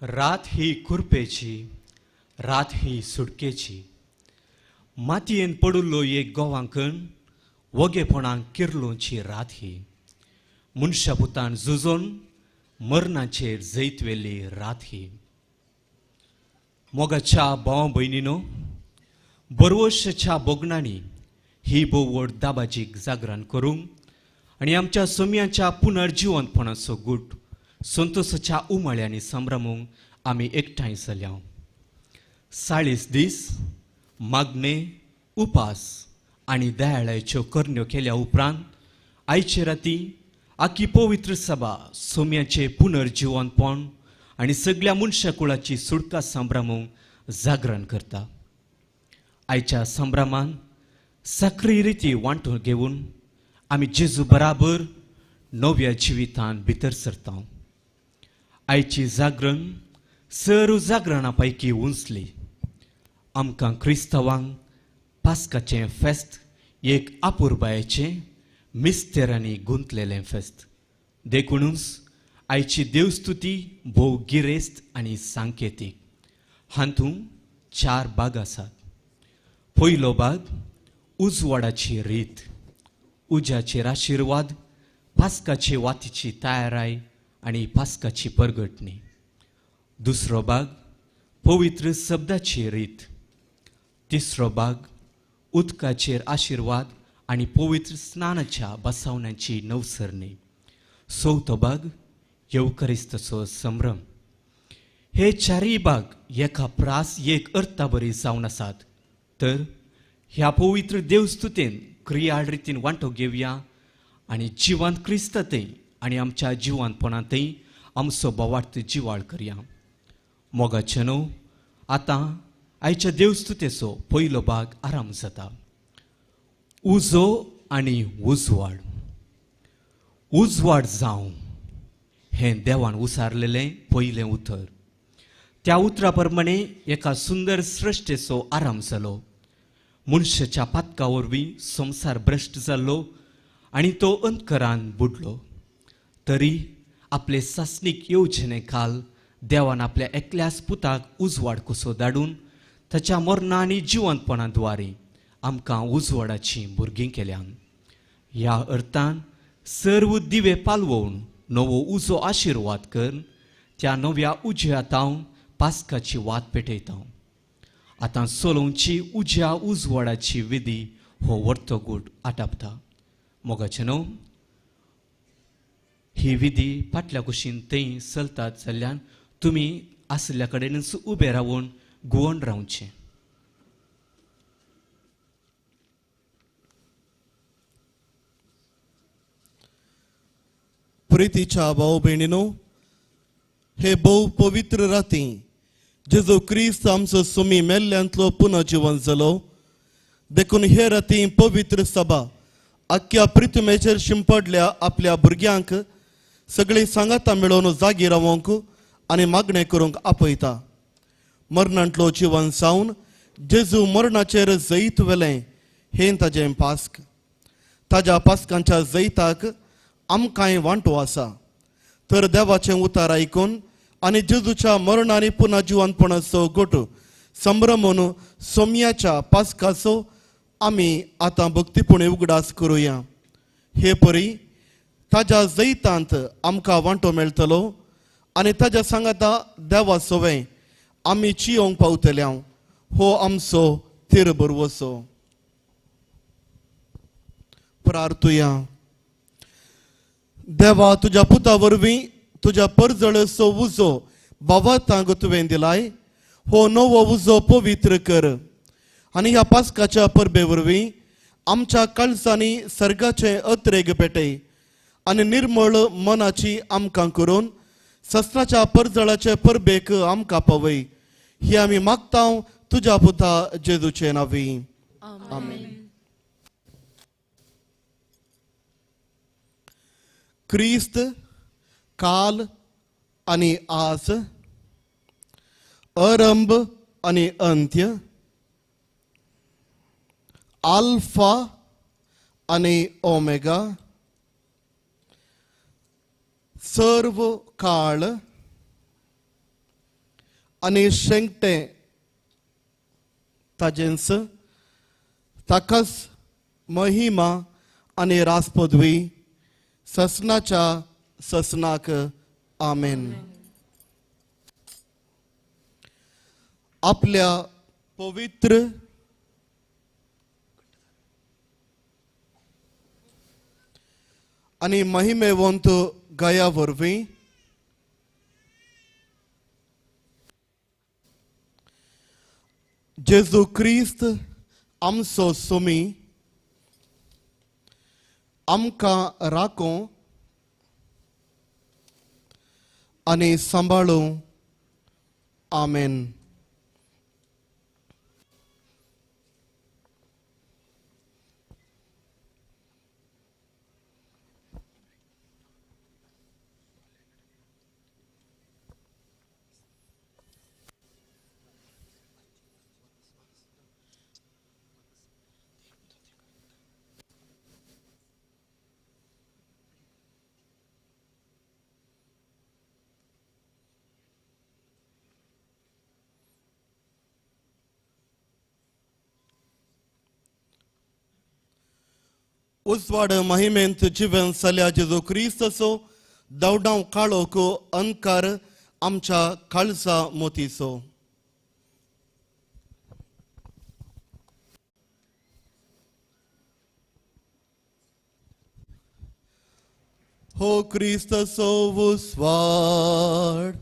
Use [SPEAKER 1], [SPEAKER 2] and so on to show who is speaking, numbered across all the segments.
[SPEAKER 1] रात ही खुरपेची, रात ही सुटकेची. मातयेन पडुल्लो एक गोवांकण वगेपणान किरलोची रात ही. मनशा पुतान झुजोन मरणाचेर जैत वेल्ली रात ही. मोगाच्या भाव भयणीनो, बरवशाच्या बोगणांनी ही बोवड दाबाजीक जागरण करूंक आणि आमच्या सोम्याच्या पुनर्जिवंतपणाचो गूट संतोषाच्या उमाळ्यांनी संभ्रमूंक आमी एकठांय जाल्या. 40 दीस मागणे, उपास आणि दयाळाच्यो करण्यो केल्या उपरांत आयचे राती आखी पवित्र सभा सोम्याचे पुनर्जिवंतपण आणि सगळ्या मनशाकुळाची सुटका संभ्रमूंक जागरण करता. आयच्या संभ्रमान सक्रीय रिती वांटून घेवन आमी जेजू बराबर नव्या जिवितान भितर सरता. आयची जागरण सर्व जागरणा पैकी उंचली. आमकां क्रिस्तांवांक पास्काचें फेस्त एक आपुरबायेचें मिस्तेरांनी गुंतलेलें फेस्त. देखूनच आयची देवस्तुती भोव गिरेस्त आनी सांकेतीक. हातूंत 4 भाग आसात. पयलो भाग उजवाडाची रीत, उज्याचेर आशिर्वाद, पास्काचे वातीची तयाराय आनी पास्काची परगटणी. दुसरो भाग पवित्र शब्दाची रीत. तिसरो भाग उदकाचेर आशिर्वाद आनी पवित्र स्नानाच्या बसावण्यांची नवसरणी. चवथो भाग येवकरिस्ताचो संभ्रम. हे 4 भाग एका प्रास एक अर्थाबरी जावन आसात. तर ह्या पवित्र देवस्तुतेन क्रियाळ रितीन वांटो घेवया आनी जिवंत क्रिस्तांतय आनी आमच्या जिवंतपणांतय आमचो बोवार्थ जिवाळ करया. मोगाचे न्हू, आतां आयच्या देवस्तुतेचो पयलो भाग आराम जाता. उजो आनी उजवाड. उजवाड जावं हें देवान उसारलेलें पयलें उतर. त्या उतरा प्रमाणे एका सुंदर सृश्टेचो आराम जालो. मनशाच्या पातका वरवीं संवसार भ्रश्ट जाल्लो आनी तो अंतकरान बुडलो. तरी आपले सासणीक येवचेने काल देवान आपल्या एकल्याच पुताक उजवाड कसो धाडून ताच्या मरणा आनी जिवंतपणाद्वारे आमकां उजवाडाची भुरगीं केल्यान. ह्या अर्थान सर्व दिवे पालवून नवो उजो आशिर्वाद कर. त्या नव्या उज्यात हांव पास्काची वात पेटयता. आतां सोलोवची उज्या उजवाडाची विधी हो वर्तो गूट आटापता. मोगाचे न्हू, ही विधी फाटल्या कुशीन थंय चलतात जाल्यार तुमी आसल्या कडेनच उबे रावून गुवण रावचें.
[SPEAKER 2] प्रितीच्या भाव भयणीनो, हे भोव पवित्र राती जेजू क्रिस्त आमचो सुमी मेल्ल्यांतलो पुनर्जीवन जालो. देखून हे राती पवित्र सभा आख्या पृथ्वीचेर शिंपडल्या आपल्या भुरग्यांक सगळी सांगातां मेळोवन जागी रावंक आनी मागणें करूंक आपयता. मरणांतलो जिवन जावन जेजू मरणाचेर जैत वेलें हें ताजें पास्क. ताज्या पास्कांच्या जैताक आमकांय वांटो आसा. तर देवाचें उतार आयकून आनी जेजूच्या मरण आनी पुनर्जिवंतपणाचो गोट संभ्रमून सोम्याच्या पास्काचो आमी आतां भक्तीपुणे उगडास करुया. हे परी ताज्या जैतांत आमकां वांटो मेळटलो आनी ताज्या सांगाता देवा सोवें आमी चियोंक पावतल्या. हो आमचो तिर बरवसो. प्रार्थुया. देवा, तुज्या पुता वरवीं तुज्या परजळचो उजो बाबातांक तुवें दिलाय. हो नवो उजो पवित्र कर आनी ह्या पास्काच्या परबे वरवीं आमच्या काळजांनी सर्गाचे अत्रेग पेटय आनी निर्मळ मनाची आमकां करून सस्त्राच्या परजळाचे परबेक आमकां पावय. ही आमी मागता तुज्या पुता जेजूचे नांवी. आमेन. क्रिस्त काल आनी आज, आरंभ आनी अंत्य, आल्फा आनी ओमेगा, सर्व काळ, आनी शेंगतें ताजेंच ताकाच महिमा आनी राजपदवी ससनाच्या ससनाक आमेन. आपल्या पवित्र आनी महिमेवंत गया वरवीं जेजू क्रिस्त आमचो सोमी आमकां राखों आनी सांबाळूं. आमेन. उजवाड महिमेंत जिवन जाल्या जेजू क्रिस्ताचो दवडाव काळोख अंकार आमच्या काळजा मोतीचो. हो क्रिस्ताचो उजवाड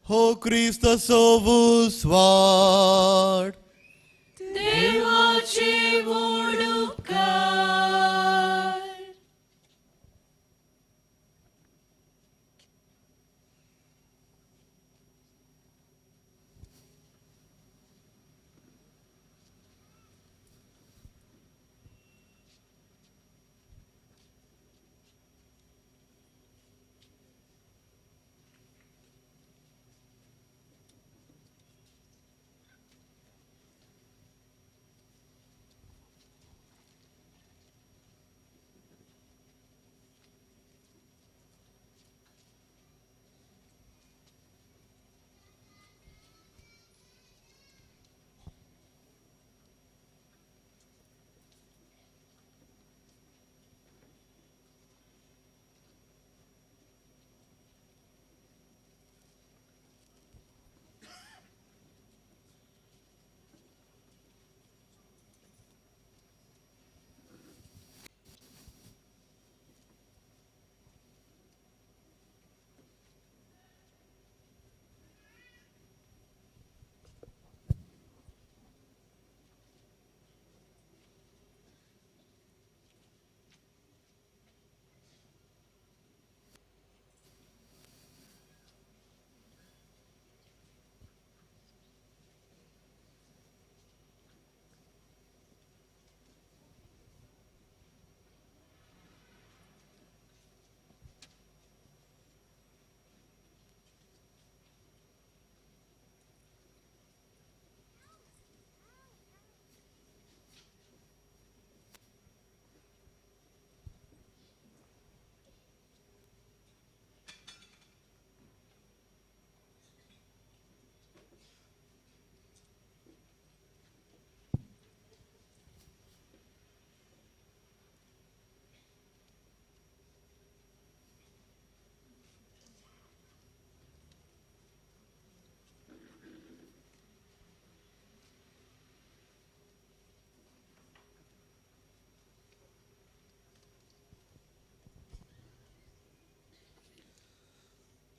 [SPEAKER 2] हो क्रिस्ताचो उजवाड
[SPEAKER 3] देवाचे व्हड उपकार.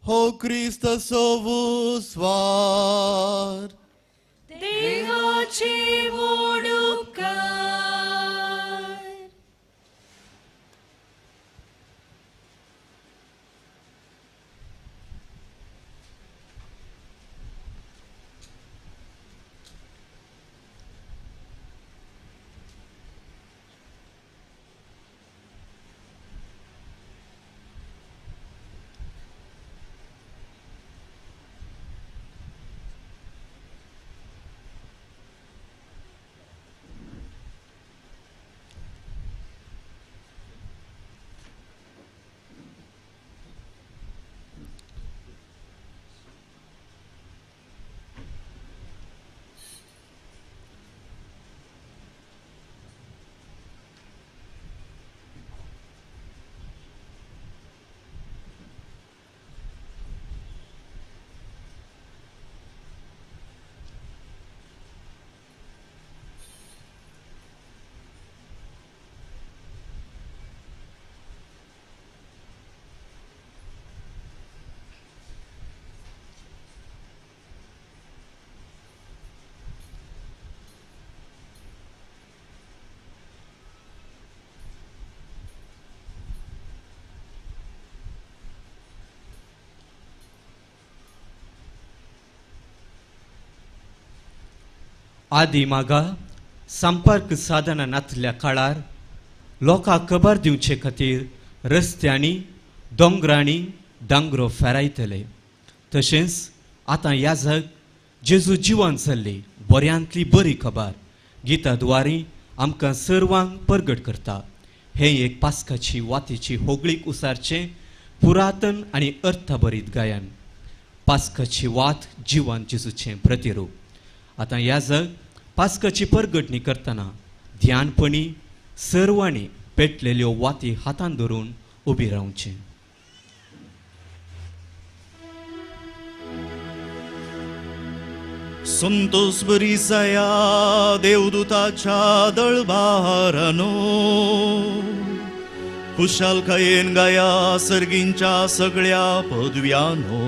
[SPEAKER 3] हो क्रिस्ताचो उजवाड देवाचे व्हड उपकार.
[SPEAKER 1] आदी मागा संपर्क साधना नासल्या काळार लोकांक खबर दिवचे खातीर रस्त्यांनी दोंगरांनी डांगरो फेरायतले. तशेंच आतां याजक जेजू जिवन जाल्ली बऱ्यांतली बरी खबर गिता द्वारी आमकां सर्वांक परगट करता. हें एक पास्काची वातीची होगळीक उसारचें पुरातन आनी अर्थभरीत गायन. पास्काची वात जिवन जेजूचें प्रतिरूप. आतां याजक पास्काची परगटणी करतना ध्यानपणी सर्वांनी पेटलेल्यो वाती हातान धरून उबी रावचें.
[SPEAKER 4] संतोष बरी जाया देवदूताच्या दळबारानो, खुशालकायेन गाया सर्गींच्या सगळ्या पदव्यानो.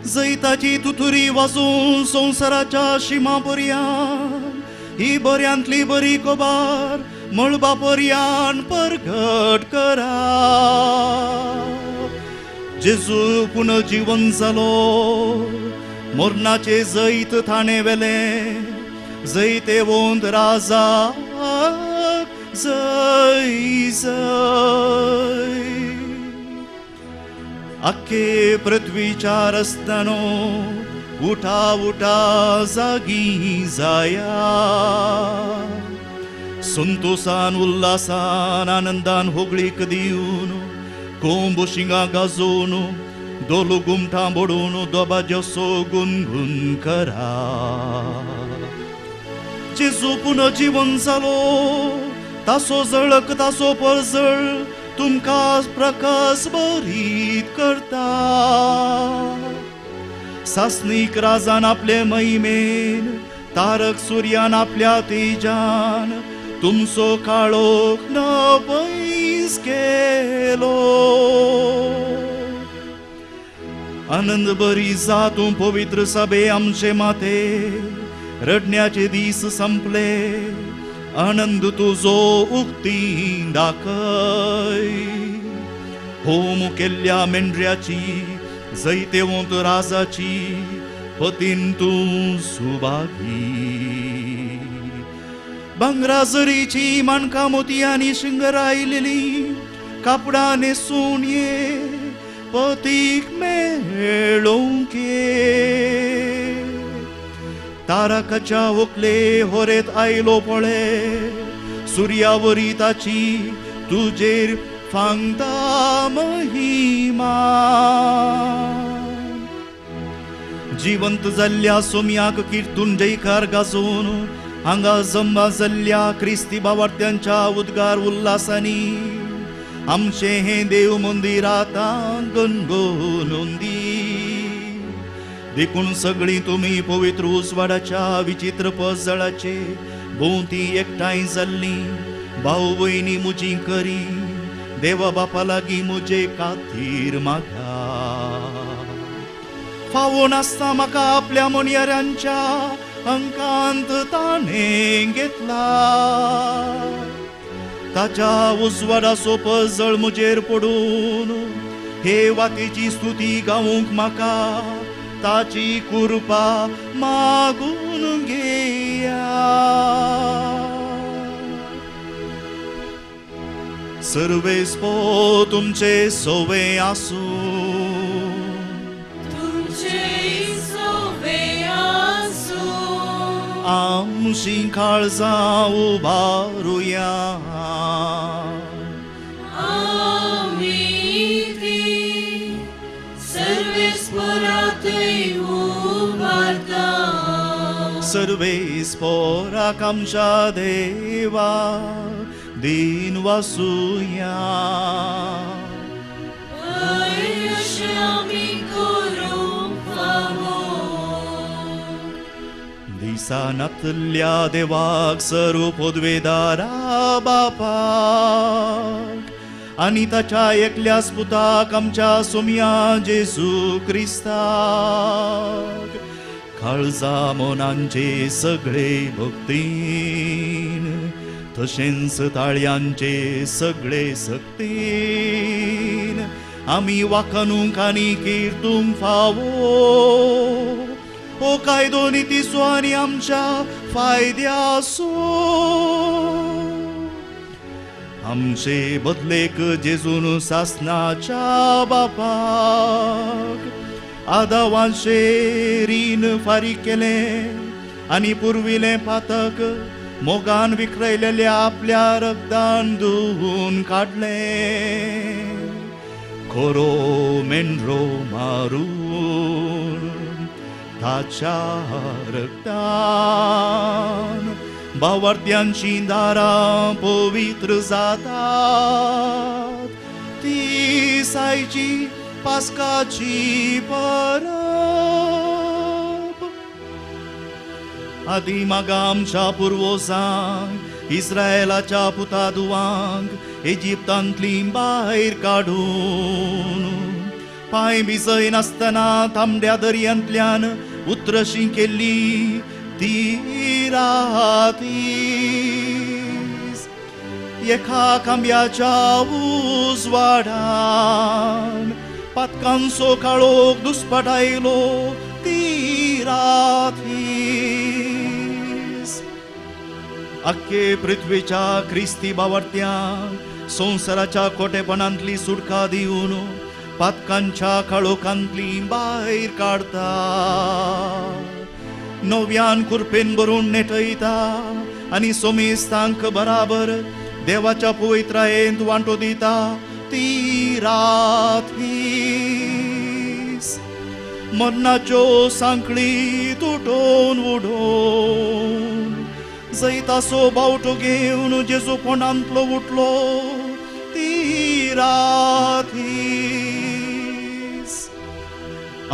[SPEAKER 4] जैताची तुथुरी वाजून संवसाराच्या शिमा पर्यान ही बऱ्यांतली बरी खबर मळबा पर्यान परगट करा. जेजू पुनर्जीवन जालो, मरणाचे जैत थाणे वेले, जैते वोंत राजा जय जय. आख्खे पृथ्वीच्या रस्त्यानो उठा उठा जागी जाया. संतोषान उल्हासान आनंदान होगळीक दिवन कोंब शिंगा गाजोवन दोलो गुमठा बडोवन दोबा जसो गुणगुण करा. जेजू पुनर्जीवन जालो, तासो जळक तासो परजळ तुमकां प्रकाश भरीत करता. सासनीक राजान आपले महिमेन, तारक सूर्यान आपल्या तेजान तुमचो काळोख नपैस केलो. आनंद बरी जा तूं पवित्र सभे आमचे माते, रडण्याचे दीस संपले, आनंद तुजो उक्ती दाखय. होम केल्ल्या मेंढऱ्याची जैतेवंत राजाची पतीन तूं सुभागी. भांगरा जरीची माणकां मोतयांनी शिंगरायलेली कापडां न्हेसून ये पतीक मेळोवंक ये. तारकाच्या व्हंकले होरेत आयलो पळय, सुर्यावरी ताची तुजेर फांगता महिमा. जिवंत जाल्ल्या सोम्याक किर्तून जयकार गाजोवन हांगा जम्मा जाल्ल्या क्रिस्ती बावार्थ्यांच्या उद्गार उल्हासांनी आमचे हे देव मंदिर आतां गणगणून दी. देखून सगळीं तुमी पवित्र उसवाडाच्या विचित्र पसजळाचे भोवती एकठांय जाल्लीं भाऊ भयणी मुजी करी देवा बापा लागीं म्हजे खातीर मागा. फावो नासता म्हाका आपल्या मोनयाऱ्यांच्या अंकांत ताणें घेतला. ताच्या उजवाडाचो पसजळ म्हजेर पडून हे वातेची स्तुती गावूंक म्हाका ताची कृपा मागून घेया. सर्वेस्पो तुमचे सोवे आसूं,
[SPEAKER 3] तुमचे सोवे आसूं.
[SPEAKER 4] आमची काळजां उबारुया. सर्वेस्पोराक आमच्या देवा दिन वासुया. दिसानातल्या देवाक सर्व पदवेदारा बापाक आनी ताच्या एकल्याच पुताक आमच्या सोम्या जेजू क्रिस्ताक काळजा मोनांचे सगळे भक्तीन तशेंच ताळयांचे सगळे सक्तीन आमी वाखानूंक आनी किर्तूंक फावो हो कायदो नितीसो आनी आमच्या फायद्यासो आमचे बदलेक जेजून सासनाच्या बापाक आदावांचे रीण फारीक केले आनी पुरविले पातक मोगान विखरयलेल्या आपल्या रक्तान धुवून काढले खोरो मेंढरो मारून ताच्या रक्तान भावार्थ्यांची दारां पवित्र जातात ती सायची पास्काची परब आदी मागा आमच्या पुर्वजांक इस्रायलाच्या पुतादुवांक इजिप्तांतली भायर काडून पांय भिजय नासतना तांबड्या दर्यांतल्यान उतरशी केल्ली ती रातीस एका खांब्याच्या उजवाडान पातकांचो काळोख दुस्पटायलो ती रातीस अख्खे पृथ्वीच्या क्रिस्ती भावार्थ्यांक संवसाराच्या खोटेपणांतली सुटका दिवन पातकांच्या काळोखांतली भायर काडता नव्यान कुरपेन भरून नेटयता आनी सोमेस्तांक बराबर देवाच्या पवित्रायेंत वांटो दिता ती रातीस मरणाच्यो सांखळी तुटोवन उडोवन जैतासो बावटो घेवन जेजू पोंडांतलो उठलो ती रातीस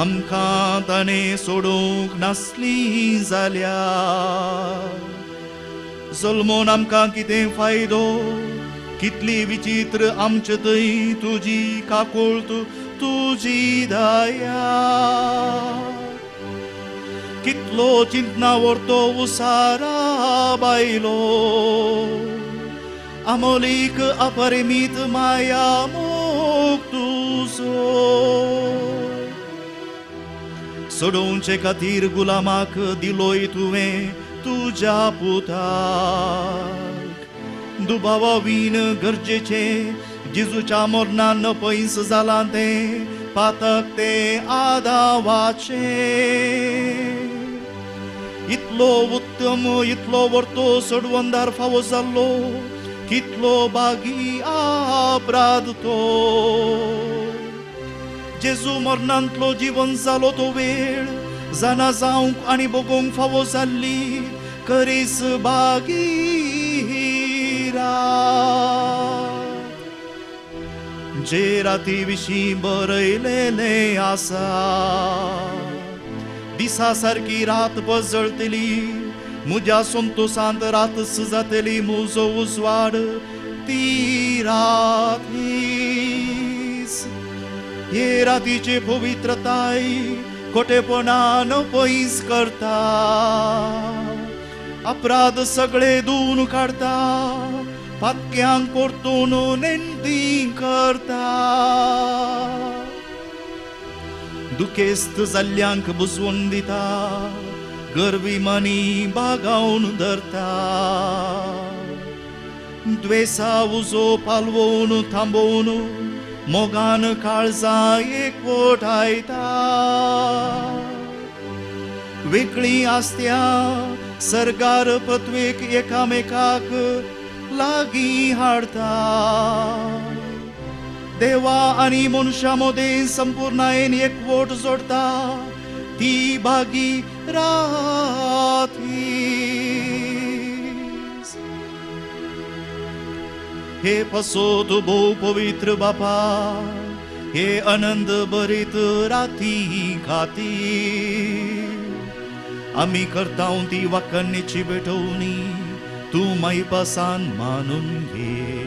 [SPEAKER 4] आमकां ताणें सोडूंक नासली जाल्यार जल्मोन आमकां कितें फायदो कितली विचित्र आमचे थंय तुजी काकुळट तुजी दया कितलो चिंतना व्हरतो उसारा बायलो आमोलीक अपरिमीत माया मोग तुजो सोडोवचे खातीर गुलामाक दिलोय तुवें तुज्या पुताक दुबावावीन गरजेचे जेजूच्या मरणान पयस जालां तें पातक तें आदावाचे इतलो उत्तम इतलो वर्तो सडवंदार फावो जाल्लो कितलो बागी अपराध तो जेजू मरणांतलो जीवन जालो तो वेळ जाणा जावंक आनी बगोवंक फावो जाल्ली करीस बागी जे राती विशीं बरयलेले आसा दिसा सारकी रात पजळटली म्हज्या संतोषांत रात जातली म्हजो उजवाड ती रातीस हे रातीचे पवित्रताय खोटेपणान पयस करता अपराध सगळे धुवन काडता पातक्यांक परतून नेंदी करता दुखेस्त जाल्ल्यांक बुजवून दिता गर्वी मनी बागावन धरता द्वेसा उजो पालवून थांबोवन मोगान काळजां एकवट आयता वेगळी आसत्या सरगार पृथ्वीक एकामेकाक लागीं हाडता देवा आनी मनशा मदें संपूर्णायेन एकवट जोडता ती बागी रातीस हे पसोत भोव पवित्र बापा हे आनंद भरीत राती खातीर आमी करतां ती वाकणेची भेटवणी तूं माईपासान मानून घे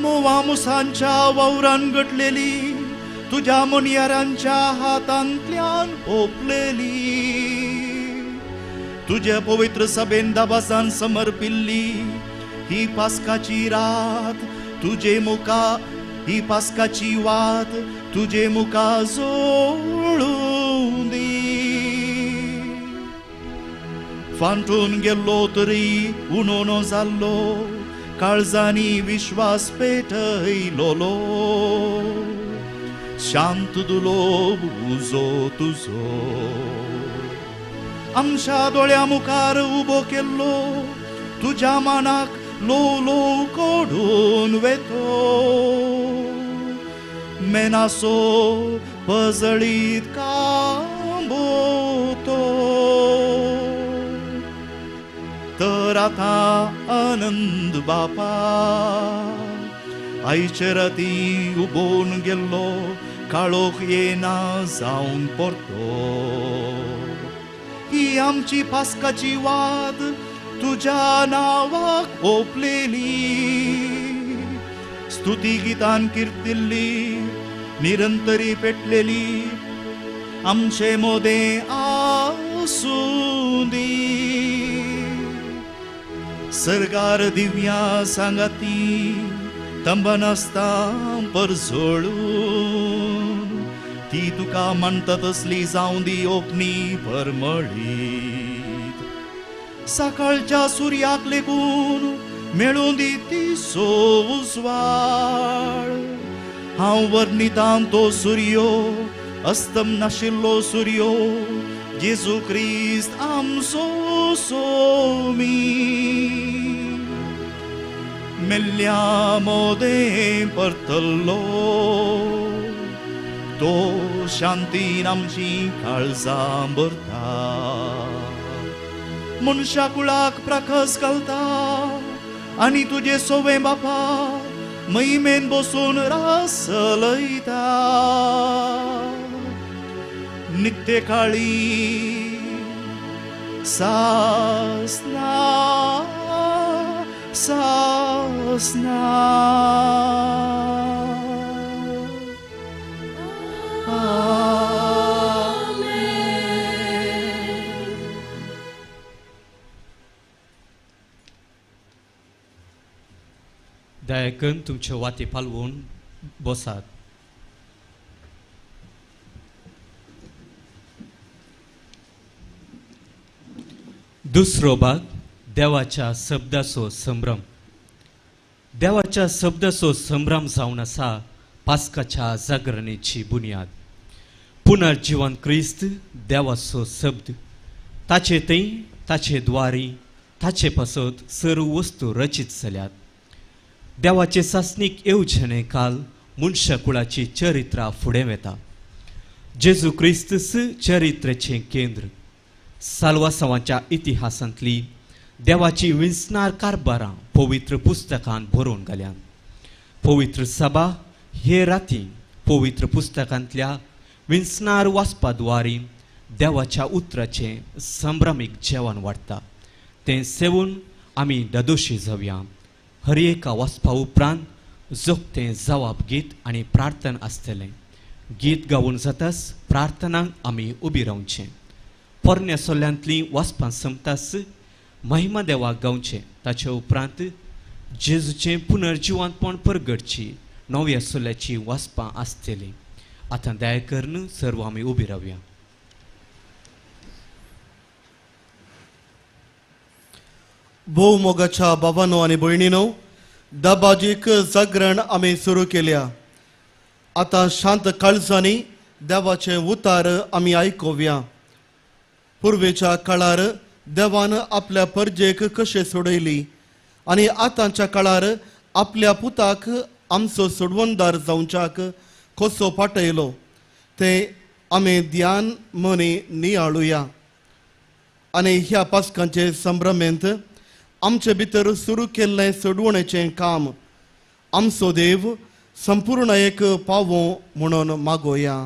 [SPEAKER 4] मोवा मुसांच्या वावरान घडलेली तुझ्या मणयारांच्या हातांतल्यान ओपलेली तुझ्या पवित्र सभेन दाबासान समर्पिल्ली ही पास्काची रात तुझे मुखा ही पास्काची वात तुझे मुखा जोडून दी फांटून गेल्लो तरी उणो जाल्लो काळजांनी विश्वास पेटयलोलो शांत दुलो उजो तुजो आमच्या दोळ्या मुखार उबो केल्लो तुझ्या मनाक लो लो कोडून वेतो मेनासो पजळीत कांबोतो तर आता आनंद बापा आईचे राती उबोन गेल्लो काळोख येना जावन परतो ही आमची पास्काची वाद तुझ्या नावाक ओपलेली स्तुती गीतान कीर्तिल्ली निरंतरी पेटलेली आमचे मोदे आसुंदी सरकार दिव्या सांगाती तंबन आसता परजोळून ती तुका म्हणटा तसली जावं दी ओपनी परमळीत सकाळच्या सूर्याक लेगून मेळून दी ती उजवाड हांव वर्णितां तो सूर्यो अस्तम नाशिल्लो सूर्यो जेजू क्रिस्त आमचो सोमी मेल्ल्या मोदे परतल्लो तो शांतीन आमची काळजां भरता मनशा कुळाक प्रकाश घालता आनी तुझे सोवे बापा महिमेन बसून रासलयता नित्य काळी सासना सासना
[SPEAKER 1] दयाकन तुमचे वाती पालवून बसात. दुसरो भाग देवाच्या शब्दाचो संभ्रम. देवाच्या शब्दाचो संभ्रम जावन आसा पास्काच्या जागरणेची बुनियाद. पुनर्जीवन क्रिस्त देवाचो शब्द ताचे थंय ताचे द्वारी ताचे पासत सर्व वस्तू रचित जाल्यात. देवाचे सासनीक येवजणे काल मनशा कुळाची चरित्रां फुडें वेता. जेजू क्रिस्त चरित्रेचें केंद्र. साल्वासांवाच्या इतिहासांतली देवाची विंसणार कारबारां पवित्र पुस्तकांत बरोवन घाल्यात. पवित्र सभा हे राती पवित्र पुस्तकांतल्या विंसणार वाचपाद्वारी देवाच्या उतराचें संभ्रमीक जेवण वाडटा. तें सेवून आमी ददोशी जावया. हर एका वाचपा उपरांत जोगतें जवाब गीत आनी प्रार्थना आसतलें. गीत गावून जाताच प्रार्थनांक आमी उबी रावचें. पोरण्या सोल्यांतलीं वाचपां संपताच महिमा देवाक गावचें. ताचे उपरांत जेजूचें पुनर्जिवंतपण परगटची नव्या सोल्याची वाचपां आसतलीं. आतां दया करून सर्व आमी उबी रावया.
[SPEAKER 2] भोव मोगाच्या भावांनो आनी भयणीनो, दबाजीक जागरण आमी सुरू केल्या. आतां शांत काळजांनी देवाचे उतार आमी आयकोवया. पुर्वेच्या काळार देवान आपल्या परजेक कशें सोडयली आनी आतांच्या काळार आपल्या पुताक आमचो सोडवणदार जावच्याक कसो पाटयलो तें आमी ध्यान मनी नियाळुया. आनी ह्या पास्कांचे संभ्रमेंत आमचे भितर सुरू केल्लें सोडवणेचें काम आमचो देव संपूर्णयेक पावो म्हणून मागोया.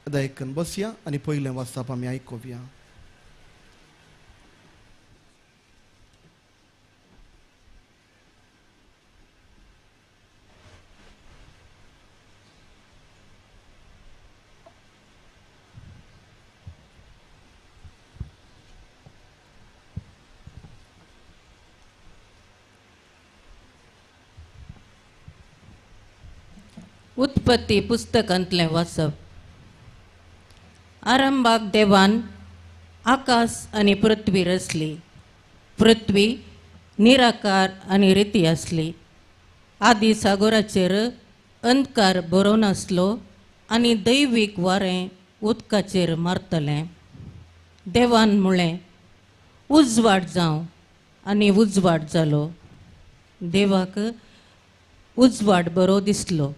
[SPEAKER 2] दयकन बसया आनी पयलें वाचप आमी आयकोवया.
[SPEAKER 5] उत्पत्ती पुस्तकांतलें वाचप. आरंभाक देवान आकाश आणि पृथ्वी रचली. पृथ्वी निराकार आणि रिती असली. आदी सागराचेर अंधकार बरो नासलो आनी दैवीक वारें उदकाचेर मारतलें. देवान म्हळें उजवाड जावं आनी उजवाड जालो. देवाक उजवाड बरो दिसलो.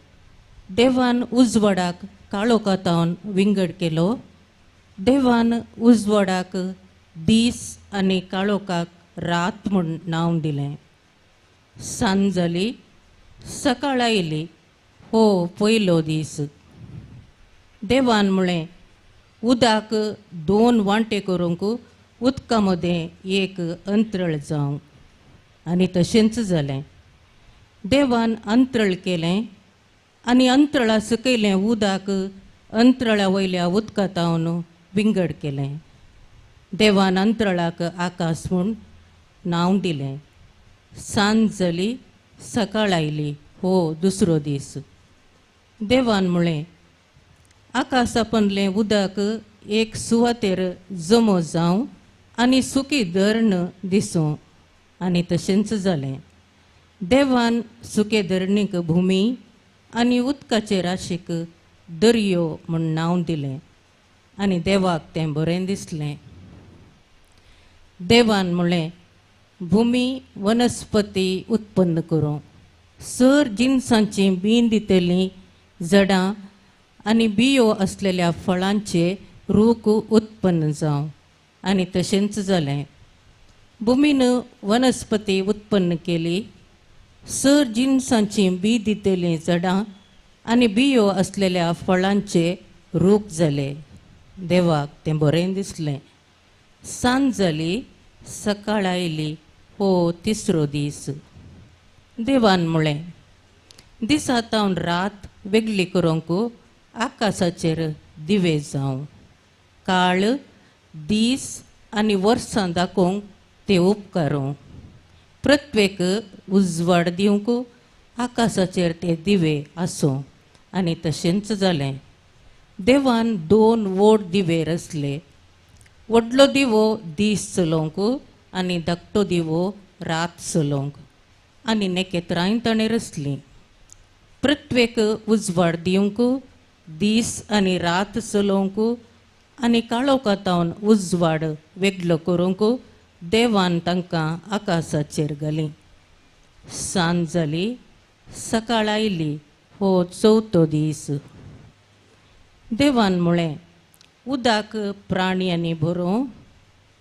[SPEAKER 5] देवान उजवाडाक काळोखांतल्यान विंगड केलो. देवान उजवाडाक दीस आनी काळोखाक रात म्हूण नांव दिलें. सांज जाली, सकाळ आयली, हो पयलो दीस. देवान म्हळें उदकाक 2 वांटे करूंक उदका मदें एक अंतरळ जावं. आनी तशेंच जालें. देवान अंतरळ केलें आनी अंतरळा सकयलें उदक अंतरळा वयल्या उदकांतल्यान विंगड केलें. देवान अंतरळाक आकाश म्हूण नांव दिलें. सांज जाली, सकाळ आयली, हो दुसरो दीस. देवान म्हळें आकाशापणलें उदक एक सुवातेर जमो जावं आनी सुकी धरण दिसूं. आनी तशेंच जालें. देवान सुके धरणीक भुमी आनी उदकाचे राशीक दर्यो म्हूण नांव दिलें. आनी देवाक तें बरें दिसलें. देवान म्हळें भुमी वनस्पती उत्पन्न करूं. सर जिनसांची बीं दितलीं झाडां आनी बियो आसलेल्या फळांचे रूख उत्पन्न जावं. आनी तशेंच जालें. भुमीन वनस्पती उत्पन्न केली. सर जिनसांची बीं दितलीं झाडां आनी बियो आसलेल्या फळांचे रूख जाले. देवाक तें बरें दिसलें. सांज जाली, सकाळ आयली, हो तिसरो दीस. देवान म्हळें दिसांतल्यान रात वेगळी करूंक आकाशाचेर दिवे जावं. काळ, दीस आनी वर्सां दाखोवंक ते उपकारूं. प्रत्येक उजवाड दिवंक आकाशाचेर ते दिवे आसूं. आनी तशेंच जालें. देवान 2 व्हड दिवे रचले. व्हडलो दिवो दीस चलोवंक आनी धाकटो दिवो रात चलोवंक. आनी नखेत्रांय ताणें रचलीं. प्रत्येक उजवाड दिवंक, दीस आनी रात चलोवंक आनी काळोखांतल्यान उजवाड वेगळो करूंक देवान तांकां आकाशाचेर घालीं. सांज जाली, सकाळ आयली, हो चवथो दीस. देवान म्हळें उदक प्राण्यांनी भरूं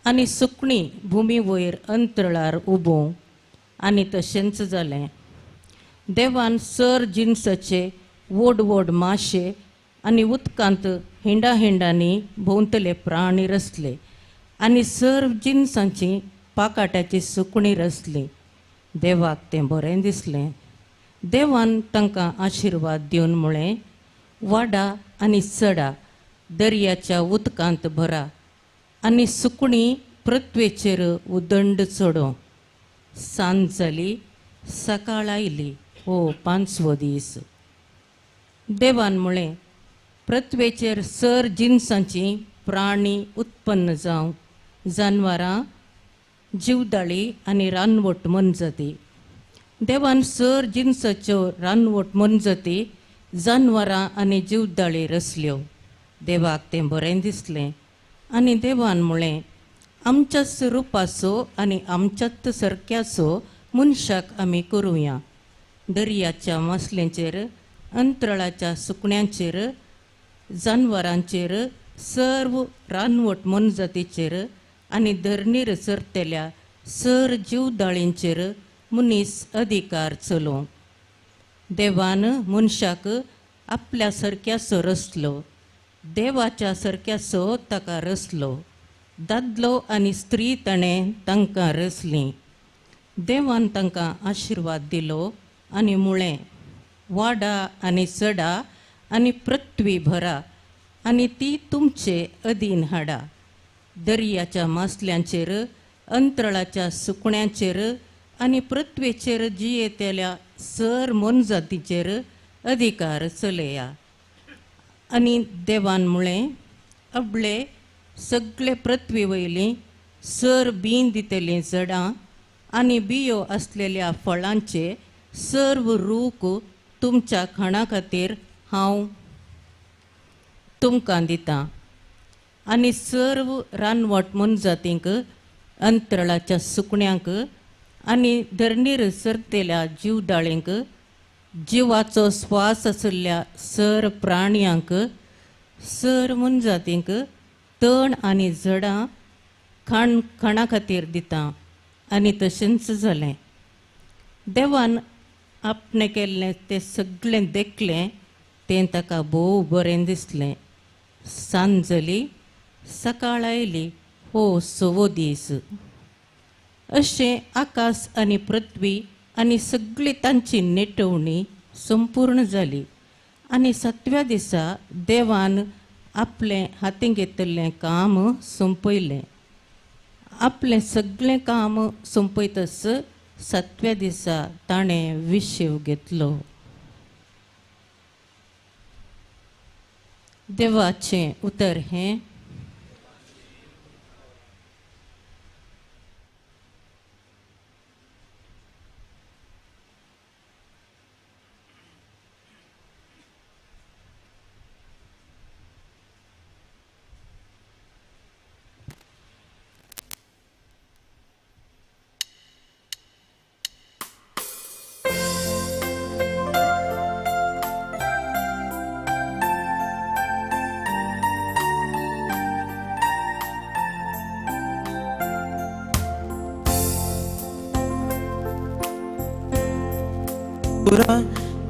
[SPEAKER 5] आनी सुकणीं भुमी वयर अंतरळार उबोवं. आनी तशेंच जालें. देवान सर जिनसाचे व्हड व्हड माशे आनी उदकांत हिंडांनी भोंवतले प्राणी रचले. आनी सर जिनसांची पाकाट्याची सुकणीं रचलीं. देवाक तें बरें दिसलें. देवान तांकां आशिर्वाद दिवन म्हळें वाडा आनी चडा, दर्याच्या उदकांत भरा आनी सुकणीं पृथ्वेचेर उदंड चडोवं. सांज जाली, सकाळ आयली, हो 5वो दीस. देवान म्हळें पृथ्वेचेर सर जिनसांची प्राणी उत्पन्न जावं. जानवरां, जीवदाळी आनी रानवट मनजाती. देवान सर जिनसाच्यो रानवट मनजाती, जानवरां आनी जीवदाळी रचल्यो. देवाक तें बरें दिसलें. आनी देवान म्हळें आमच्याच रुपाचो आनी आमच्याच सारक्याचो मनशाक आमी करुया. दर्याच्या मासलेंचेर, अंतराळाच्या सुकण्यांचेर, जानवरांचेर, सर्व रानवट मनजातीचेर आनी धरणीर चरतेल्या सर जीवदाळींचेर मनीस अधिकार चलोवं. देवान मनशाक आपल्या सारक्याचो रचलो. देवाच्या सारक्याचो ताका रचलो. दादलो आनी स्त्री ताणें तांकां रचलीं. देवान तांकां आशिर्वाद दिलो आनी म्हळें वाडा आनी चडा आनी पृथ्वी भरा आनी ती तुमचे अधीन हाडा. दर्याच्या मासल्यांचेर, अंतराळाच्या सुकण्यांचेर आनी पृथ्वेचेर जियेतेल्या सर मनजातीचेर अधिकार चलया. आनी देवान म्हळें अबळे सगळे पृथ्वी वयली सर बीन दितली झाडां आनी बियो असलेल्या फळांचे सर्व रूख तुमच्या खाणा खातीर हांव तुमकां दितां आनी सर्व रानवट मनजातींक अंतराळाच्या सुकण्यांक आनी धरणीर सरतेल्या जीवदाळींक जिवाचो स्वास आशिल्ल्या सर प्राण्यांक सर मनजातींक तण आनी झाडां खाणा खातीर दितां आनी तशेंच जालें. देवान आपणें केल्लें तें सगळें देखलें तें ताका भोव बरें दिसलें. सांज जाली, सकाळ आयली, हो सवो दीस. अशें आकाश आनी पृथ्वी आनी सगळी तांची नेटवणी संपूर्ण जाली. आनी 7व्या दिसा देवान आपलें हातीन घेतिल्लें काम संपयलें. आपलें सगळें काम संपयतस 7व्या दिसा ताणें विश्व घेतलो. देवाचें उतर हें.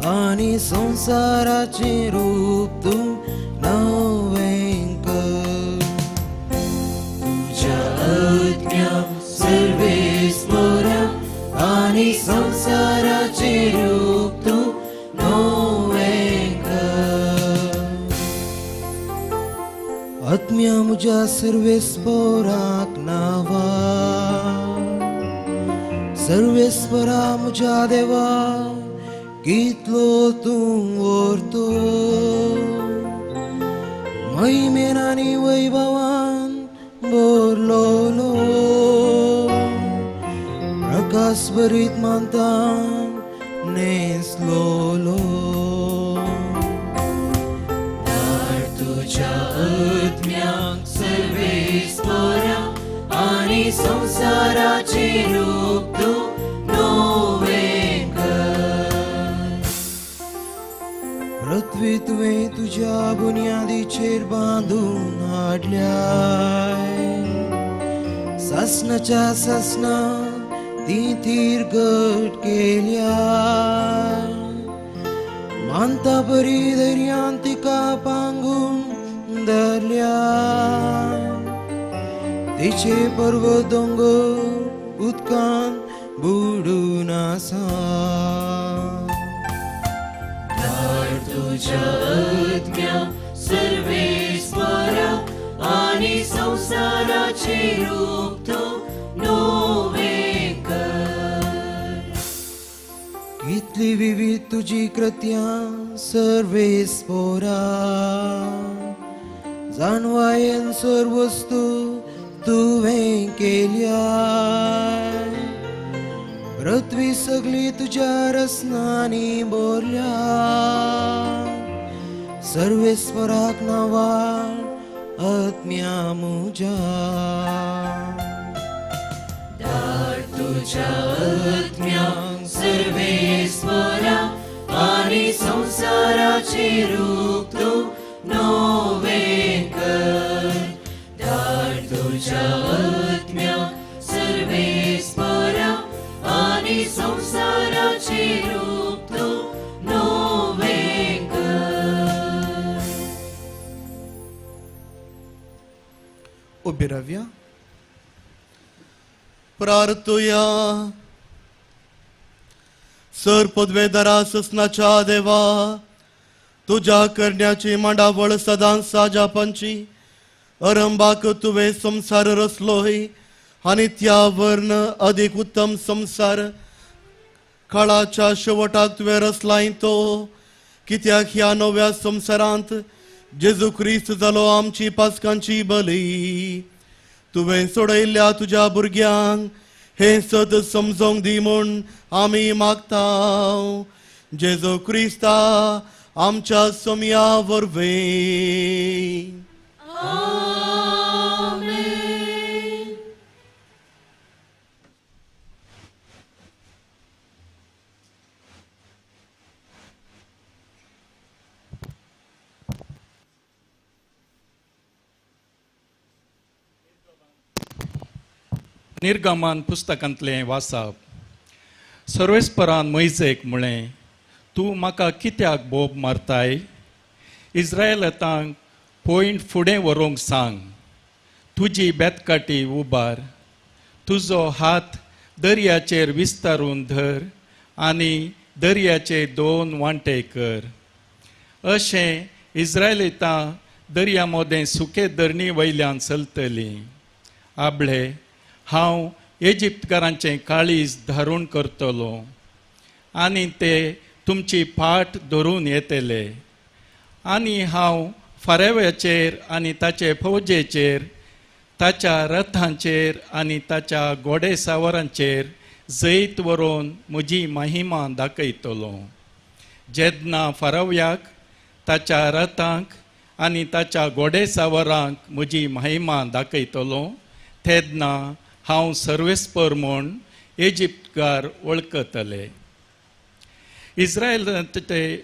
[SPEAKER 6] आणि संसाराचे रूप तू नवें कर. तुझ्या आज्ञा सर्वेस्परा आणि संसाराचे रूप तू नवें कर. आत्म्या म्हज्या सर्वेस्पराक नावा, सर्वेस्परा म्हज्या देवा कितलो तूं व्हरतो. महिमेन आनी वैभवान भरलोलो, प्रकाश भरीत मानतान नेसलोलो. तुझ्या आत्म्याक सर्वेस्परा आनी संसाराचे रूप तूं नवें कर. पृथ्वी तुवें तुज्या बुन्यादीचेर बांदून हाडल्याय. सासणाच्या सासणा ती थीर घट केल्या. मानता बरी दर्यान तिका पांगून धरल्या. तिचे पर्वत दोंगर उदकान बुडून आसा. तुझ्या आत्म्या सर्वेस्परा आनी संसाराचे रूप तूं नवें कर. कितली विविध तुजी कृत्यां सर्वेस्परा. जाणवायेन सर्व वस्तू तुवें केल्या. पृथ्वी सगळी तुज्या रसनांनी भरल्या. सर्वेस्पराक नावाळ आत्म्या म्हज्या. तुज्या आत्म्याक सर्वेस्परा आनी संसाराचे रूप तूं नवें कर. तुझ्या आत्म्याक सर्वेस्परा आनी संसाराचे रूप तूं नवें कर.
[SPEAKER 2] उबी रावया. प्रार्थुया. सर पदवेदारा ससनाच्या देवा, तुझ्या करण्याची मांडावळ सदां साजापांची अरंबाक तुवें संसार रचलोय आनी त्या वर्ण अधिक उत्तम संसार काळाच्या शेवटाक तुवें रचलाय तो. कित्याक ह्या नव्या संसारांत जेजू क्रिस्त जालो आमची पासकांची बली तुवें सोडयल्ल्या तुज्या भुरग्यांक हे सत समजोंक दी म्हूण आमी मागता जेजू क्रिस्ता आमच्या सोम्या वरवीं
[SPEAKER 7] निर्गमन पुस्तकांतलें वाचप सर्वेस्परान मोइजेक म्हळें तूं म्हाका कित्याक बोब मारताय इस्रायेलांक पॉयंट फुडें व्हरूंक सांग तुजी बेतकाटी उबार तुजो हात दर्याचेर विस्तारून धर आनी दर्याचे 2 वांटे कर अशें इस्रायलितां दर्या मोदें सुके धरणी वयल्यान चलतलीं आबळे हांव इजिप्तकारांचें काळीज धारून करतलो आनी ते तुमची फाट धरून येतले आनी हांव फारेव्याचेर आनी ताचे फौजेचेर ताच्या रथांचेर आनी ताच्या घोडेसावरांचेर जैत व्हरून म्हजी महिमा दाखयतलो जेन्ना फारव्याक ताच्या रथांक आनी ताच्या घोडेसावरांक म्हजी महिमा दाखयतलो तेन्ना हांव सर्वेस्पर म्हूण इजिप्तकार वळखतले इस्रायेलांचे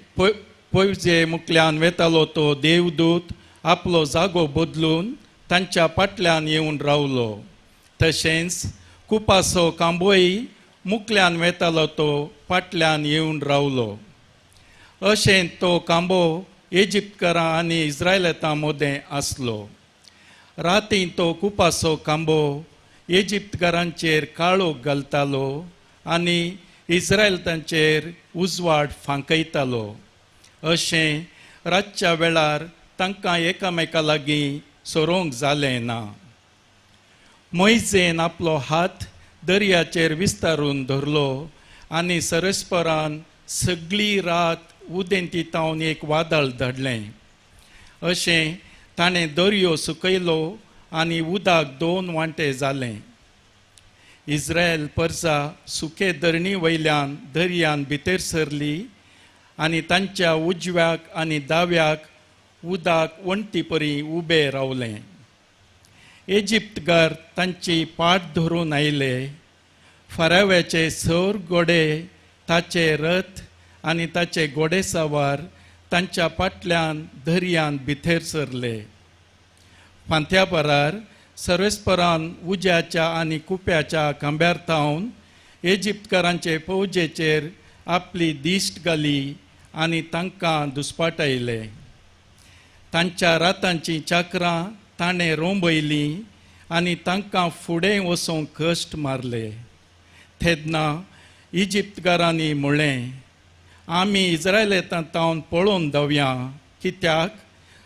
[SPEAKER 7] पयजे मुखल्यान वेतालो तो देवदूत आपलो जागो बदलून तांच्या फाटल्यान येवन रावलो तशेंच कुपासो कांबोई मुखल्यान वेतालो तो फाटल्यान येवन रावलो अशें तो कांबो इजिप्तकारां आनी इस्रायेलां मदें आसलो राती तो कुपासो कांबो इजिप्तकारांचेर काळोख घालतालो आनी इस्रायेलांचेर उजवाड फांकयतालो अशें रातच्या वेळार तांकां एकामेका लागीं सोरोंक जालें ना मोइजेन आपलो हात दर्याचेर विस्तारून धरलो आनी सर्वेस्परान सगळी रात उदेंतीतावन एक वादळ धाडलें अशें ताणें दर्यो सुकयलो आनी उदक 2 वांटे जालें इस्रायल परजा सुके धरणी वयल्यान दर्यान भितर सरली आनी तांच्या उजव्याक आनी दाव्याक उदक वणटी परी उबें रावलें इजिप्तकार तांची पाट धरून आयले फाराव्याचे 6 घोडे ताचे रथ आनी ताचे घोडेसावार तांच्या फाटल्यान दर्यान भितर सरले फांत्या परार सर्वेस्परान उज्याच्या आनी कुप्याच्या खांब्यार थावन इजिप्तकारांचे फौजेचेर आपली दिश्ट घाली आनी तांकां दुस्पाटायले तांच्या रातांची चाकरां ताणें रोंबयलीं आनी तांकां फुडें वचूंक कश्ट मारले तेन्ना इजिप्तकारांनी म्हळें आमी इस्रायेलांतावन पळोवन धांवया कित्याक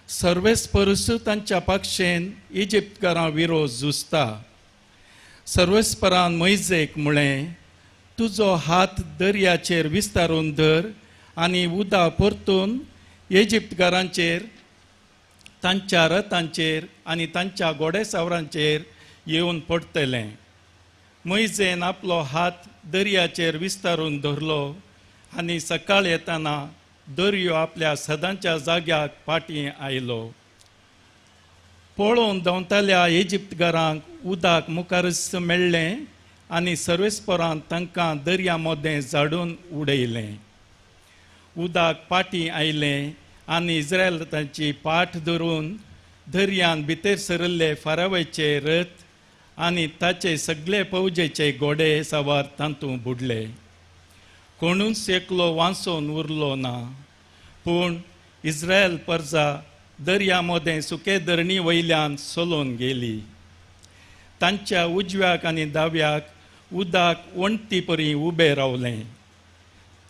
[SPEAKER 7] सर्वेस्परूच तांच्या पक्षेन इजिप्तकारां विरोध झुजता सर्वेस्परान मोइजेक म्हळें तुजो हात दर्याचेर विस्तारून धर आनी उदक परतून इजिप्तकारांचेर तांच्या रथांचेर आनी तांच्या घोडेसावरांचेर येवन पडटलें मोइजेन आपलो हात दर्याचेर विस्तारून धरलो आनी सकाळ येताना दर्यो आपल्या सदांच्या जाग्याक फाटीं आयलो पळोवन धांवताल्या इजिप्तकारांक उदक मुखारच मेळ्ळें आनी सर्वेस्परान तांकां दर्या मोदें झाडून उडयलें उदक फाटीं आयलें आनी इस्रायेलांची पाट धरून दर्यान भितर सरिल्ले फारावाचे रथ आनी ताचे सगळे फौजेचे घोडे सावार तांतूं बुडले कोणूच एकलो वांचून उरलो ना पूण इस्रायल परजा दर्या मोदें सुके धरणी वयल्यान चलोवन गेली तांच्या उजव्याक आनी दाव्याक उदक वणटी परी उबें रावलें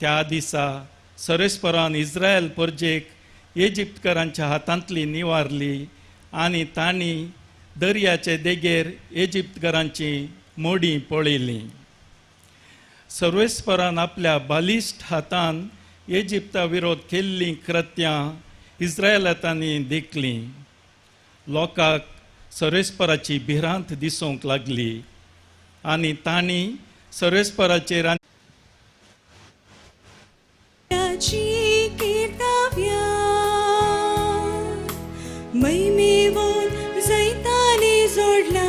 [SPEAKER 7] त्या दिसा सर्वेस्परान इस्रायल परजेक इजिप्तकारांच्या हातांतली निवारली आनी तांणी दर्याचे देगेर इजिप्तकारांची मोडी पळयली सर्वेस्परान आपल्या बालिश्ट हातान इजिप्ता विरोध केल्लीं कृत्यां इस्रायलांनी देखली लोकांक सरेस्पराची भिरांत दिसूंक लागली आनी तांणी सरेस्पराचेर
[SPEAKER 3] मैमेवून जैताने जोडला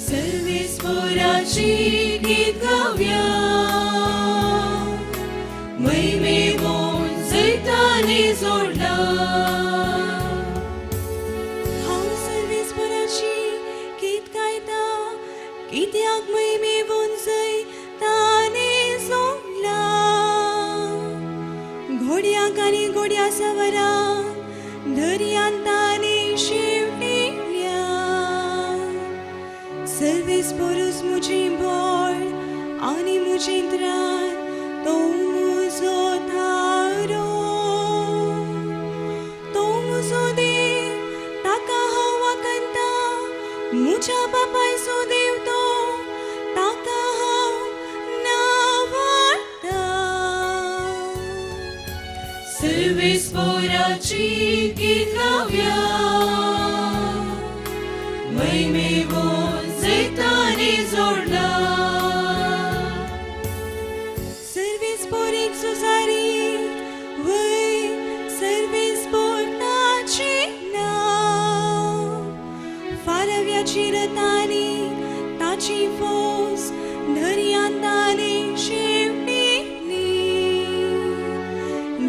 [SPEAKER 3] सर्वेस्पराची गीत गावया मैमेवून जैताने जोडला हांव सर्वेस्पराची गीत गायता कित्याक मैमेवून जैताने जोडला घोड्याक आनी घोड्या सवारांक दर्यांत ताणें शेवटिल्या सर्वेस्परूस मुजें बळ आनी मुजें त्राण तो म्हजो थारो तो म्हजो देव ताका हांव वाकणटा म्हज्या बापायचो देव तो ताका हांव नावाडटा सर्वेस्पराची गीत गावया मैमेवून जैताने जोडला सर्वेस्परीक सुजारीत वय सर्वेस्पराचें नांव फारव्याची रथांनी ताची फौज दर्यांत ताणें शेवटिली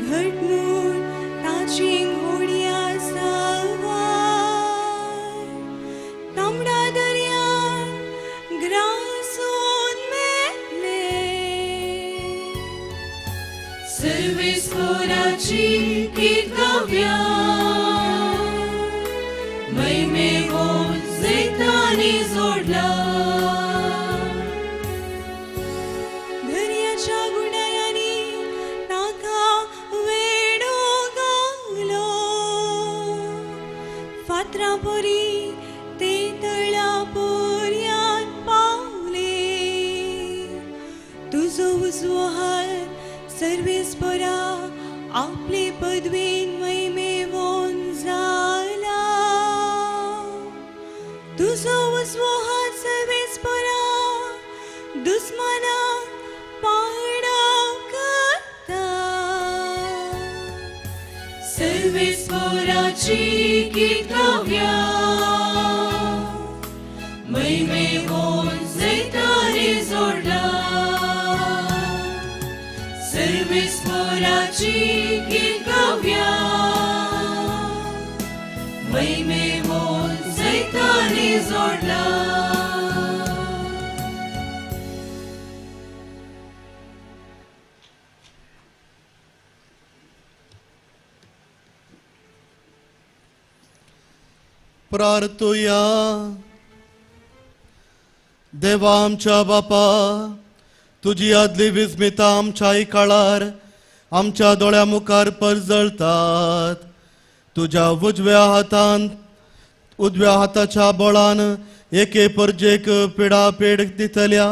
[SPEAKER 3] घटमूट ताची घोड्या सवार तांबडा दर्यान ग्रासून मेले सर्वेस्पराची गीत गावया मैमेवून जैताने जोडला दर्याच्या गुंडायांनी ताका वेडो गावलो फातरां पोरी ते तळा पर्यांत पावले तुजो उजवो हात सर्वेस्परा आपले पदवेन मैमेवून जाला तुजो उजवो हात सर्वेस्परा दुस्मनाक पाडाव करता सर्वेस्पराची गीत गावया मैमेवून जैताने जोडला सर्वेस्पराची गीत गावया मैमेवून जैताने जोडला
[SPEAKER 2] प्रार्थुया देवा आमच्या बापा तुजी आदली विस्मिता आमच्याय काळार आमच्या दोळ्या मुखार परजळतात तुझ्या उजव्या हाताच्या बळान एके परजेक पिडापेड दितल्या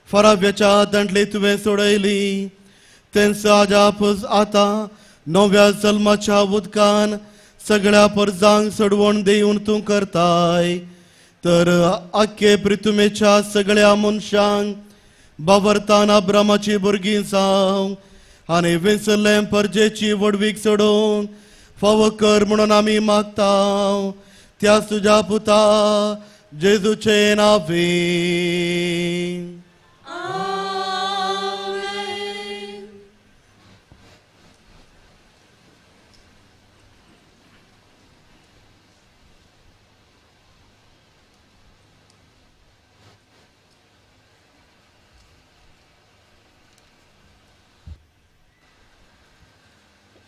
[SPEAKER 2] फराव्याच्या दंडली तुवें सोडयली तेंच आजाप आतां नव्या जल्माच्या उदकान सगळ्या परजांक सोडवण दिवन तूं करताय तर आख्खे पृथ्वीच्या सगळ्या मनशांक बावरतान अब्रामाची भुरगीं जावं आनी विसरले परजेची वडवीक सोडून फावो कर म्हणून आमी मागता त्या तुज्या पुता जेजूचे नांवे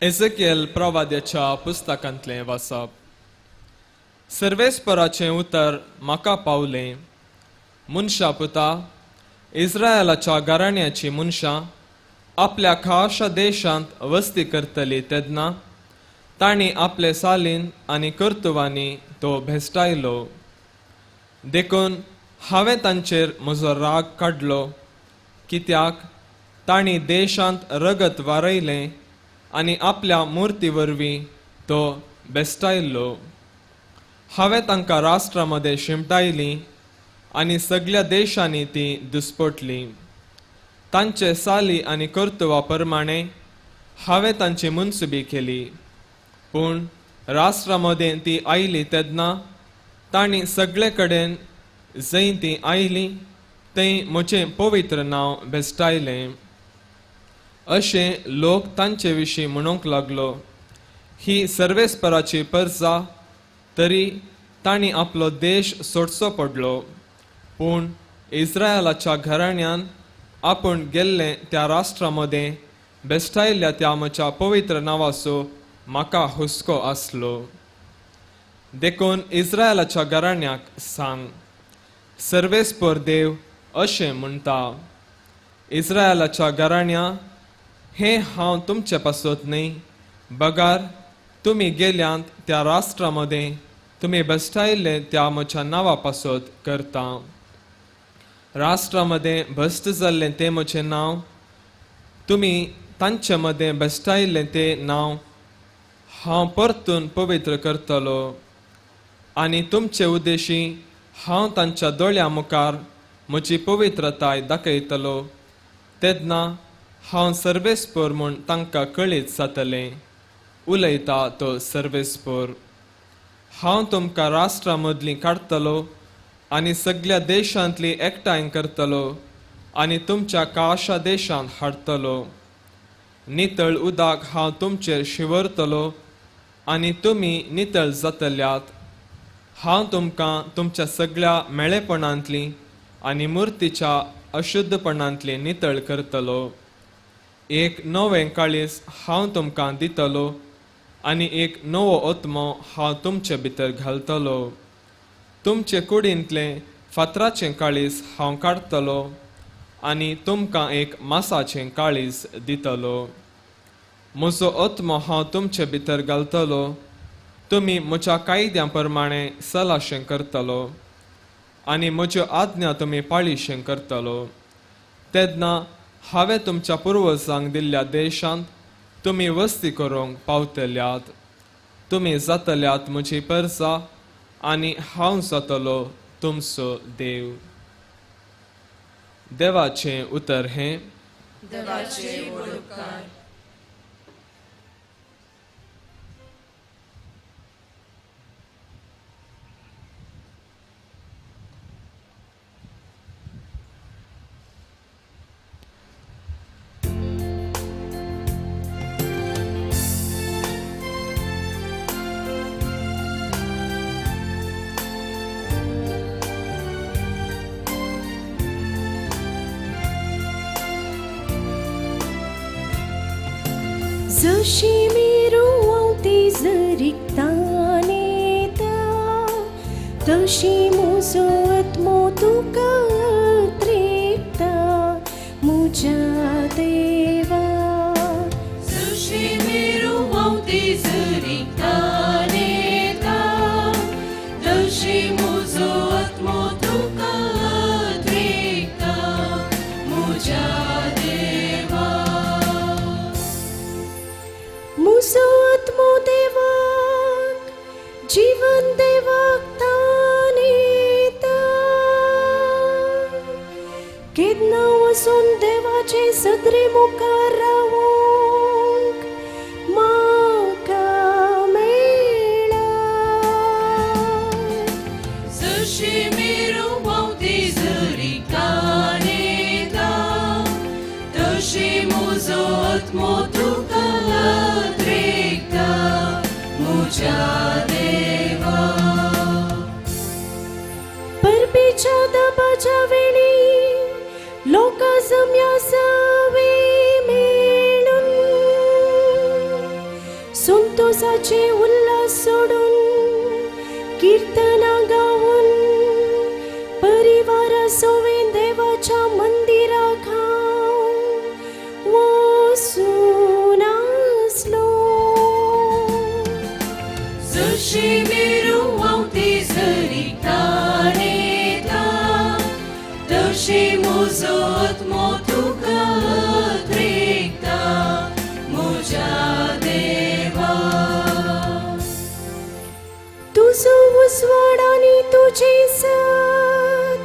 [SPEAKER 8] एझेकिएल प्रवाद्याच्या पुस्तकांतलें वाचप सर्वेस्पराचें उतर म्हाका पावलें मनशा पुता इस्रायलाच्या घराण्याची मनशां आपल्या खाशा देशांत वस्ती करतली तेन्ना तांणी आपले सालीन आनी कर्तुवांनी तो भेस्टायलो देखून हांवें तांचेर म्हजो राग काडलो कित्याक तांणी देशांत रगत वारयलें आनी आपल्या मुर्ती वरवीं तो बेस्टायल्लो. हांवें तांकां राष्ट्रांमध्ये शिमटायलीं आनी सगळ्या देशांनी ती दुस्पटलीं. तांचे साली आनी कर्तुवा प्रमाणे हांवें तांची मुनसुबी केली. पूण राष्ट्रांमध्ये ती आयली तेन्ना तांणी सगळे कडेन जंय ती आयली थंय म्हजें पवित्र नांव बेस्टायलें. अशें लोक तांचे विशीं म्हणूंक लागलो, ही सर्वेस्पराची परजा, तरी तांणी आपलो देश सोडचो पडलो. पूण इस्रायलाच्या घराण्यान आपूण गेल्ले त्या राष्ट्रांमध्ये बेस्टायल्ल्या त्या म्हज्या पवित्र नांवाचो म्हाका हुस्को आसलो. देखून इस्रायलाच्या घराण्याक सांग, सर्वेस्पर देव अशें म्हणटा, इस्रायलाच्या घराण्या, हें हांव तुमचे पासत न्ही. बगार तुमी गेल्यांत त्या राष्ट्रांमध्ये तुमी बेस्टायल्ले त्या म्हज्या नांवा पासत करता. राष्ट्रांमध्ये भ्रश्ट जाल्लें तें म्हजें नांव, तुमी तांचे मदें बेस्टायल्लें तें नांव हांव परतून पवित्र करतलो. आनी तुमचे उद्देशी हांव तांच्या दोळ्या मुखार म्हजी पवित्रताय दाखयतलो. तेन्ना हांव सर्वेस्पर म्हूण तांकां कळीत जातलें. उलयता तो सर्वेस्पर. हांव तुमकां राष्ट्रां मदलीं काडटलो आनी सगळ्या देशांतली एकठांय करतलो आनी तुमच्या काशा देशांत हाडटलो. नितळ उदक हांव तुमचेर शिवरतलो आनी तुमी नितळ जातल्यात. हांव तुमकां तुमच्या सगळ्या मेळेपणांतली आनी मुर्तीच्या अशुद्धपणांतली नितळ करतलो. एक नवें काळीज हांव तुमकां दितलो आनी एक नवो आत्मो हांव तुमचे भितर घालतलो. तुमचे कुडींतलें फातराचें काळीज हांव काडटलो आनी तुमकां एक मासाचें काळीज दितलो. म्हजो आत्मो हांव तुमचे भितर घालतलो. तुमी म्हज्या कायद्यां प्रमाणे सलाशें करतलो आनी म्हज्यो आज्ञा तुमी पाळीशें करतलो. तेन्ना हांवें तुमच्या पुर्वजांक दिल्ल्या देशांत तुमी वस्ती करूंक पावतल्यात. तुमी जातल्यात म्हजी परजा आनी हांव जातलो तुमचो देव. देवाचें उतर हें,
[SPEAKER 3] देवाचे व्हड उपकार.
[SPEAKER 9] जशी मिरवंती जरिकतां नेता, तशी म्हजो आत्मो तुका त्रेकता म्हज्या देवा.
[SPEAKER 3] जशी मिरवंती जरिकतां नेता, तशी म्हजो आत्मो तुका त्रेकता म्हज्या देवा.
[SPEAKER 9] म्हजो आत्मो देवाक, जीवन देवाक तानेता. केन्ना वचून देवाचे सदरे मुखार रावूंक म्हाका मेळा.
[SPEAKER 3] जशी मिरवंती जरिकतां नेता, तशी म्हजो आत्मो तुका त्रेकता म्हज्या देवा.
[SPEAKER 9] परबीच्या दाबाच्या वेळी लोकां जम्या जावे मेळून, संतोषाचे उल्हास सोडून कीर्तनां गावून परिवारा सोवेन देवाच्या मंदिराक हांव वचून आसलो.
[SPEAKER 3] जशी मिरवंती जरिकतां नेता, तशी म्हजो आत्मो तुका त्रेकता म्हज्या
[SPEAKER 9] उजवाड आणि तुझे साथ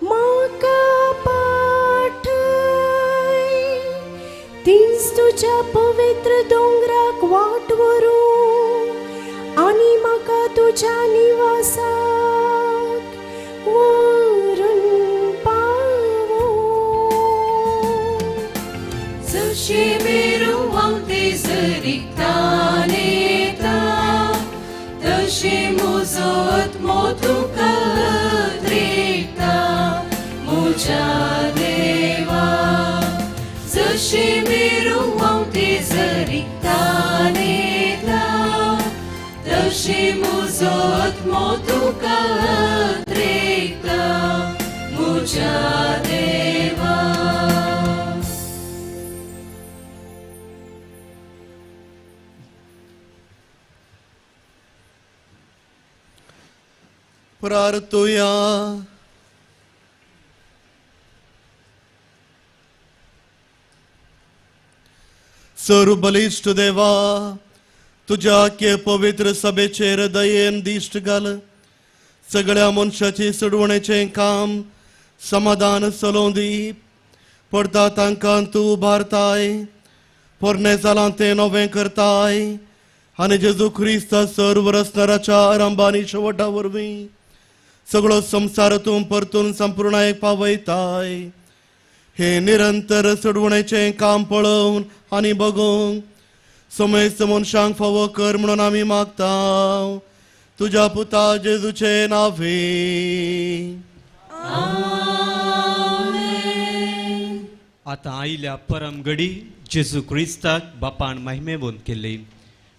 [SPEAKER 9] माका पाठय तीच तुझ्या पवित्र डोंगराक वाटवरू आणि म्हाका तुझ्या निवासाक व्हरून पावो
[SPEAKER 3] जशे मिरवांव ते जरिकतान येता तशे म्हजो आत्मो तुका रेखता म्हज्या देवा जशे मिरवांव ते जरिकतान येता तशे म्हजो आत्मो तुका रेखता म्हज्या देवा.
[SPEAKER 2] प्रार्थुया. सर्व बलिष्ठ देवा, तुझ्या के पवित्र सभेचेर दयेन दिश्ट घाल. सगळ्या मनशाची सोडवणेचें काम समाधान चलोवंक दी. पडता तांकां तूं उबारताय, पोरणे जालां तें नवें करताय आनी जेजू क्रिस्ता सर्व रचणाराच्या आरंभानी शेवटा वरवीं सगळो संसार तूं परतून संपूर्णायेक पावयताय. हे निरंतर सोडवणेचें काम पळोवन आनी बघूंक समेस्त मनशांक फावो कर म्हणून आमी मागता तुझ्या पुता जेजूचे नावे.
[SPEAKER 1] आतां आयल्या परम घडी जेजू क्रिस्ताक बापान महिमेबोन केली.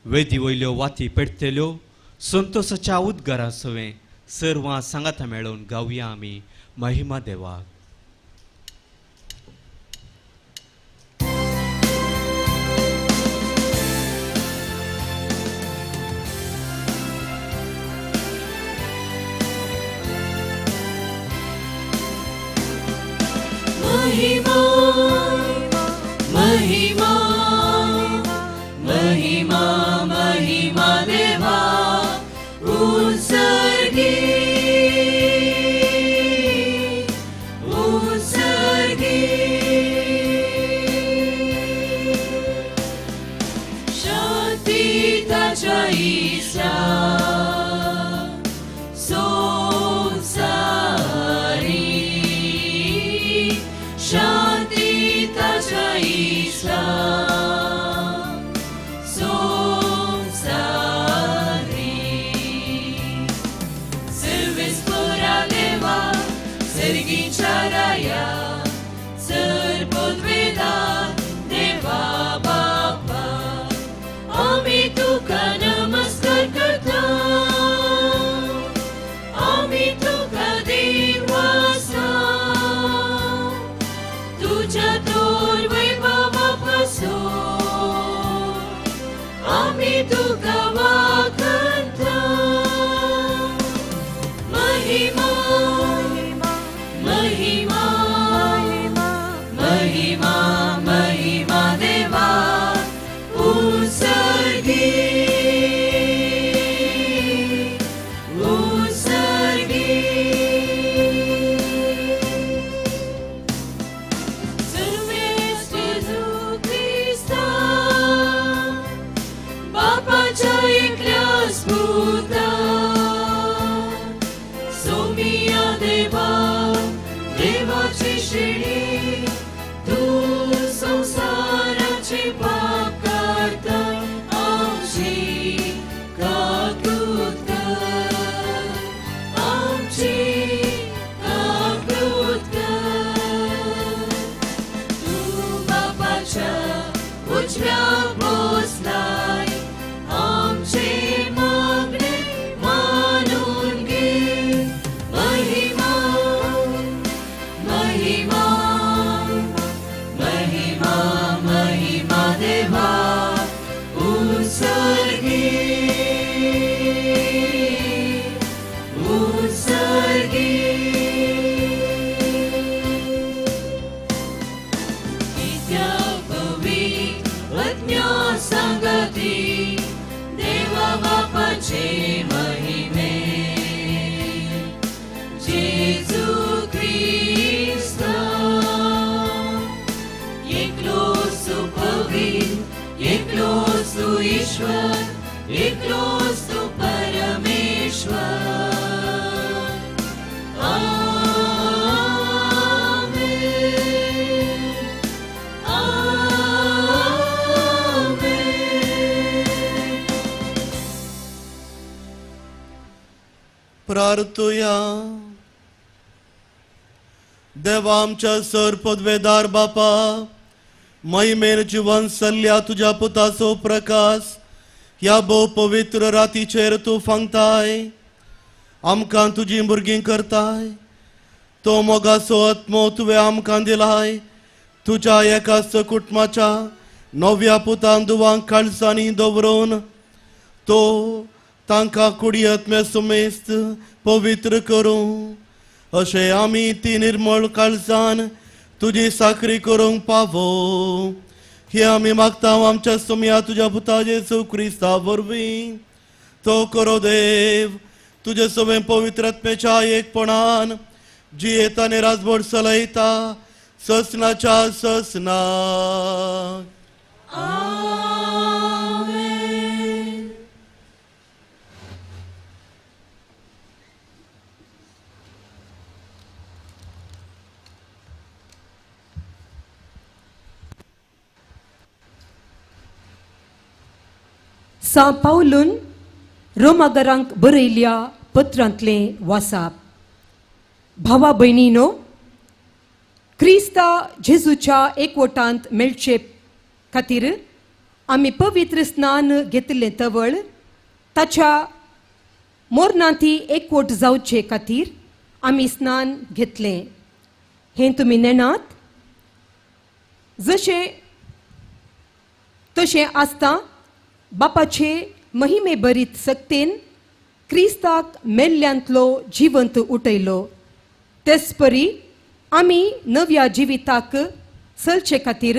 [SPEAKER 1] वेदी वयल्यो वाती पेटतेल्यो संतोषाच्या उद्गारा सवें सर्वां सांगाता मेळोवन गावया आमी महिमा देवाक.
[SPEAKER 3] महिमा महिमा महिमा महिमा देवा उत्सर्गी उत्सर्गी शांती ताच्या ईशा संसारी शांती ताच्या Isha Saraya, Sarpodveda, Deva Baba, Ami Tuka Namaskar Karta, Ami Tuka Devasa, Tuja Tor Vaibhava Paso, Ami Tuka Vakanta, Mahima. महिमा महिमा महिमा देवा उत्सर्गी उत्सर्गी सर्वेश्वर जेजू ख्रिस्ता बापाच्या एकल्या स्पुता सोमिया देवा देवाची श्रेणी तू संसाराची पाप करता आमची काकूत कर आमची काकूत कर तू बापाच्या उजव्या बसलाय आमचे मागणे मानून घे महिमा महिमा महिमा महिमा देवा उत्सर्गी उत्सर्गी इत्या पवित्र संगती देवा बापाचे महिमे ईश्वर एकलोच तू परमेश्वर आमेन आमेन
[SPEAKER 2] प्रार्थुया. देवा आमच्या सर पदवेदार बापा, महिमेन जीवन सल्ल्या तुझ्या पुताचो प्रकाश ह्या भोव पवित्र रातीचेर तूं फांगताय, आमकां तुजी भुरगीं करताय. तो मोगाचो आत्मो तुवें आमकां दिलाय. तुज्या एकाच कुटुंबाच्या नव्या पुतां दुवांक काळजांनी दवरून तो तांकां कुडी आत्म्या सुमेस्त पवित्र करूं, अशें आमी ती निर्मळ काळजान तुजी साखरी करूंक पावो. हे आमी मागता आमच्या सुमया तुज्या पुता जेजू क्रिस्ता वरवीं. तो करो देव तुजे सवें पवित्र आत्म्याच्या एकपणान जियेता आनी राजभर चलयता ससनाच्या ससना.
[SPEAKER 3] आमेन
[SPEAKER 10] सा पावलून रोमागरांक बरयल्या पत्रांतलें वाचप. भावा भयणीनो, क्रिस्ता जेजूच्या एकवटांत मेळचे खातीर आमी पवित्र स्नान घेतलें तवळ ताच्या मोरणांती एकवट जावचे खातीर आमी स्नान घेतलें. हें तुमी नेनात. जशें तशें आसता बापाचे महिमे बरीत सक्तेन क्रिस्ताक मेल्ल्यांतलो जिवंत उठयलो. तेच परी आमी नव्या जिविताक चलचे खातीर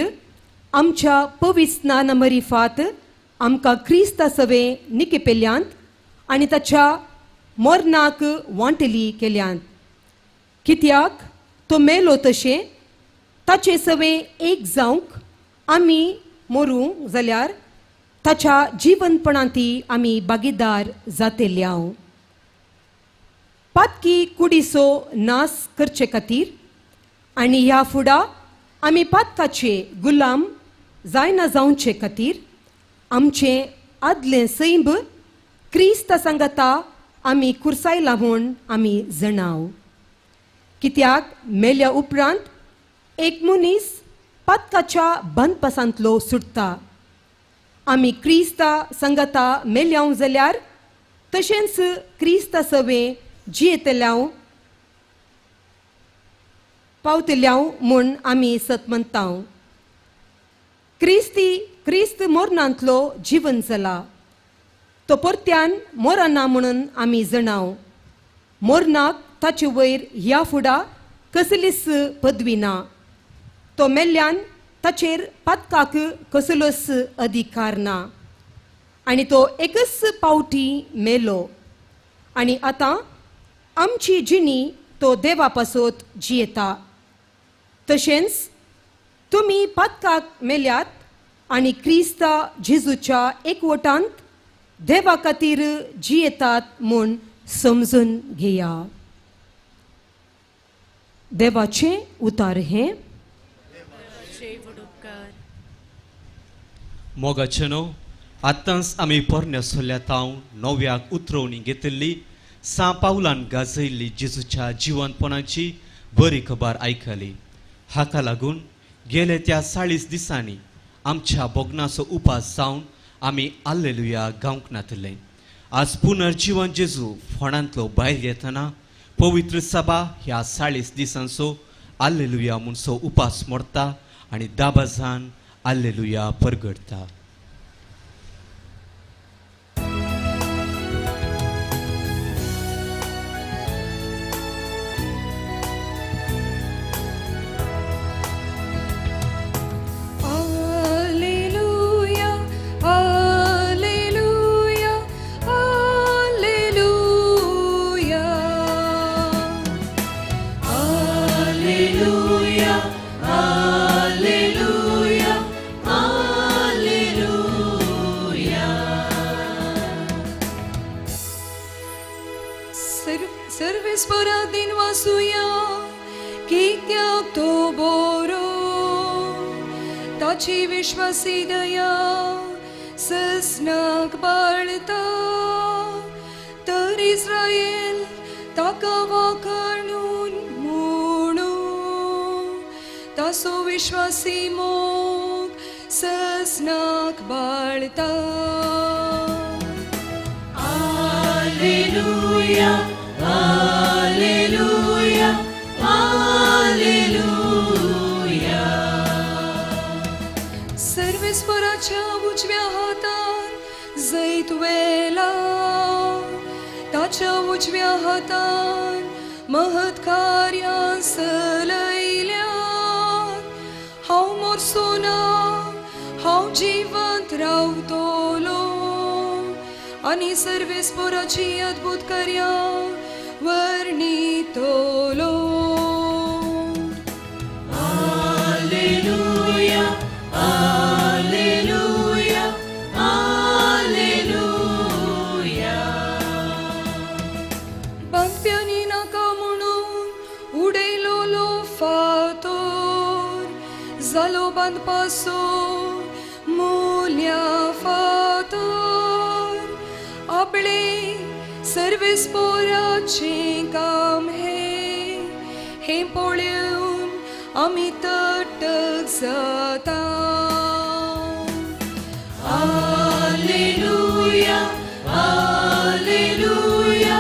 [SPEAKER 10] आमच्या पवित्र स्नाना मरिफात आमकां क्रिस्ता सवे निकेपेल्यांत आनी ताच्या मोरणाक वांटली केल्यांत. कित्याक तो मेलो तशें ताचे सवे एक जावंक आमी मरूंक जाल्यार ताच्या जिवंतपणांती आमी भागीदार जातेल्यांव. पातकी कुडीचो नाश करचे खातीर आनी ह्या फुडां आमी पातकाचे गुलाम जायना जावचे खातीर आमचें आदलें सैम क्रिस्ता सांगाता आमी कुरसायला म्हूण आमी जणाव. कित्याक मेल्या उपरांत एक मनीस पातकाच्या बंदपासांतलो सुटता. आमी क्रिस्ता सांगाता मेल्यांव जाल्यार तशेंच क्रिस्ता सवे जियेतल्यांव पावतल्यांव म्हूण आमी सत म्हणटाव. क्रिस्त मोरणांतलो जिवन जाला. तो परत्यान मोरना म्हणून आमी जणाव. मोरणाक ताचे वयर ह्या फुडां कसलीच पदवी ना. तो मेल्ल्यान ताचेर पातकाक कसलोच अधिकार ना आनी तो एकच पावटी मेलो आनी आतां आमची जिणी तो देवा पासत जियेता. तशेंच तुमी पातकाक मेल्यात आनी क्रिस्ता जेजूच्या एकवटांत देवा खातीर जियेतात म्हूण समजून घेया. देवाचें उतार हें.
[SPEAKER 1] मोगाचेनो, आतांच आमी पोरण्या सोल्यातांव नव्याक उतरवणी घेतिल्ली सा पावलान गाजयल्ली जेजूच्या जिवंतपणाची बरी खबर आयकली. हाका लागून गेले त्या 40 दिसांनी आमच्या बोगनाचो उपास जावन आमी हाल्लेलुया गावंक नातले. आज पुनर्जीवन जेजू फोंडांतलो भायर येतना पवित्र सभा ह्या 40 दिसांचो हाल्लेलुया म्हणसो उपास मोडटा आनी दाबाजान हाल्लेलुया परगडता.
[SPEAKER 3] Alleluia, alleluia, alleluia. ताची विश्वासी दया सस्नाक बाळता तर इस्रायल ताका वाखाणून म्हणू तासो विश्वासी मोग सस्नाक बाळता
[SPEAKER 6] Alleluia, Alleluia, Alleluia.
[SPEAKER 3] सर्वेस्पराच्या उजव्या हातान जैत वेला ताच्या उजव्या हातान महत् कार्यां चलयल्यात हांव मोरसो ना हांव जिवंत रावतलो आनी सर्वेस्पराची अद्भुत कार्यां वर्णितलो
[SPEAKER 6] Alleluia, Alleluia, Alleluia.
[SPEAKER 3] पंक्त्यांनी नाका म्हणून उडयलोलो फातोर जालो बांदपाचो मोल्या फातोर आपले सर्वेस्पोराचें काम हे पळोवन आमी तटक जाता
[SPEAKER 6] Alleluia, Alleluia,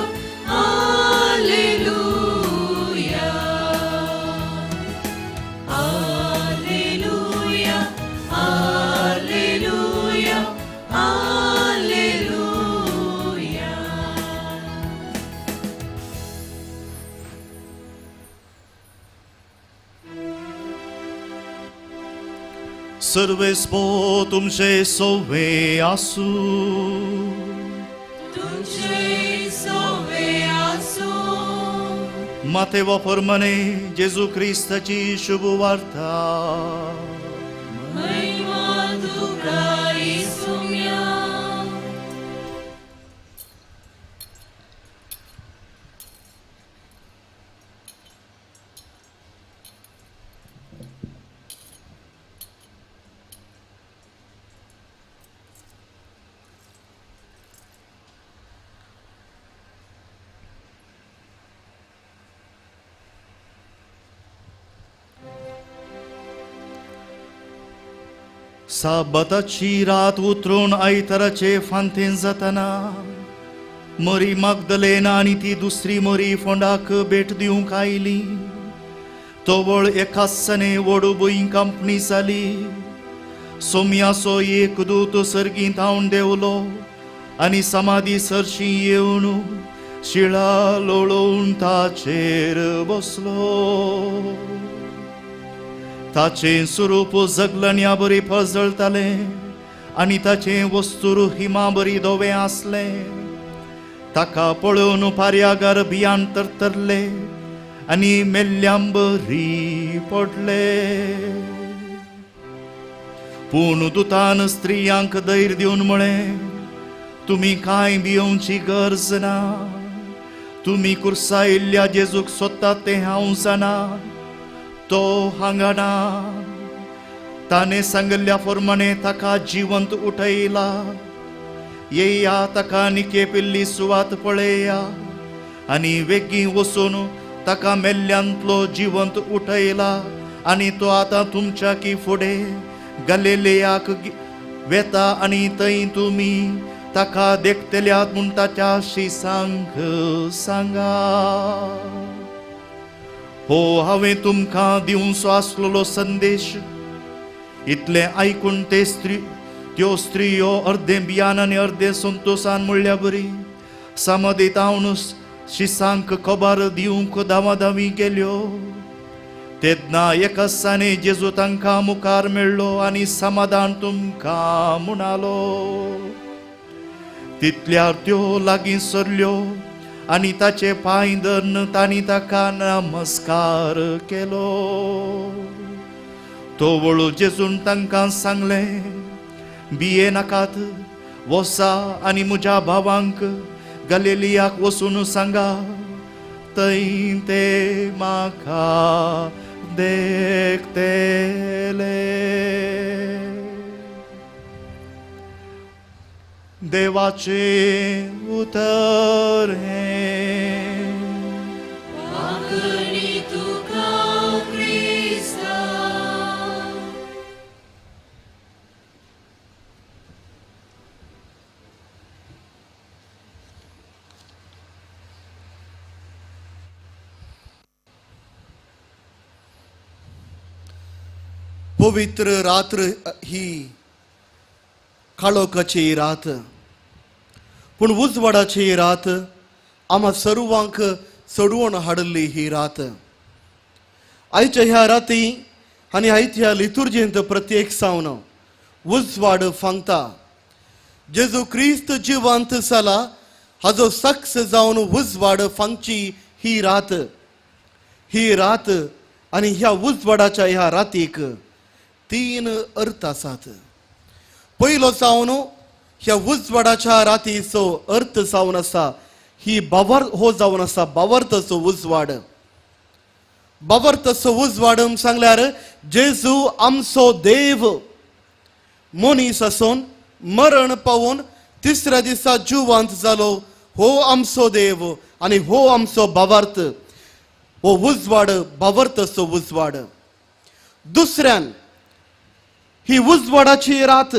[SPEAKER 6] Alleluia. Alleluia, Alleluia, Alleluia.
[SPEAKER 4] सर्वेस्पो तुमचे सोवे आसू
[SPEAKER 6] तुझे सोवे आसो
[SPEAKER 4] मातेवा परमने जेजू क्रिस्ताची शुभ वार्ता
[SPEAKER 6] महिमा तुका येसुम्या.
[SPEAKER 4] साबताची रात उतरून आयताराचे फांतेन जाताना मरी मागदलेना आनी ती दुसरी मरी फोंडाक भेट दिवंक आयली तोवळ एकाचने वडू बोईं कंपनी जाली सोम्याचो एक दूत सर्गींत हावून देवलो आनी समाधी सरशी येवन शिळा लोळोवन ताचेर बसलो ताचें स्वरूप जगलन्या बरी पळजळतालें आनी ताचें वस्तूर हिमा बरी धोवें आसलें ताका पळोवन पार्यागार भियान तरतरले आनी मेल्ल्यां बरी पडले पूण दुतान स्त्रियांक धैर्य दिवन म्हळें तुमी कांय भियोवची गरज ना तुमी कुर्सायिल्ल्या जेजूक सोदतात तें हांव जाणा तो हांगा ना ताणे सांगल्ल्या प्रमाणे ताका जिवंत उठयला येया ताका निकेपिल्ली सुवात पळया आनी वेगीं वचून ताका मेल्ल्यांतलो जिवंत उठयला आनी तो आतां तुमच्या फुडें गलिलेयाक वेता आनी थंय तुमी ताका देखतल्यात म्हूण ताच्या शिसांक सांगा हो हांवें तुमकां दिवचो आसलेलो संदेश इतलें आयकून त्यो स्त्रियो अर्दे भियान आनी अर्दे संतोशान म्हणल्या बरी समाधीत हांवन शिसांक खबर दिवंक धांवाधावी गेल्यो तेन्ना एकासाने जेजू तांकां मुखार मेळ्ळो आनी समाधान तुमकां म्हणालो तितल्यार त्यो लागीं सरल्यो आनी ताचे पांय धरून तांणी ताका नमस्कार केलो तो वळू जेजून तांकां सांगलें भिये नाकात वसा आनी म्हज्या भावांक गलिलियाक वचून सांगा थंय ते म्हाका देखतले देवाचे उतर हे
[SPEAKER 6] वाकणी तुका क्रिस्ता
[SPEAKER 2] पवित्र रात्र ही काळोखाची रात पूण उजवाडाची रात आम्हा सर्वांक सोडवून हाडली ही रात आयच्या ह्या राती आनी आयच्या लितुर्जेंत प्रत्येक सावन उजवाड फांगता जेजू क्रिस्त जिवंत जाला हाजो सक्स जावन उजवाड फांगची ही रात आनी ह्या उजवाडाच्या ह्या रातीक 3 अर्थ आसात पयलो सावन ह्या उजवाडाच्या रातीचो अर्थ जावन आसा ही जावन आसा बावर्तचो उजवाड सांगल्यार जेजू आमचो देव मनीस आसून मरण पावून तिसऱ्या दिसा जिवंत जालो हो आमचो देव आनी हो आमचो बावर्त हो उजवाड बावर्तचो उजवाड दुसऱ्यान ही उजवाडाची रात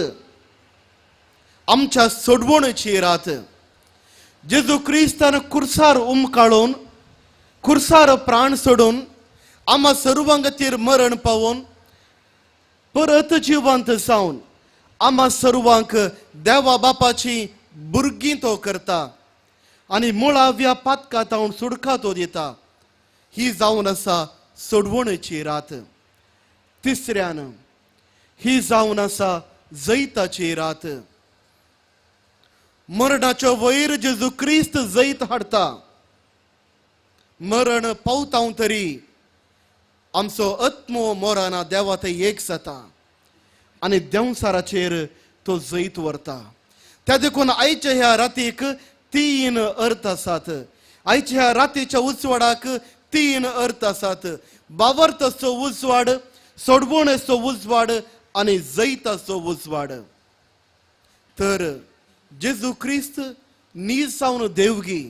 [SPEAKER 2] आमच्या सोडवणेची रात जेजू क्रिस्तान कुर्सार काडून कुर्सार प्राण सोडून आम्हा सर्वांगतीर मरण पावून परत जिवंत जावन आम्हा सर्वांक देवा बापाची भुरगीं तो करता आनी मुळाव्या पातकांतावन सुडका तो दिता ही जावन आसा सोडवणेची रात तिसऱ्यान ही जावन आसा जैताची रात मरणाच्या वयर जेजू क्रिस्त जैत हाडता मरण पावता तरी आमचो आत्मो मोराना देवा थंय एक जाता आनी देवसाराचेर तो जैत व्हरता त्या देखून आयच्या ह्या रातीक 3 अर्थ आसात आयच्या ह्या रातीच्या उजवाडाक 3 अर्थ आसात बावर्तचो उजवाड सोडवणेचो उजवाड आनी जैताचो उजवाड तर जेजू क्रिस्त नीज जावन देवगी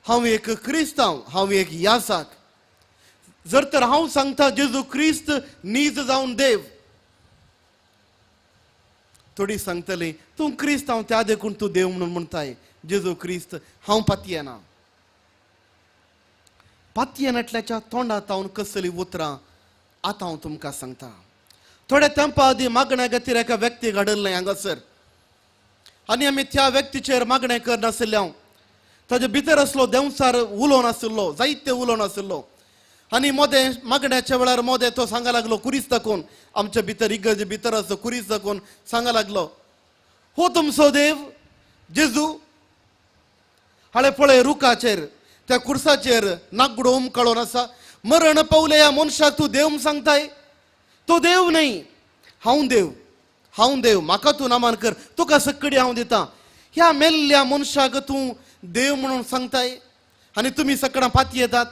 [SPEAKER 2] हांव एक क्रिस्तांव हांव एक याजक जर तर हांव सांगता जेजू क्रिस्त नीज जावन देव थोडी सांगतली तूं क्रिस्तांव त्या देखून तूं देव म्हणून म्हणटाय जेजू क्रिस्त हांव पातयेना पातयेनातल्याच्या तोंडात हांव कसली उतरां आतां हांव तुमकां सांगता थोड्या तेंपा आदीं मागण्या खातीर एका व्यक्तीक हाडलें हांगासर आनी आमी त्या व्यक्तीचेर मागणें करनाशिल्ल्या ताजे भितर असलो देवसार उलोवन आशिल्लो जायते उलोवन आशिल्लो आनी मोदें मागण्याच्या वेळार मोदें तो सांगा लागलो कुरीस दाखोवन आमच्या भितर इगर्जे भितर असो कुरीस दाखोवन सांगा लागलो हो तुमचो देव जेजू हाळे पळय रुखाचेर त्या कुर्साचेर नागडो काडून आसा मरण पावले ह्या मनशाक तूं देव सांगताय तो देव न्ही हांव देव म्हाका तूं नामान कर तुका सक्कडी हांव दितां ह्या मेल्ल्या मनशाक तूं देव म्हणून सांगताय आनी तुमी सकाळां पाती येतात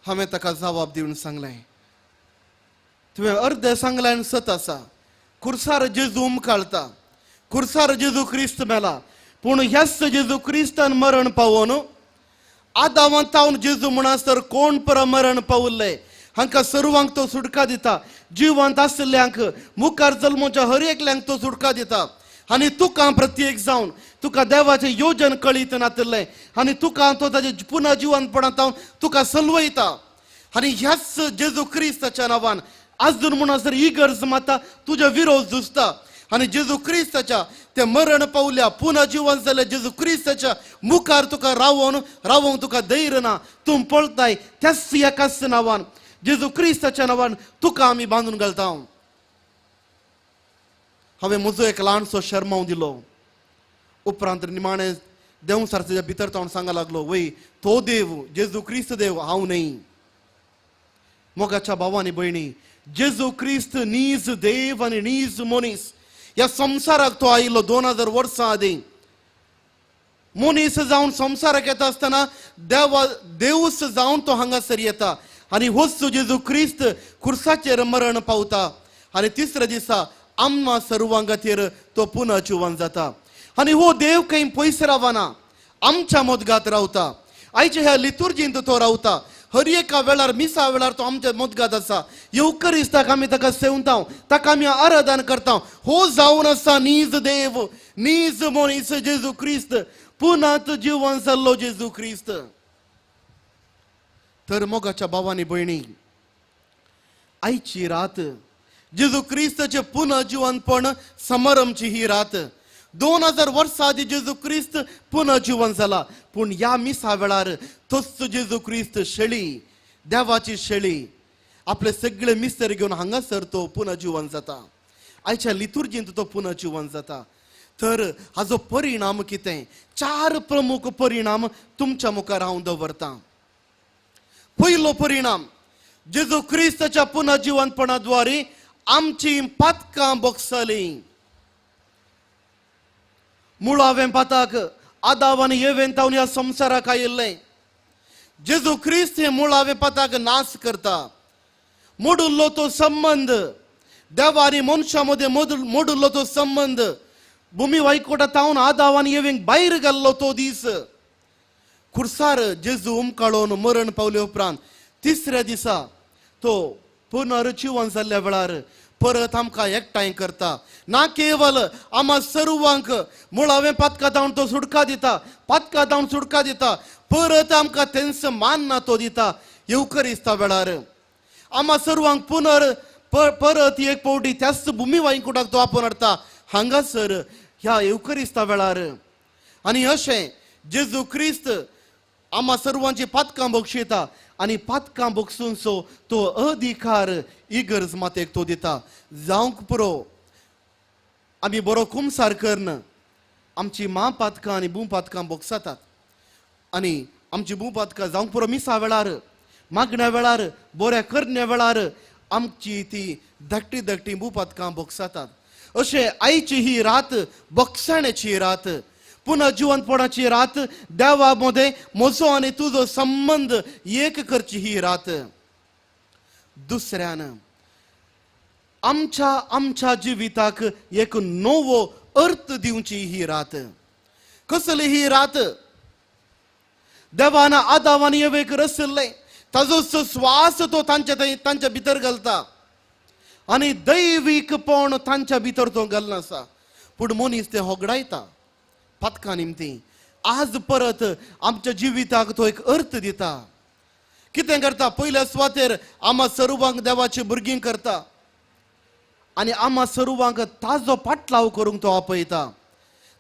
[SPEAKER 2] हांवें ताका जबाब दिवन सांगलें तुवें अर्दें सांगलें आनी सत आसा कुर्सार जेजू काळता कुर्सार जेजू क्रिस्त मेला पूण ह्याच जेजू क्रिस्तान मरण पावोन आदावंतावन जेजू म्हणसर कोण पर मरण पावल्ले हांकां सर्वांक तो सुटका दिता जिवंत आशिल्ल्यांक मुखार जल्मोच्या हर एकल्यांक तो सुटका दिता आनी तुका प्रत्येक जावन तुका देवाचें योजन कळीत नातिल्लें आनी तुका तो ताजे पुना जिवंतपणांत तुका सलवयता आनी ह्याच जेजू क्रिस्ताच्या नांवान आजून म्हणसर ही गरज माता तुज्या विरोध झुजता आनी जेजू क्रिस्ताच्या ते मरण पावल्या पुना जिवंत जाल्या जेजू क्रिस्ताच्या मुखार तुका रावोंक तुका धैर्य ना तूं पळताय त्याच एकाच नांवान जेजू क्रिस्ताच्या नांवान तुका आमी बांदून घालता हांवें म्हजो एक ल्हानसो शर्माव दिलो उपरांत निमाणें देवसारच्या भितर तो सांगा लागलो वय तो देव जेजू क्रिस्त देव हांव न्ही मोगाच्या भावांनी भयणी जेजू क्रिस्त नीज देव आनी नीज मनीस ह्या संवसाराक तो आयिल्लो 2000 वर्सां आदीं मनीस जावन संवसाराक येता आसतना देवूस जावन तो हांगासर येता आनी होच जेजू क्रिस्त खुर्साचेर मरण पावता आनी तिसऱ्या दिसा आम्हा सर्वां खातीर तो पुन्हा जिवन जाता आनी हो देव खंय पयस रावना आमच्या मदगात रावता आयच्या ह्या लितुर्जींत तो रावता हर एका वेळार मिसा वेळार तो आमच्या मदगात आसा येवकरिस्ताक आमी ताका सेवता ताका आमी आराधन करता हो जावन आसा नीज देव नीज मनीस जेजू क्रिस्त पुनात जिवन जाल्लो जेजू क्रिस्त तर मोगाच्या भावांनी भयणी आयची रात जेजू क्रिस्ताचे पुन्हा जिवनपण समारंभची ही रात 2000 वर्सां आदी जेजू क्रिस्त पुन्हा जिवन जाला पूण ह्या मिसा वेळार तोच जेजू क्रिस्त शेळी देवाची शेळी आपले सगळे मिस्तर घेवन हांगासर तो पुन्हा जिवन जाता आयच्या लितुर्जींत तो पुन्हा जिवन जाता तर हाजो परिणाम कितें 4 प्रमुख परिणाम तुमच्या मुखार हांव दवरतां पयलो परिणाम जेजू क्रिस्ताच्या पुन्हा जिवनपणाद्वारे आमची पातकां बोगसलीं मुळावें पाताक आदाव आनी येवेन तावन ह्या संवसाराक आयिल्लें जेजू क्रिस्त हे मुळावें पाताक नाश करता मोडुल्लो तो संबंध देवा आनी मनशा मदें मोडुल्लो तो संबंध भुमी वायकोटा तावन आदाव आनी येवेंक भायर घाल्लो तो दीस खुर्सार जेजू उमकाळोन मरण पावले उपरांत तिसऱ्या दिसा तो पुनर्जीवन जाल्ल्या वेळार परत आमकां एकठांय करता ना केवल आम्हा सर्वांक मुळावें पातकां दावन तो सुटका दिता पातकां दावन सुटका दिता परत आमकां तेंच मान तो दिता येवकरिस्ता वेळार आम्हा सर्वांक परत एक पावटी त्याच भुमी वायकुटाक तो आपोवन हाडटा हांगासर ह्या येवकरिस्ता वेळार आनी अशें जेजू क्रिस्त आम्हा सर्वांची पातकां बक्षिता आनी पातकां बक्षूंचो तो अधिकार इगर्ज मातेक तो दिता जावंक पुरो आमी बरो कुमसार करन आमची मा पातकां आनी बू पातकां बोगसातात आनी आमची बू पातकां जावंक पुरो मिसा वेळार मागण्या वेळार बऱ्या करण्या वेळार आमची ती धाकटी धाकटी बू पातकां बोगसातात अशें आयची ही रात बक्षण्याची रात पुन्हा जिवंतपणाची रात देवा मध्ये म्हजो आनी तुजो संबंध एक करची ही रात दुसऱ्यान आमच्या जिविताक एक नवो अर्थ दिवची ही रात कसली ही रात देवान आदावान येवेक रचल्ले ताजो स्वास तो तांच्या भितर घालता आनी दैवीकपण तांच्या भितर तो घालना आसा पूण मनीस ते होगडायता पातकां निमती आज परत आमच्या जिविताक तो एक अर्थ दिता कितें करता पयल्या सुवातेर आम्हा सर्वांक देवाची भुरगीं करता आनी आम्हा सर्वांक ताजो पाटलाव करूंक तो आपयता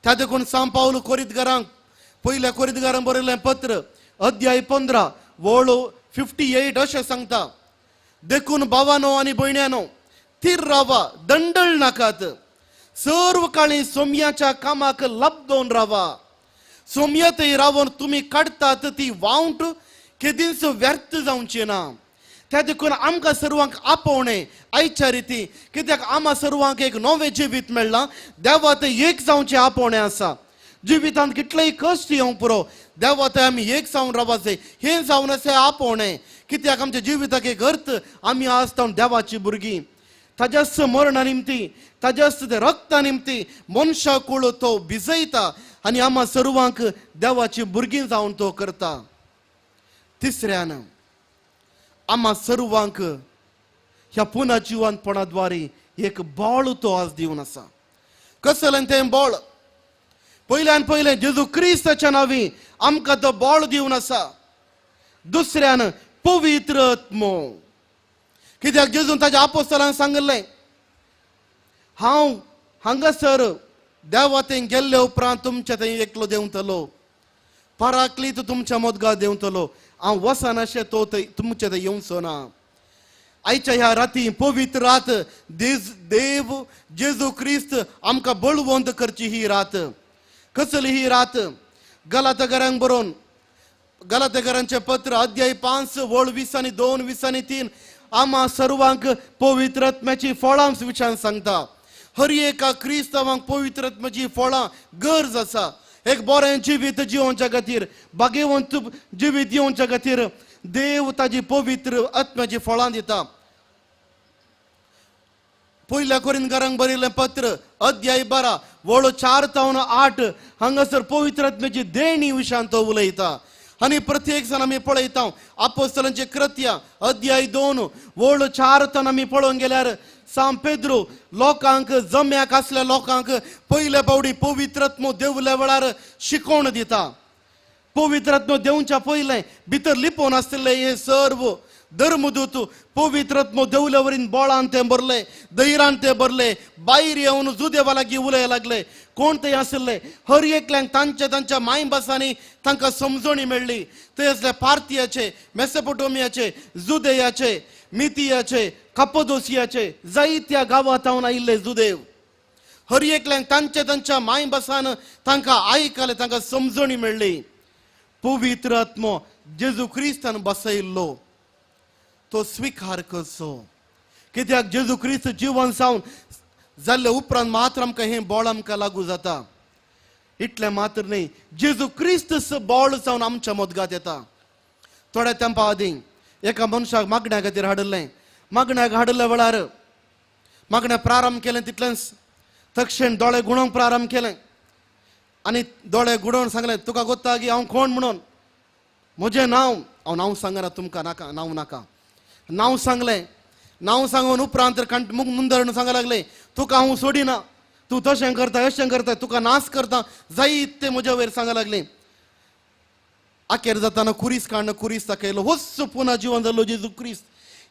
[SPEAKER 2] त्या देखून सांत पावल कोरिंथकारांक पयल्या कोरिंथकारांक बरयल्लें पत्र अध्याय 15 वळ 58 अशें सांगता देखून भावानो आनी भयण्यानो थीर रावा दंडळ नाकात सर्व काळी सोम्याच्या कामाक लबदोन रावा सोम्यतय रावन तुम्ही काडतात ती वावंट केदींच व्यर्थ जावची ना त्या देखून आमकां सर्वांक आपोवणे आयच्या रिती कित्याक आम्हा सर्वांक एक नवें जिवीत मेळ्ळां देवा ते एक जावचें आपोवणें आसा जिवितांत कितलेय कश्ट येवंक पुरो देवा ते आमी एक जावन रावचे हें जावन अशें आपोवणें कित्याक आमच्या जिविताक एक अर्थ आमी आसता देवाची भुरगीं ताज्याच मरणा निमती ताज्याच रक्ता निमती मनशा कुळ तो भिजयता आनी आम्हा सर्वांक देवाची भुरगीं जावन तो करता तिसऱ्यान आम्हा सर्वांक ह्या पुन्हा जिवंतपणाद्वारे एक बळ तो आज दिवन आसा कसलें तें बळ पयल्यान पयलें जेजू क्रिस्ताच्या नांवी आमकां तो बळ दिवन आसा दुसऱ्यान पवित्र आत्मो कित्याक जेजून ताच्या आपोस्तलांक सांगलें हांव हांगासर देवा थंय गेल्ले उपरांत तुमच्या थंय एकलो देंवतलो पराक्लीत तुमच्या मदगांत देंवतलो हांव वसान अशें तो थंय तुमच्या थंय येवचो ना आयच्या ह्या राती पवित्र रात देव जेजू क्रिस्त आमकां बळवंत करची ही रात कसली ही रात गलात्यकारांक बरोवन गलात्यकारांचें पत्र अध्याय 5 वळ 20 आनी 2 20 आनी 3 आम्हा सर्वांक पवित्र आत्म्याची फळां विशयान सांगता हर एका क्रिस्तावांक पवित्र आत्म्याची फळां गरज आसा एक बरें जिवीत जिवोवच्या खातीर भाग्यवंत जिवीत जिवोवच्या खातीर देव ताजी पवित्र आत्म्याची फळां दिता. पयल्या कोरिंथकारांक बरयल्लें पत्र अध्याय 12 वळो 4-8 हांगासर पवित्र आत्म्याची देणी विशयान तो उलयता. आनी प्रत्येक जण आमी पळयता आपोस्तलांचे कृत्या अध्याय 2 वळो 4 आमी पळोवंक गेल्यार सांत पेद्रो लोकांक जम्याक आसल्या लोकांक पयल्या फावटी पवित्र आत्मो देवल्या वेळार शिकोवण दिता. पवित्र आत्मो देवच्या पयलें भितर लिपोवन आसले हे सर्व धर्मदूत पवित्र आत्मो देवल्या वरीन बोळान ते भरले, धैर्यान ते भरले, भायर येवन जुदेवा लागीं उलय लागले. कोण ते आसले हर एकल्यांक तांच्या माय भासांनी तांकां समजणी मेळ्ळी. ते आसले पार्थियाचे, मेसोपोटेमियाचे, जुदेयाचे, मिथियाचे, कप्पदोसियाचे जायत्या गांवांतावन आयिल्ले जुदेव. हर एकल्यांक तांच्या माय भासान तांकां आयकले, तांकां समजणी मेळ्ळी. पवित्र आत्मो जेजू क्रिस्तान बसयल्लो तो स्वीकार करचो. कित्याक जेजू क्रिस्त जिवन जावन जाल्ले उपरांत मात्र आमकां हें बोळ आमकां लागू जाता. इतलें मात्र न्ही, जेजू क्रिस्त बोळ जावन आमच्या मोदगांत येता. थोड्या तेंपा आदीं एका मनशाक मागण्या खातीर हाडलें. मागण्याक हाडल्या वेळार मागण्या प्रारंभ केलें तितलेंच तक्षण दोळे गुणोवंक प्रारंभ केलें. आनी दोळे गुडोवन सांगलें तुका गोत्ता की हांव कोण म्हणून. म्हजें नांव हांव नांव सांगना तुमकां, नाका नांव नाका. नांव सांगलें. नांव सांगून उपरांत मुंदरण सांगूंक लागलें तुका हांव सोडिना, तूं तशें करता अशें करता, तुका नाश करता, जायते म्हज्या वयर सांगूंक लागलें. आखेर जाताना कुरीस काडून कुरीस दाखयलो. होच पुना जिवन जाल्लो जेजू क्रिस्त.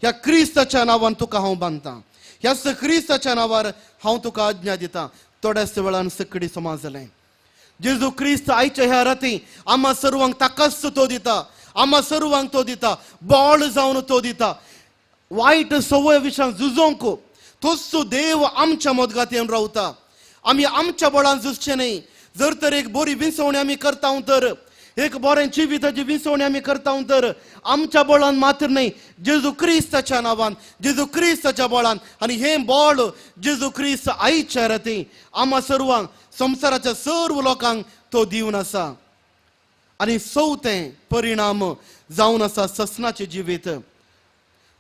[SPEAKER 2] ह्या क्रिस्ताच्या नांवान तुका हांव बांदतां. ह्याच क्रिस्ताच्या नांवार हांव तुका आज्ञा दितां. थोड्याच वेळान सकडी समाज जालें. जेजू क्रिस्त आयच्या ह्या राती आम्हा सर्वांक ताकाच तो दिता. आम्हा सर्वांक तो दिता. बोळ जावन तो दिता. वायट सवय विशयान झुजोवंक तोच देव आमच्या मोदगांत येवन रावता. आमी आमच्या बळान झुजचें न्ही. जर तर एक बरी विसवणी आमी करता तर, एक बरें जिविताची विसवणी आमी करता तर आमच्या बळान मात्र न्ही, जेजू क्रिस्ताच्या नांवान, जेजू क्रिस्ताच्या बळान. आनी हें बोळ जेजू क्रिस्त आयच्या राती आम्हा सर्वांक, संवसाराच्या सर्व लोकांक तो दिवन आसा. आनी चवथें परिणाम जावन आसा ससनाचें जिवीत.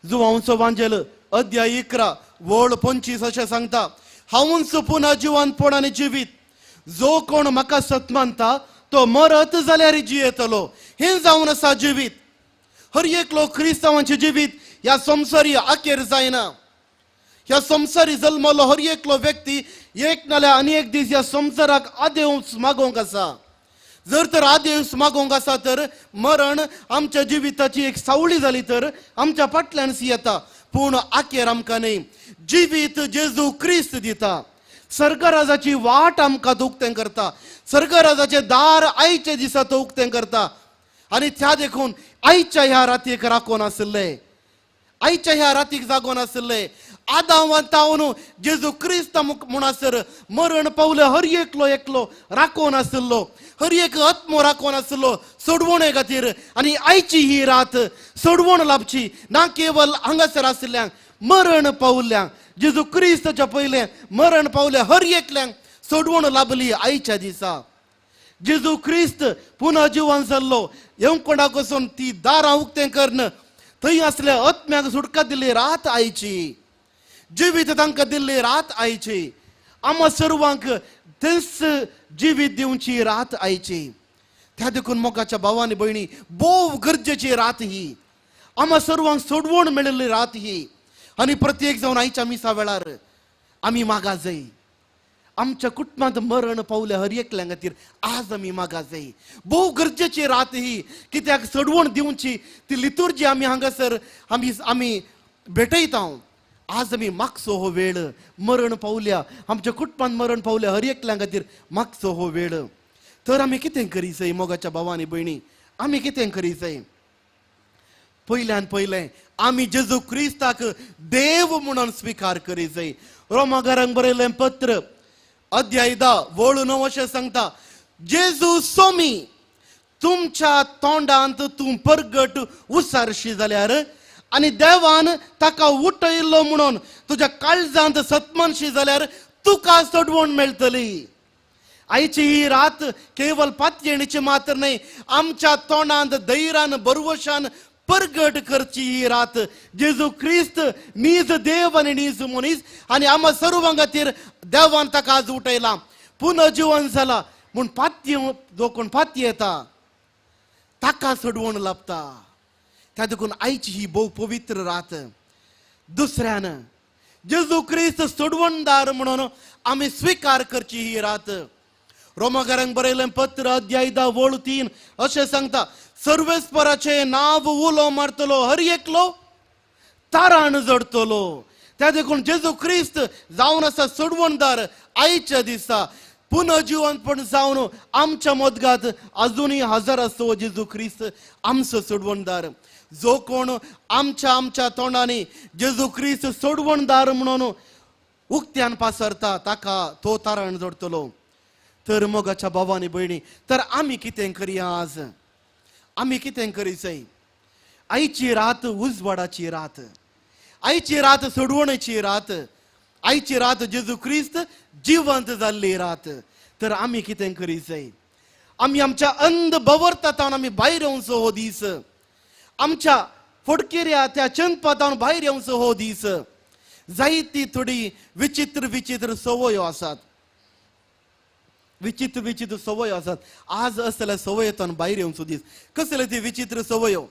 [SPEAKER 2] जुवांचो वांजेल अध्याय 11 वळ 25 अशें सांगता, हांवूच पुना जिवंतपण आनी जिवीत. जो कोण म्हाका सत मानता तो मरत जाल्यार जियेतलो. हें जावन आसा जिवीत. हर एकलो क्रिस्तांवांचें जिवीत ह्या संवसारी आखेर जायना. ह्या संवसारी जल्मलो हर एकलो व्यक्ती एक नाल्यार आनी एक दीस ह्या संवसाराक आदेवूच मागोवंक आसा. जर तर आदेश मागोवंक आसा तर मरण आमच्या जिविताची एक सावळी जाली तर आमच्या फाटल्यान येता. पूण आखेर आमकां न्ही, जिवीत जेजू क्रिस्त दिता. स्वर्गराजाची वाट आमकां तो उक्तें करता. स्वर्गराजाचे दार आयचे दिसा तो उक्तें करता. आनी त्या देखून आयच्या ह्या रातीक राखोन आसले, आयच्या ह्या रातीक जागोन आसले. आदावांतावन जेजू क्रिस्त म्हणसर मरण पावले हर एकलो राखोन आसलो. हर एक आत्मो राखोन आसलो सोडवणे खातीर. आनी आयची ही रात सोडवण लाभची ना केवळ हांगासर आसल्यांक, मरण पावल्यांक, जेजू क्रिस्ताच्या पयलें मरण पावले हर एकल्यांक सोडवण लाभली आयच्या दिसा. जेजू क्रिस्त पुन्हा जिवन जाल्लो. येवंक कोणाक वचून ती दारां उक्तें करन थंय असल्या आत्म्याक सुटका दिली रात आयची. जिवीत तांकां दिल्ली रात आयची. आम्हा सर्वांक तेच जिवीत दिवची रात आयची. त्या देखून मोगाच्या भावांनी भयणी भोव गरजेची रात ही. आम्हा सर्वांक सोडवण मेळिल्ली रात ही. आनी प्रत्येक जावन आयच्या मिसा वेळार आमी मागा जाय. आमच्या कुटुंबांत मरण पावले हर एकल्या खातीर आज आमी मागा जाय. भोव गरजेची रात ही. कित्याक सोडवण दिवची ती लितुर्जी आमी हांगासर आमी भेटयता. आज आमी मागचो हो वेळ. मरण पावल्या आमच्या कुटुंबांत मरण पावल्या हर एकल्या खातीर मागचो हो वेळ. तर आमी कितें करी जाय मोगाच्या भावांनी भयणी? आमी कितें करी जाय? पयल्यान पयलें आमी जेजू क्रिस्ताक देव म्हणून स्वीकार करी जाय. रोमाकारांक बरयलें पत्र अध्याय 10 वळ 9 अशें सांगता, जेजू सोमी तुमच्या तोंडांत तूं परगट उसारशी जाल्यार आनी देवान ताका उटयल्लो म्हणून तुज्या काळजांत सतमनशी जाल्यार तुका सोडवण मेळटली. आयची ही रात केवळ पातयेणीची मात्र न्ही, आमच्या तोंडांत धैर्यान भरवशान परगट करची ही रात जेजू ख्रिस्त नीज देव आणि नीज मनीस आणि आम्हा सर्वांक खातीर देवान ताका आज उठयला पुनर्जीवन जाला म्हूण पात्य जो कोण पात्य येता ताका सोडवण लाभता. त्या देखून आयची ही भोव पवित्र रात. दुसऱ्यान जेजू ख्रिस्त सोडवणदार म्हणून आम्ही स्वीकार करची ही रात. रोमाकारांक बरयलें पत्र अध्याय 10 वळ 3 अशें सांगता सर्वेस्पराचे नाव उलो मारतलो हर एकलो ताराण जडतलो. त्या देखून जेजू ख्रिस्त जावन आसा सोडवणदार आयच्या दिसा पुनर्जीवनपण जावन आमच्या मदगात अजूनही हजार असो जेजू ख्रिस्त आमचो सोडवणदार. जो कोण आमच्या तोंडांनी जेजू ख्रिस्त सोडवणदार म्हणून उक्त्यान पासरता ताका तो तारण जोडतलो. तर मोगाच्या भावांनी भयणी तर आमी कितें करया आज? आमी कितें करीसय? आयची रात उजवाडाची रात, आयची रात सोडवणेची रात, आयची रात जेजू ख्रिस्त जिवंत जाल्ली रात. तर आमी कितें करीसय? आमी आमच्या अंध बवरतातावन आमी भायर येवचो हो दीस, आमच्या फोडकेऱ्या त्या चंदपातावन भायर येवचो हो दीस. जायती थोडी विचित्र सवयो आसात, विचित्र सवय आसात. आज असल्या सवयेतून भायर येवचो दीस. कसले ती विचित्र सवयो?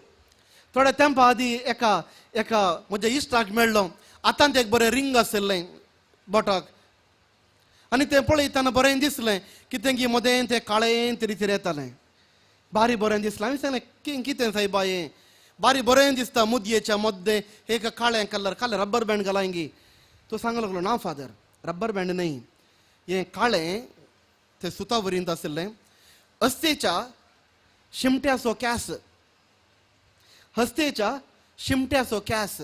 [SPEAKER 2] थोड्या तेंपा आदी एका म्हज्या इश्टाक मेळ्ळो. आतां तें बरें रिंग आसलें बोटाक आनी तें पळयतना बरें दिसलें कितें की मदें तें काळें तरी येतालें. बारी बरें दिसलें. हांवें सांगलें कितें सायबा हें बारी बरें दिसता मुदयेच्या मद्दे एक काळें कलर काले रब्बर बँड घालांगी. तो सांगूंक लागलो ना फादर रब्बर बँड न्ही हें काळें ते सुतावरींत आसलें हस्तेच्या शिमट्याचो कॅस, हस्तेच्या शिमट्याचो कॅस.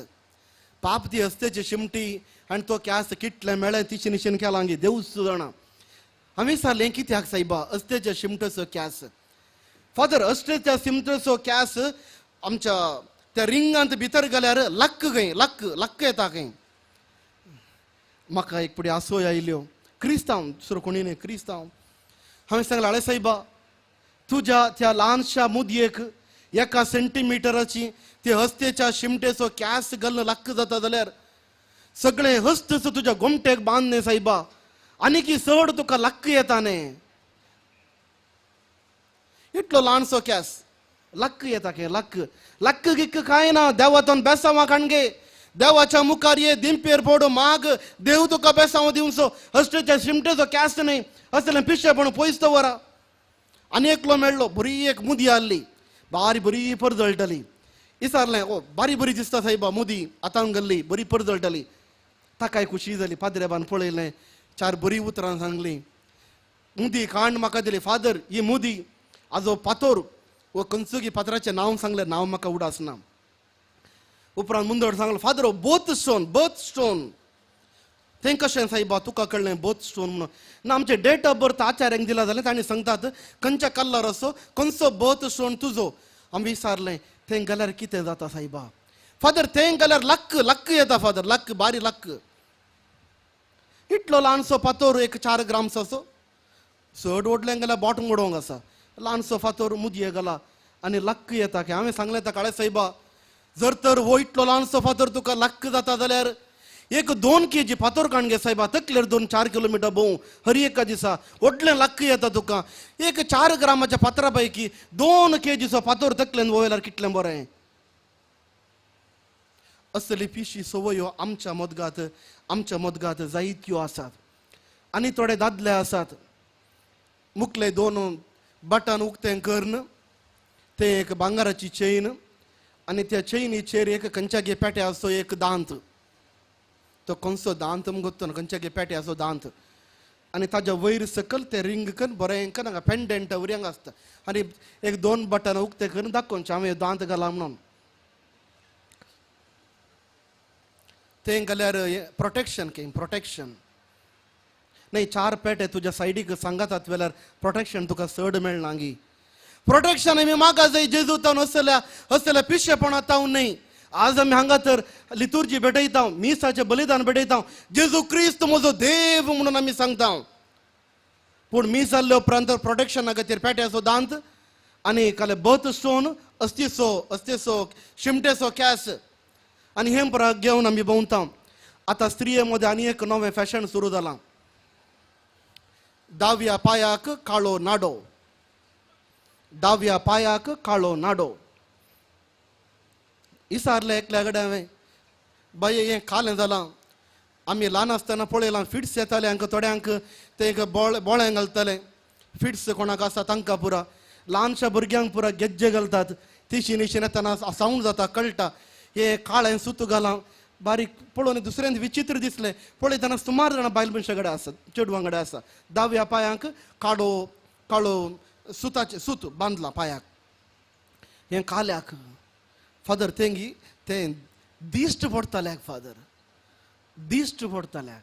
[SPEAKER 2] पाप ती हस्तेची शिमटी आनी तो कॅस कितलें मेळ्ळें तिची निशेन केलांगी देवूच जाणा. हांवें विचारलें कित्याक सायबा हस्तेच्या शिमट्याचो कॅस? फादर हस्तेच्या शिमट्याचो कॅस आमच्या त्या रिंगांत भितर गेल्यार लक्क खंय लक्क येता खंय. म्हाका एक पुढे आसोय आयल्यो. क्रिस्तांव दुसरो कोणी न्ही क्रिस्तांव. हांवें सांगलें आळे सायबा तुज्या त्या ल्हानशा मुदयेक 1 सेंटीमिटराची ते हस्तेच्या शिमटेचो कॅस घालून लक्क जाता जाल्यार सगळें हस्तच तुज्या गोमटेक बांद न्ही सायबा. आनी की चड तुका लक्क येता न्ही. इतलो ल्हानसो कॅस लक्क येता खंय लक्क गिक्क कांय ना. देवातून बेसांवां काणगे देवाच्या मुखार ये दिंपेर पडो माग देव तुका बेसांव दिवचो. हस्तेच्या शिमटेचो कॅस न्ही असलें पिशेपण पयस दवरा. आनी एकलो मेळ्ळो बरी एक मुदी आहली बरी परजळटली. विचारलें ओ बरी दिसता सायबा मुदी आतां गेल्ली बरी परजळटली. ताकाय खुशी जाली. पाद्रेबान पळयलें 4 बरी उतरां सांगलीं. मुदी खांड म्हाका दिली. फादर ही मुदी आजो पातोर वो कंचुकी पात्राचें नांव सांगलें नांव म्हाका उडासना. उपरांत मुंदड सांगलो फादर बोथ स्टोन तें कशें सायबा तुका कळ्ळें बोथ स्टोन म्हणून. ना आमचे डेट ऑफ बर्थ आचार्यांक दिला जाल्यार तांणी सांगतात खंयच्या कलर असो खंयचो बोथ स्टोन तुजो. हांवें विचारलें थंय गेल्यार कितें जाता सायबा? फादर थंय गेल्यार लक्क येता फादर लक्क बारी लक्क. इतलो ल्हानसो फातोर एक 4 ग्राम्स असो चड ओडलें गेल्यार बोट मोडोंक आसा. ल्हानसो फातोर मुदये घाला आनी लक्क येता की. हांवें सांगलें ताका काळे सायबा जर तर हो इतलो ल्हानसो फातोर तुका लक्क जाता जाल्यार 1-2 kg फातोर काण गे सायबा. तकलेर 2-4 किलोमिटर भोंव हर एका दिसा व्हडलें लक्क येता तुका. 4 ग्रामाच्या फातरा पैकी 2 kgचो फातोर तकलेन वयल्यार कितलें बरें. असली पिशी सवयो आमच्या मदगात जायत्यो आसात. आनी थोडे दादले आसात मुखले 2 बटन उक्तें करून ते एक भांगाराची चेन आनी त्या चेनीचेर एक कंचागे पेटे असो एक दांत. तो खंयचो दांत गोत्तो ना कंचागे पेटे असो दांत आनी ताज्या वयर सकल ते रिंग करून बरें करून पेंडेंट उऱ्यांक आसता आनी 1-2 बटन उक्ते करून दाखोवचे हांवें दांत घाला म्हणून. तें गेल्यार प्रोटेक्शन नाही 4 पेटे तुज्या सायडीक सांगातात वेल्यार प्रोटेक्शन तुका चड मेळनागी. प्रोटेक्शन आमी मागा जाय जेजूतावन असल्या पिशेपणांतावन न्ही. आज आमी हांगा तर लितुर्जी भेटयता मिसाचें बलिदान भेटयता जेजू क्रिस्त म्हजो देव म्हणून आमी सांगता. पूण मीस जाल्ले उपरांत प्रोटेक्शना खातीर पेट्याचो दांत आनी काले बर्थ स्टोन अस्तेसो शिमटेसो कॅस आणि हें परत घेवन आमी भोंवता. आतां स्त्रिये मध्ये आनी एक नवें फॅशन सुरू जालां. दाव्या पायाक काळो नाडो, दाव्या पायाक काळो नाडो. विचारलें एकल्या कडेन हांवें, बाये हें कालें जालां. आमी ल्हान आसतना पळयलां फिट्स येताले हांकां थोड्यांक ते बोळें घालताले. फिट्स कोणाक आसा तांकां पुरा, ल्हानशा भुरग्यांक पुरा गेज्जे घालतात. तिशी निशीन येतना सावंड जाता, कळटा. हे काळें सुत घालां बारीक पळोवन दुसऱ्यांद विचित्र दिसलें. पळयतना सुमार जाणां बायल मनशा कडेन आसात, चेडवां कडेन आसा. दाव्या पांयांक काळो सुताचे सूत बांदला पांयाक. हें काल्याक फादर तेंगी तें दिश्ट पडटाल्याक फादर, दिश्ट पडटाल्याक.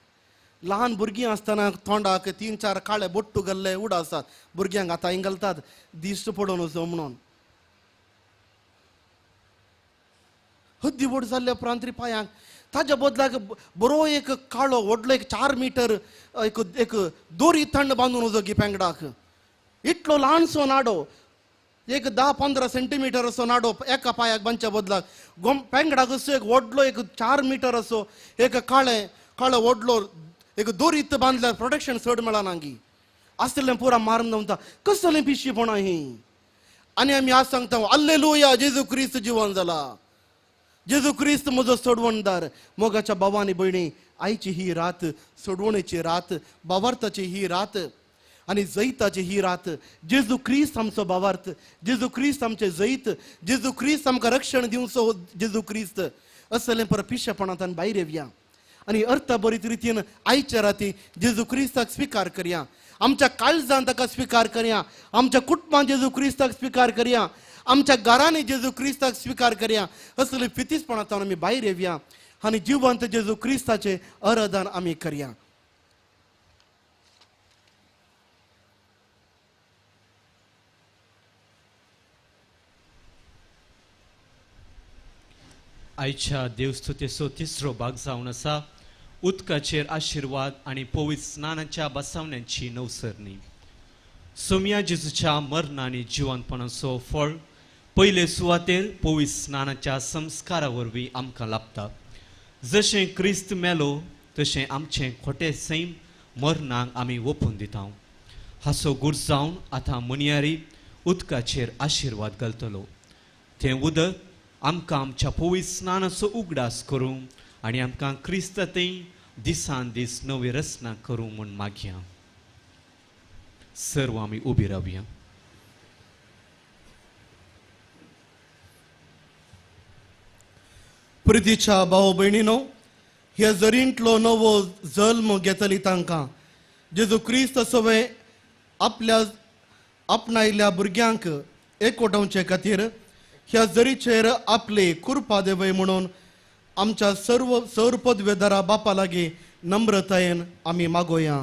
[SPEAKER 2] ल्हान भुरगीं आसतना तोंडाक 3-4 काळे बोट्टू घाल्ले उड आसात, भुरग्यांक आतां हिंग घालतात दिश्ट पडून वचो म्हणून. हद्दी बोट जाल्ल्या उपरांत तरी पांयांक ताच्या बदलाक बरो एक काळो व्हडलो एक 4 मीटर एक दोरी थंड बांदून वचो की पेंगडाक. इतलो ल्हानसो नाडो, एक 10-15 सेंटीमीटर असो नाडो एका पांयाक बांदच्या बदलाक. पेंगडाक असो एक व्हडलो एक 4 मीटर असो एक काळो व्हडलो एक दोरीत बांदल्यार प्रोटेक्शन चड मेळनांगी. आसलें पुरा मारून दवरता. कसलें पिशीपणां ही. आनी आमी आज सांगता हाल्लेलुया, जेजू क्रिस्त जिवन जाला. जेजू क्रिस्त म्हजो सोडवणदार. मोगाच्या भावा आनी भयणी, आयची ही रात सोडवणेची रात, भावार्थाची ही रात आनी जैताची ही रात. जेजू क्रिस्त आमचो भावार्थ, जेजू क्रिस्त आमचे जैत, जेजू क्रिस्त आमकां रक्षण दिवचो जेजू क्रिस्त. असलें पर पिशेपणांतल्यान भायर येवया आनी अर्थबरीत रितीन आयच्या राती जेजू क्रिस्ताक स्विकार करया. आमच्या काळजांत ताका स्विकार करया, आमच्या कुटुंबांत जेजू क्रिस्ताक स्विकार करया, आमच्या घरांनी जेजू क्रिस्ताक स्विकार करया. असले फितीसपणांतल्यान आमी भायर येवया आनी जिवंत जेजू क्रिस्ताचें आराधन आमी करया.
[SPEAKER 1] आयच्या देवस्तुतेचो तिसरो भाग जावन आसा उदकाचेर आशिर्वाद आनी पवित्र स्नानाच्या बसवण्यांची नवसरणी. सोम्या जेजूच्या मरण आनी जिवंतपणाचो फळ पयले सुवातेर पवित्र स्नानाच्या संस्कारा वरवीं आमकां लाभता. जशें क्रिस्त मेलो तशें आमचें खोटें सैम मरणाक आमी ओपून दिता. हाचो गूर जावन आतां मणयारी उदकाचेर आशिर्वाद घालतलो. तें उदक आमकां आमच्या पवित्र स्नानाचो उगडास करूं आनी आमकां क्रिस्तांतय दिसान दीस नवी रचना करूं म्हूण मागया. सर्व आमी उबी रावया.
[SPEAKER 2] प्रितीच्या भाव भयणीनो, ह्या जरींतलो नवो जल्म घेतली तांकां जेजू क्रिस्त सवे आपल्या आपणायल्ल्या भुरग्यांक एकवटावचे खातीर ह्या जरीचेर आपली कृपा देवय म्हणून आमच्या सर्व पदवेदारा बापा लागीं नम्रतायेन आमी मागोया.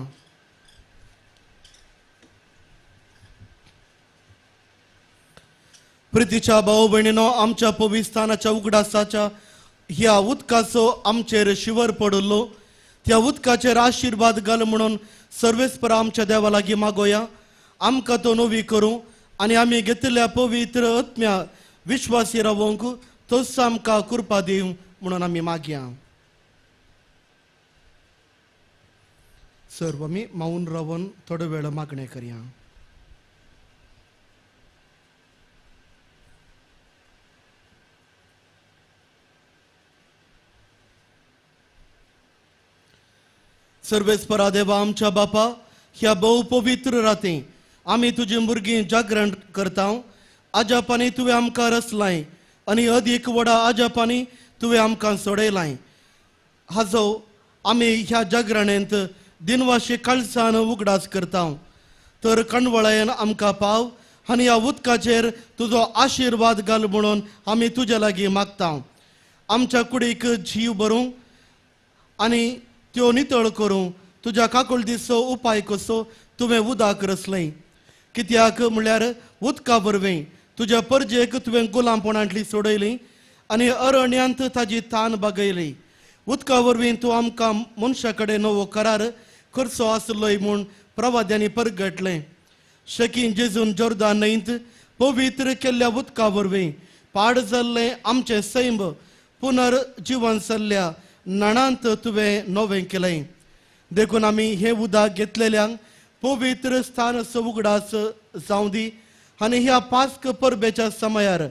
[SPEAKER 2] प्रितीच्या भाव भयणीनो, आमच्या पवित्र स्थानाच्या उगडासाच्या ह्या उदकाचो आमचेर शिवर पडलो. त्या उदकाचेर आशिर्वाद घाल म्हणून सर्वेस्पर आमच्या देवा लागीं मागोया. आमकां तो नवी करूं आनी आमी घेतिल्ल्या पवित्र आत्म्या विश्वासी रावोंक तोच आमकां कृपा दिवं म्हणून आमी मागया. सर्व आमी मौन रावन थोडो वेळ मागणें करया. सर्वेस्परा देवा आमच्या बापा, ह्या भोव पवित्र राती आमी तुजी भुरगीं जागरण करता. आजापानी तुवें आमकां रचलाय आनी अदीक व्हडा आजापानी तुवें आमकां सोडयलाय. हाजो आमी ह्या जागरणेंत दिनवाशी काळजान उगडास करता. तर कणवळायेन आमकां पाव आनी ह्या उदकाचेर तुजो आशिर्वाद घाल म्हणून आमी तुज्या लागीं मागता. आमच्या कुडीक जीव भरूंक आनी त्यो नितळ करूं तुज्या काकुळदीचो उपाय कसो तुवें उदक रचलय. कित्याक म्हळ्यार उदका वरवीं तुज्या परजेक तुवें गुलामपणांतली सोडयली आनी अरण्यांत ताजी तान बागयली. उदका वरवीं तूं आमकां मनशा कडेन नवो करार करचो आसलोय म्हूण प्रवाद्यांनी परगटलें. शकीन जेजून जोर्दान न्हंयत पवित्र केल्ल्या उदका वरवीं पाड जाल्ले आमचे सैम पुनर्जीवन जाल्ल्या नणांत तुवें नवें केलें. देखून आमी हे उदक घेतलेल्यांक पवित्र स्थान उगडास जावं दी आनी ह्या पास्क परबेच्या समयार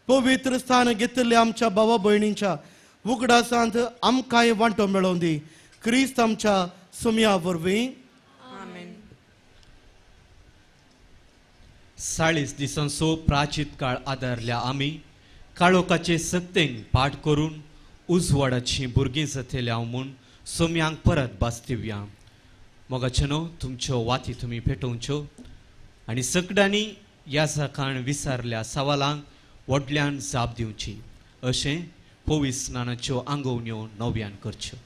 [SPEAKER 2] पवित्र स्थान घेतलेल्या आमच्या भावा भयणींच्या उगडासांत आमकांय वांटो मेळोवन दी. क्रिस्त आमच्या सुमया वरवीं.
[SPEAKER 1] 40 दिसांचो प्राचीत काळ आदारल्या आमी काळोखाचे सक्तेंक पाठ करून उजवाडाची भुरगीं जातल्या म्हूण सोम्यांक परत बास्तिव्या. मोगाचेनो तुमच्यो वाती तुमी पेटोवच्यो आनी सकडांनी ह्या जाकाण विचारल्या सवालांक व्हडल्यान जाप दिवची. अशें पवित्र स्नानाच्यो आंगवण्यो नव्यान करच्यो.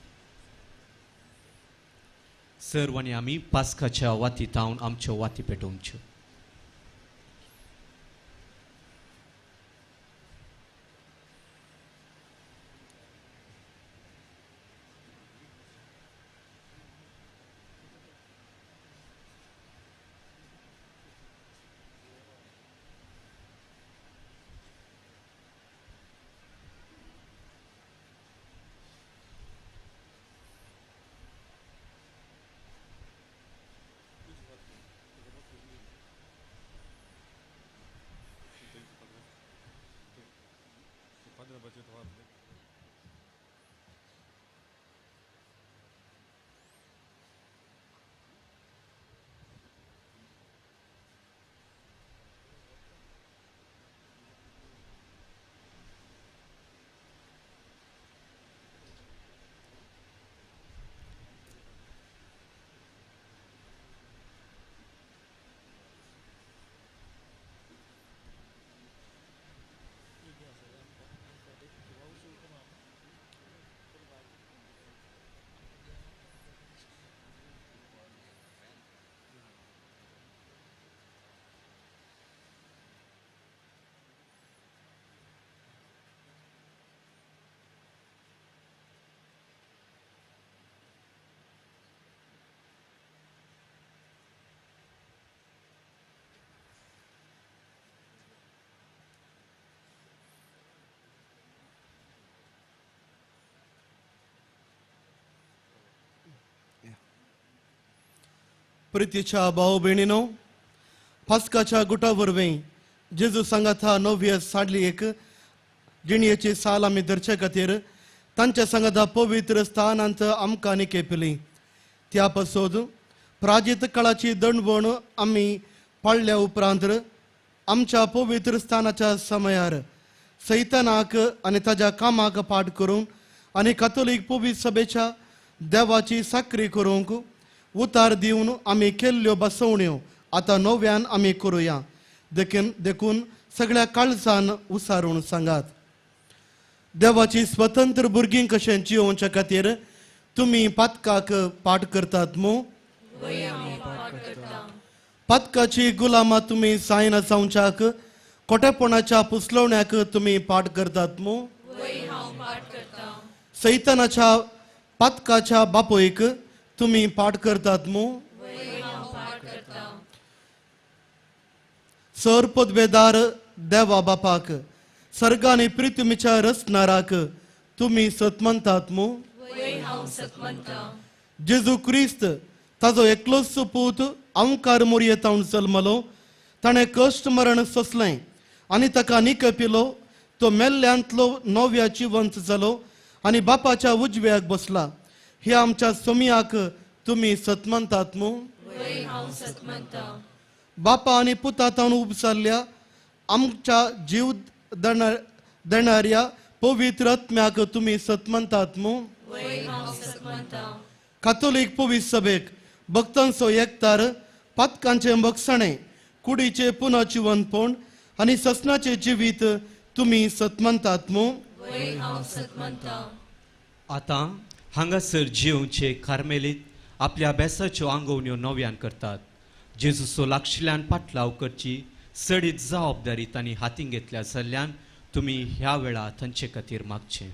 [SPEAKER 1] सर्वांनी आमी पास्काच्या वाती तावन आमच्यो वाती पेटोवच्यो.
[SPEAKER 2] प्रितीच्या भाव भयणीनो, पास्काच्या गुटा वरवीं जेजू सांगाता नव्य साडली एक जिणयेची साल आमी धरचे खातीर तांच्या सांगाता पवित्र स्थानांत आमकां केपली. त्या पासोद प्राजीत काळाची दंडवण आमी पाळल्या उपरांत आमच्या पवित्र स्थानाच्या समयार सैतानाक आनी ताच्या कामाक पाठ करून आनी कातोलीक पवित्र सभेच्या देवाची साखरी करूंक उतार दिवन आमी केल्ल्यो बसवण्यो आतां नव्यान आमी करुया. देखून सगळ्या काळजान उसारून सांगात. देवाची स्वतंत्र भुरगीं कशें जियोवच्या खातीर तुमी पातकाक पाठ करतात मू. पातकाची गुलामा तुमी सायन जावच्याक खोटेपणाच्या पुसलवण्याक तुमी पाठ करतात मू. सैतानाच्या पातकाच्या बापोयक तुमी पाठ करतात मू. सर पदवेदार देवा बापाक सर्गानी प्रितुमीच्या रचणाराक तुमी सतमंतात मू. जेजू क्रिस्त ताजो एकलोच पूत अवंकार मोरयेतावन जल्मलो. ताणें कश्ट मरण सोंसलें आनी ताका निकपिलो. तो मेल्ल्यांतलो नव्या जिवंत जालो आनी बापाच्या उजव्याक बसला. हे आमच्या सोमयाक तुमी सतमंतात मू. बापा आनी पुता तावन उपसारल्या आमच्या जीव देणाऱ्या पवित्र आत्म्याक तुमी सतमंतात मू. कातोलीक पवित्र सभेक भक्तांचो एकतार पातकांचे भक्षणे कुडीचे पुनर्जीवनपण आनी ससनाचे जिवीत तुमी सतमंतात मू.
[SPEAKER 1] आतां हांगासर जिवचे कार्मेलीत आपल्या अभ्यासाच्यो आंगवण्यो नव्यान करतात. जेजूचो लागशिल्ल्यान पाटलाव करची सडीत जबाबदारी तांणी हातीन घेतल्या जाल्ल्यान तुमी ह्या वेळा तांचे खातीर मागचें.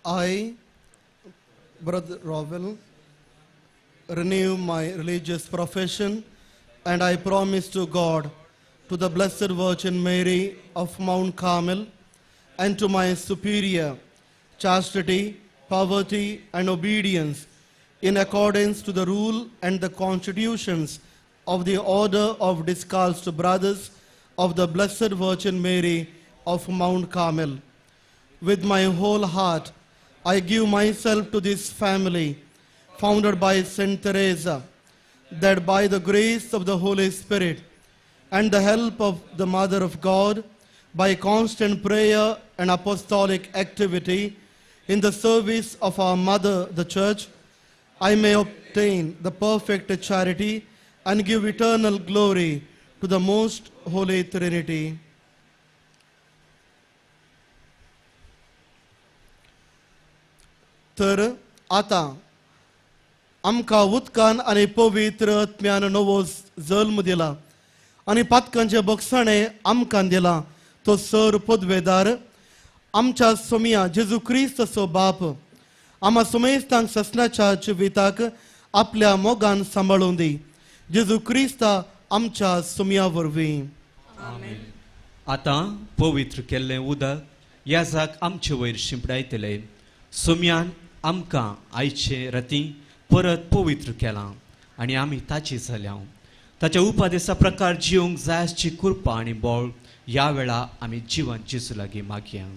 [SPEAKER 2] I, Brother Rowell, renew my religious profession, and I promise to God, to the Blessed Virgin Mary of Mount Carmel, and to my superior, chastity, poverty, and obedience, in accordance to the rule and the constitutions of the Order of Discalced Brothers of the Blessed Virgin Mary of Mount Carmel. With my whole heart, I give myself to this family, founded by Saint Teresa, that by the grace of the Holy Spirit and the help of the Mother of God, by constant prayer and apostolic activity in the service of our Mother, the Church, I may obtain the perfect charity and give eternal glory to the most Holy Trinity. तर आता आमकां उदकान आनी पवित्र आत्म्यान नवो जल्म दिला आनी पातकांचे बक्षणे आमकां दिला तो सर पदवेदार आमच्या सोमिया जेजू क्रिस्तचो बाप आम्हा सोमेस्तांक ससनाच्या जिविताक आपल्या मोगान सांबाळून दी. जेजू क्रिस्ता आमच्या सोमिया वरवीं.
[SPEAKER 1] आतां पवित्र केल्लें उदक याजाक आमचे वयर शिंपडायतले. सोम्यान आमकां आयचे राती परत पवित्र केलां आनी आमी ताची जाल्या. ताच्या उपादेसा प्रकार जिवंक जाय आसची कृपा आनी बळ ह्या वेळा आमी जिवन जेजू लागीं मागया.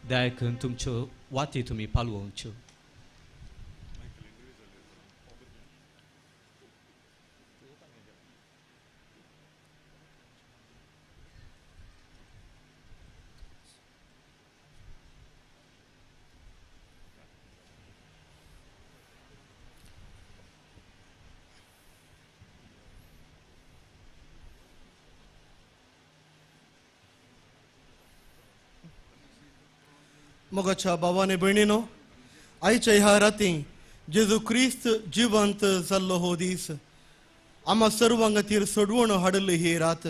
[SPEAKER 1] दया करून तुमच्यो वाती तुमी पालवच्यो.
[SPEAKER 2] मोगाच्या भावाने भयणीनो, आयच्या ह्या राती जेजू क्रिस्त जिवंत जाल्लो हो दीस आम्हा सर्वां खातीर सोडवण हाडली ही रात.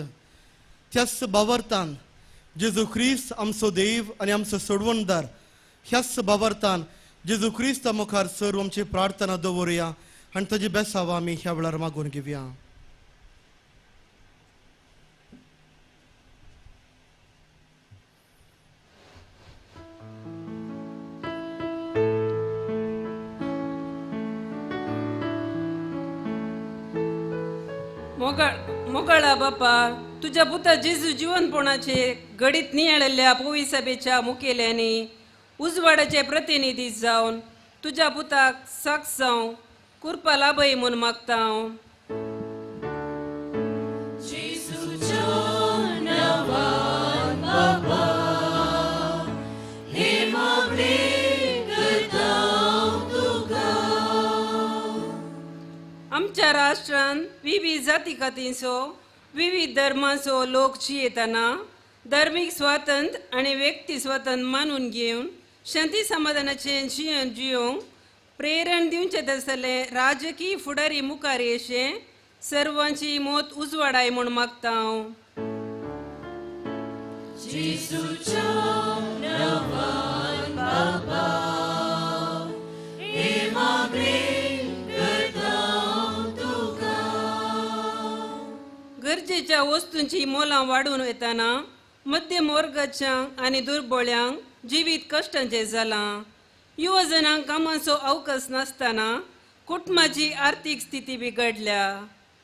[SPEAKER 2] त्याच भावार्थान जेजू क्रिस्त आमचो देव आनी आमचो सोडवणदार, ह्याच भावार्थान जेजू क्रिस्ता मुखार सर्व आमची प्रार्थना दवरुया आनी ताजी बेसांव आमी ह्या वेळार मागून घेवया.
[SPEAKER 11] मोगळा बापा, तुझ्या पुता जेजू जीवनपणाचे घडीत नियाळल्या पोवी सभेच्या मुखेल्याने उजवाडाचे प्रतिनिधी जावन तुझ्या पुताक साक्ष जावं कृपा लाभय म्हूण मागता हांव. आमच्या राष्ट्रान विविध जाती खातींचो विविध धर्माचो लोक जियेतना धार्मीक स्वातंत्र्य आणि व्यक्ती स्वातंत्र्य मानून घेवन शांती समाधानाचें जिवन जियोंक प्रेरण दिवचें तसले राजकीय फुडारी मुखार येशें सर्वांची मोत उजवाडाय म्हूण मागता हांव. गरजेच्या वस्तूंची मोलां वाडून वयताना मध्यम वर्गाच्या आणि दुर्बळ्यांक जिवीत कश्टांचें जालां. युवजनांक कामाचो अवकाश नासतना कुटुंबाची आर्थीक स्थिती बिगडल्या.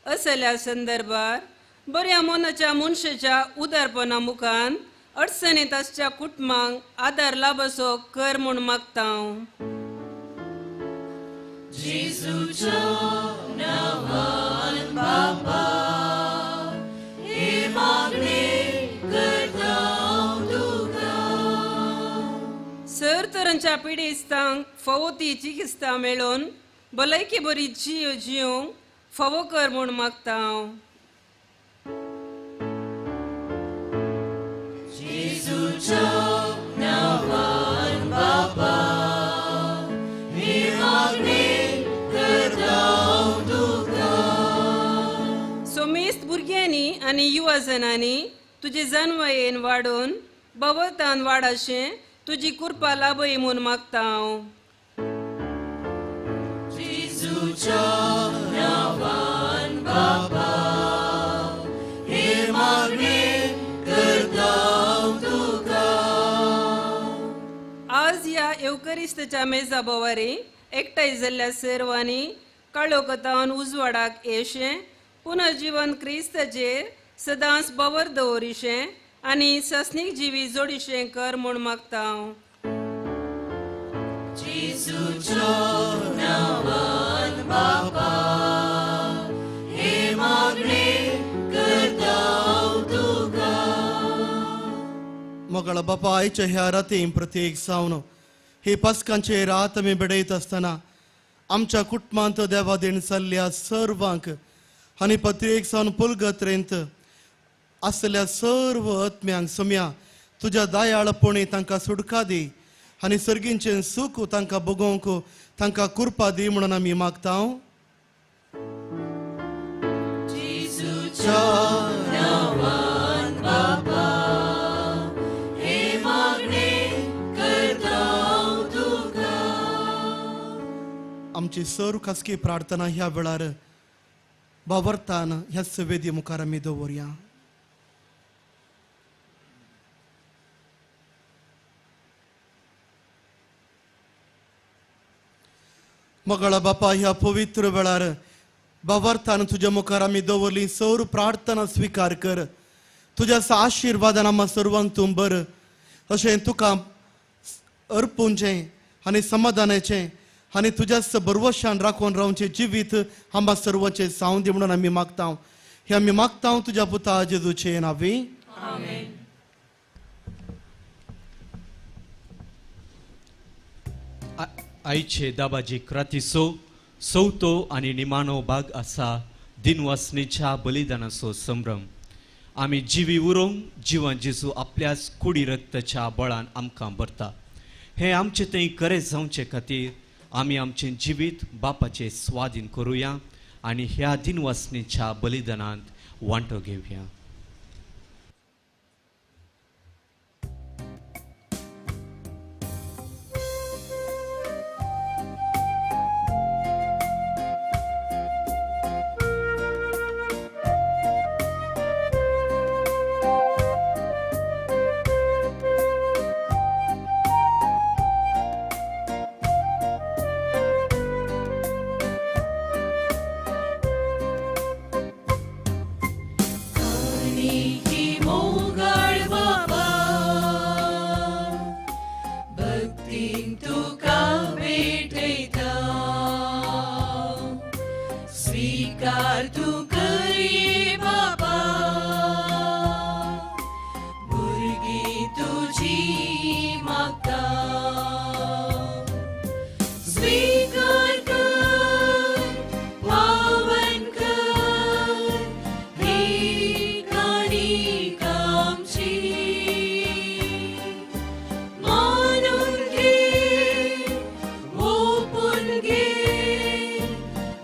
[SPEAKER 11] असल्या संदर्भात बऱ्या मोनाच्या मनशाच्या उदारपणा मुखान अडचणीत आसच्या कुटुंबांक आदार लाभसो कर म्हूण मागता हांव. सर तरांच्या पिडेस्तांक फावो ती चिकित्सा मेळोवन भलायकी बरी जियोंक फावो कर म्हूण मागता हांव. सोमेस्त भुरग्यांनी आनी युवजनांनी तुजे जानवायेन वाडोवन भवतान वाडाशें तुजी कृपा लाभय म्हूण मागता हांव. आज ह्या एवकरिस्ताच्या मेजा बोवारी एकठांय जाल्ल्या सर्वांनी काळोखतान उजवाडाक येशें पुनर्जीवन क्रिस्ताचेर सदांच बावर दवरिशें आनी सस्नीक जिवी जोडिशें कर म्हूण मागता हांव.
[SPEAKER 2] मोगळा बापा आयच्या ह्या रातीं प्रत्येक सावन हे पास्कांचे रात आमी बेडयत आसतना आमच्या कुटुंबांत देवादेण चल्ल्या सर्वांक आनी प्रत्येक सावन पुलगत्रेंत आसलेल्या सर्व आत्म्यांक सम्या तुज्या दयाळपणी तांकां सुटका दी आनी सर्गींचें सूख तांकां भोगोवंक तांकां कृपा दी म्हणून आमी मागता. आमची सर्व खासगी प्रार्थना ह्या वेळार बावर्तान ह्या सवेदी मुखार आमी दवरया. मोगळा बापा ह्या पवित्र वेळार बावर्तान तुज्या मुखार आमी दवरली सौर प्रार्थना स्वीकार कर. तुज्या आशिर्वादान आम्हा सर्वांक तूं बर अशें तुका अर्पुंचें आनी समाधानाचें आनी तुज्याच भरवशान राखून रावचें जिवीत आम्हा सर्वांचें सावंदी म्हणून आमी मागता. हे आमी मागता तुज्या पुता जेजूचे नांवी.
[SPEAKER 1] आयचे दाबाजी क्रातीचो चवथो आनी निमाणो भाग आसा दिनवासनेच्या बलिदानाचो संभ्रम. आमी जिवी उरोवंक जिवन जेजू आपल्याच कुडी रक्ताच्या बळान आमकां भरता. हें आमचें थंय खरें जावचे खातीर आमी आमचें जिवीत बापाचें स्वाधीन करुया आनी ह्या दिनवासनेच्या बलिदानांत वांटो घेवया.
[SPEAKER 6] तुझी मागता स्वीकार कर पावन कर ही काणिक आमची मानून घे ओपून घे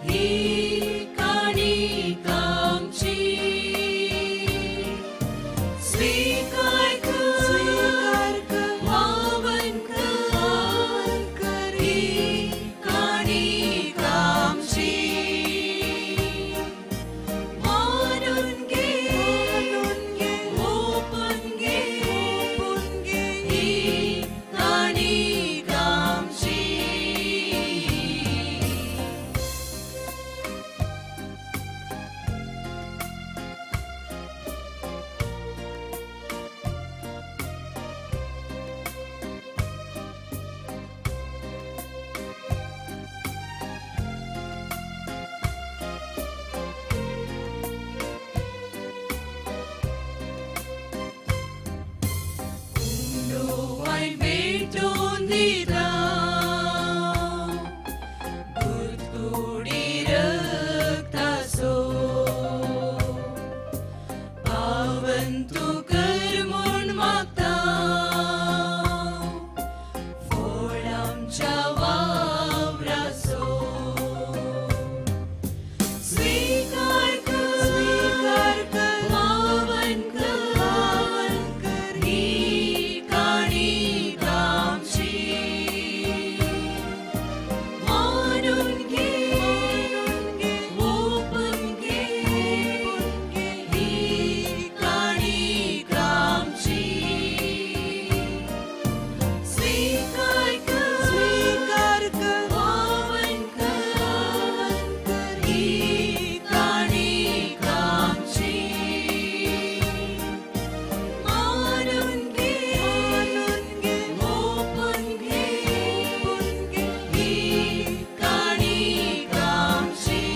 [SPEAKER 6] ही काणिक आमची स्वीकार कर पावन कर ही काणिक आमची मानून घे ओपून घे ही काणिक आमची वाईन भेटून दिला गुदगुडी रक्तासो पावन तू कर म्हूण मागता फळ आमच्या वावराचो स्वीकार कर पावन कर ही काणिक आमची मानून घे ओपून घे ही काणिक आमची स्वीकार कर पावन कर ही काणिक आमची मानून घे ओपून घे ही काणिक आमची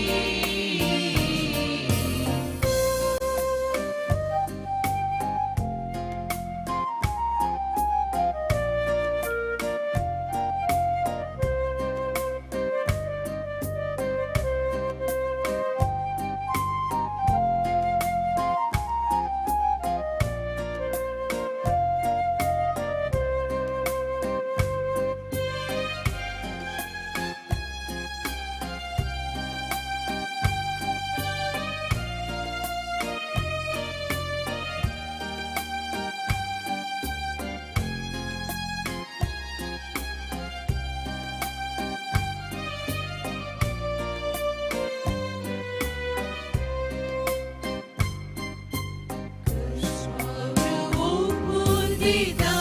[SPEAKER 6] ओपून दिता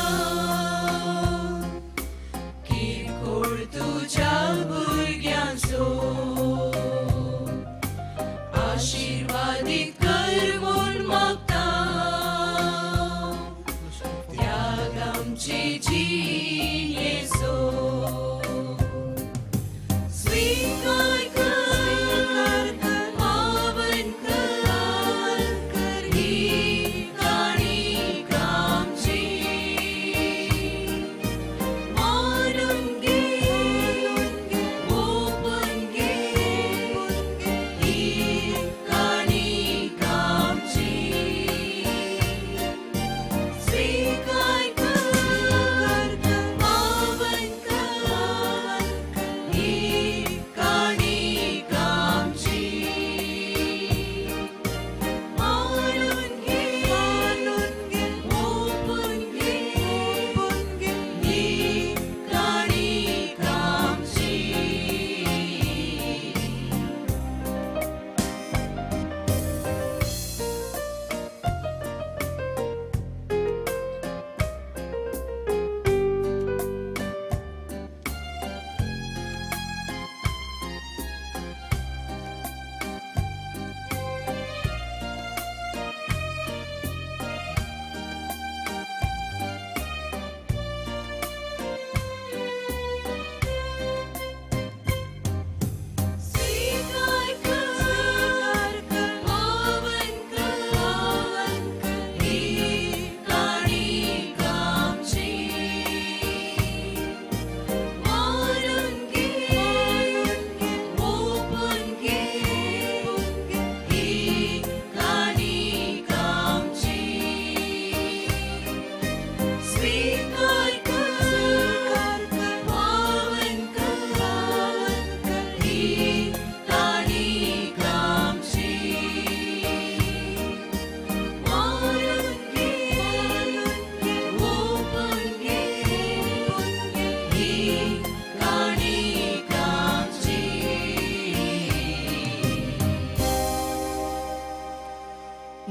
[SPEAKER 6] किरकोळ तुझ्या भुरग्यांचो आशीर्वादीत कर म्हूण मागता त्याग आमची जीण येसो स्वीकार कर पावन कर ही काणिक आमची मानून घे ओपून घे ही काणिक आमची स्वीकार कर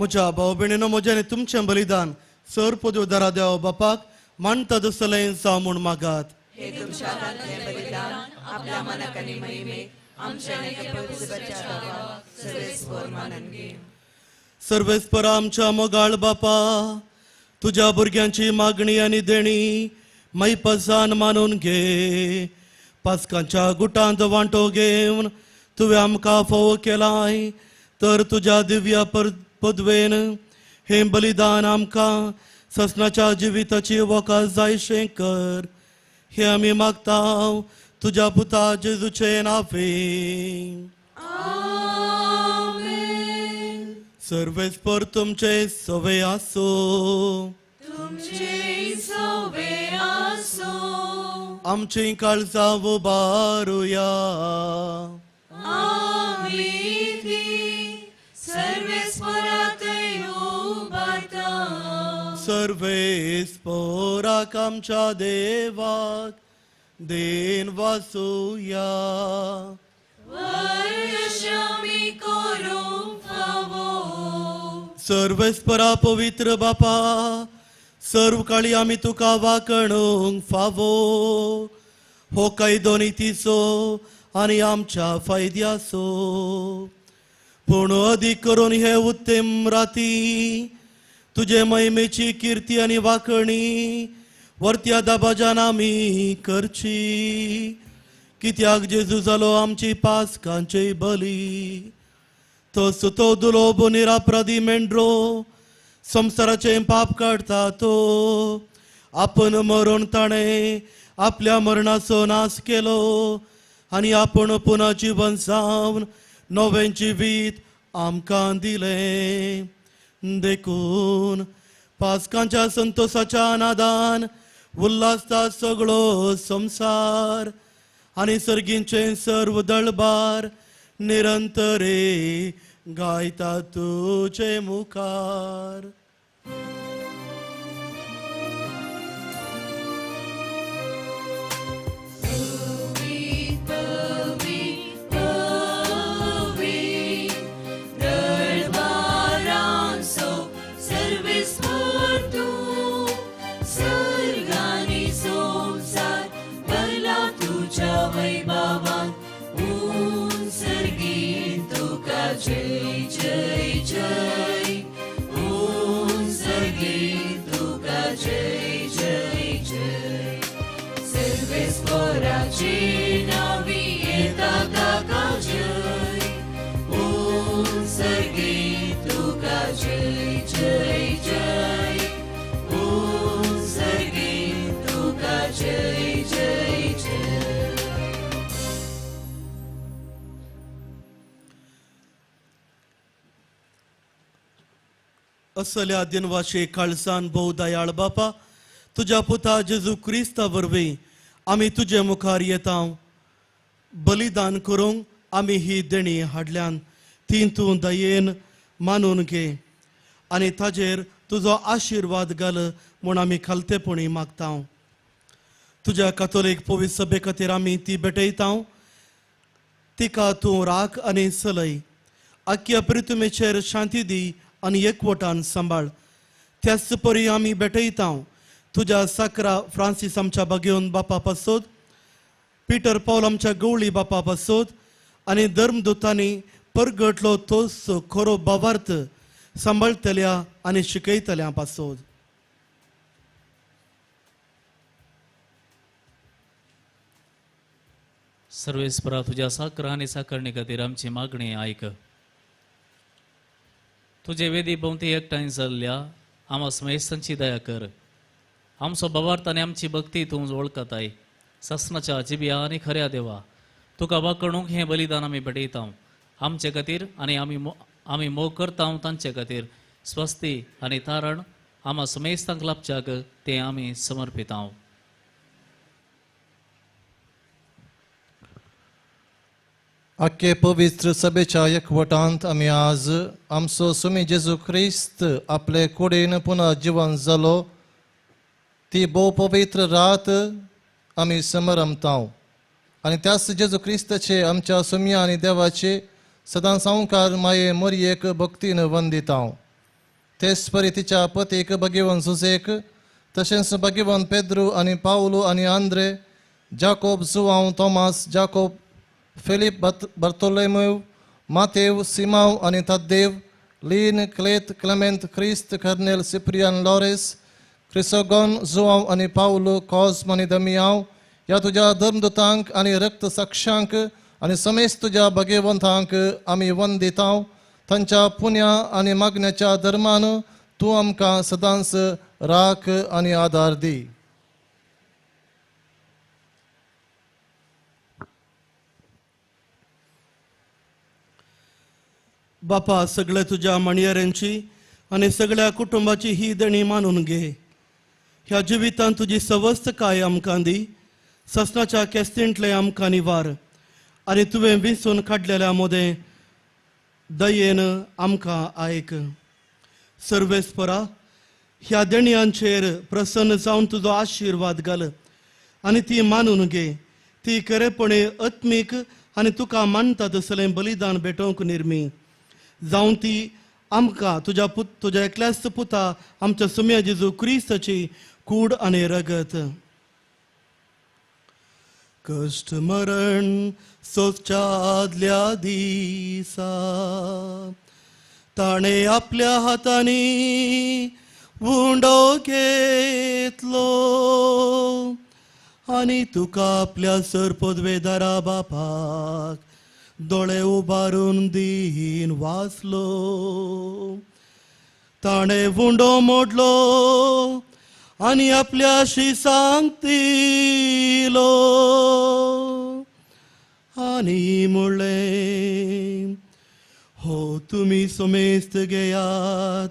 [SPEAKER 2] म्हज्या भाव भयणीनो म्हजें तुमचें बलिदान सर पदवेदारा देव बापाक मानता दसलें जावं म्हूण मागात. सर्वेस्परा आमच्या मोगाळ बापा, तुझ्या भुरग्यांची मागणी आनी देणी मैपसान मानून घे. पास्कांच्या गुटांत वांटो घेवन तुवें आमकां फोव केलाय, तर तुझ्या दिव्य पदवेन हे बलिदान आमकां ससनाच्या जिविताची वोका जायशें कर. हे आमी मागतां तुझ्या पुता जेजूचे नांवे. सर्वेस्पर तुमचे सवे आसो. आमची काळजां उबारुया. सर्वेस्पराक आमच्या देवाक देन वासुया. सर्वेस्परा पवित्र बापा, सर्व काळी आमी तुका वाकणूंक फावो. हो कायदो नितीचो आनी आमच्या फायद्याचो. पूण अदीक करून हे उत्तम राती तुजे महिमेची कीर्ती आनी वाकणी वर्त्या दाबाजान आमी करची. कित्याक जेजू जालो आमची पास्कांची बली. तो सुतो दुलोब निरापराधी मेंढरो संसाराचे पाप काढता तो. आपण मरण ताणे आपल्या मरणाचो नाश केलो आनी आपण पुन्हा जीवन जावन नवें जिवीत आमकां दिलें. देखून पास्कांच्या संतोषाच्या नादान उल्हासता सगळो संसार आनी सर्गींचे सर्व दळबार निरंतरे गायता तुझे मुखार.
[SPEAKER 6] जय जय जय ओम सर्गीत तुका जय जय जय. सर्वेस्पराचे नावी येता ताका जय. ओम सर्गीत तुका जय जय जय. ओम सर्गीत तुका जय जय जय.
[SPEAKER 2] असल्या दिनवाशे काळसान भोव दयाळ बापा, तुझ्या पुता जेजू क्रिस्ता वरवीं आमी तुजे मुखार येता. बलिदान करूंक आमी ही देणी हाडल्यान ती तूं दयेन मानून घे आनी ताजेर तुजो आशिर्वाद घाल म्हूण आमी खालतेपणी मागता. तुज्या कातोलीक पवित्र सभे खातीर आमी ती भेटयता. तिका तूं राख आनी चलय. आख्या प्रितुमेचेर शांती दी आनी एकवटान सांबाळ. त्याच परी आमी भेटयता तुज्या साकरा फ्रांसीस आमच्या बागेवन बापा पासोद, पिटर पौल आमच्या गवळी बापा पासोद आनी धर्मदूतांनी परगटलो तोच खरो भावार्थ सांबाळतल्या आनी शिकयतल्या पासोद.
[SPEAKER 12] सर्वेस्परा तुझ्या साकरा आनी साकरणे खातीर आमची मागणी आयक. तुझे वेदी भोवती एकठांय जाल्ल्या आम्हा समेस्तांची दया कर. आमचो भावार्थ आनी आमची भक्ती तूं वळखताय. ससनाच्या जिबिया आनी खऱ्या देवा तुका वाकणूक हें बलिदान आमी भेटयता. आमचे खातीर आनी आमी मोग करता तांचे खातीर स्वस्ती आनी तारण आम्हा समेस्तांक लाभच्याक तें आमी समर्पिता.
[SPEAKER 13] आख्खे पवित्र सभेच्या एकवटांत आमी आज आमचो सुमी जेजू ख्रिस्त आपले कुडीन पुन्हा जिवन जालो ती भोव पवित्र रात आमी समरमता. आनी त्याच जेजू क्रिस्ताचे आमच्या सुम्या आनी देवाचे सदां संवकार माये मोरयेक भक्तीन वंदिता. तेच परी तिच्या पतीक भगिवन सुसेक तशेंच भगिवन पेद्रू आनी पावलू आनी आंद्रे जाकोब जुवांव तोमास जाकोब फिलीप बर्तोलेमेव मातेव सिमाव आनी तद्देव लीन क्लेत क्लेमेंत क्रिस्त कर्नेल सिप्रियान लॉरेस क्रिसोगॉन जुवांव आनी पावलू कॉस्म आनी दमियाव ह्या तुज्या धर्मदुतांक आनी रक्त साक्षांक आनी समेस्त तुज्या भगेवंतांक आमी वंदितांव तांच्या पुण्या आनी मागण्याच्या धर्मान तूं आमकां सदांच राख आनी आदार दी.
[SPEAKER 2] बापा सगळ्या तुझ्या मणयाऱ्यांची आणि सगळ्या कुटुंबाची ही देणी मानून घे. ह्या जिवितांत तुजी सवस्त काय आमकां दी. ससनाच्या केस्तींतले आमकां निवार आनी तुवें विंचून काडलेल्या मोदें दयेन आमकां आयक. सर्वेस्परा ह्या देणयांचेर प्रसन्न जावन तुजो आशिर्वाद घाल आनी ती मानून घे. ती खरेपणे आत्मीक आनी तुका मानता तसलें बलिदान भेटोवंक निर्मी जावन ती आमकां तुज्या एकल्याच पुता आमच्या सुम्या जेजू क्रिस्ताची कूड आनी रगत. कष्ट मरण सोच्या आदल्या दिसा ताणे आपल्या हातांनी वुंडो घेतलो आनी तुका आपल्या सरपदवेदारा बापाक दोळे उबारून दीन वाचलो. ताणे वुंडो मोडलो आनी आपल्याशी सांगतिलो आनी म्हणलें हो तुमी समेस्त घेयात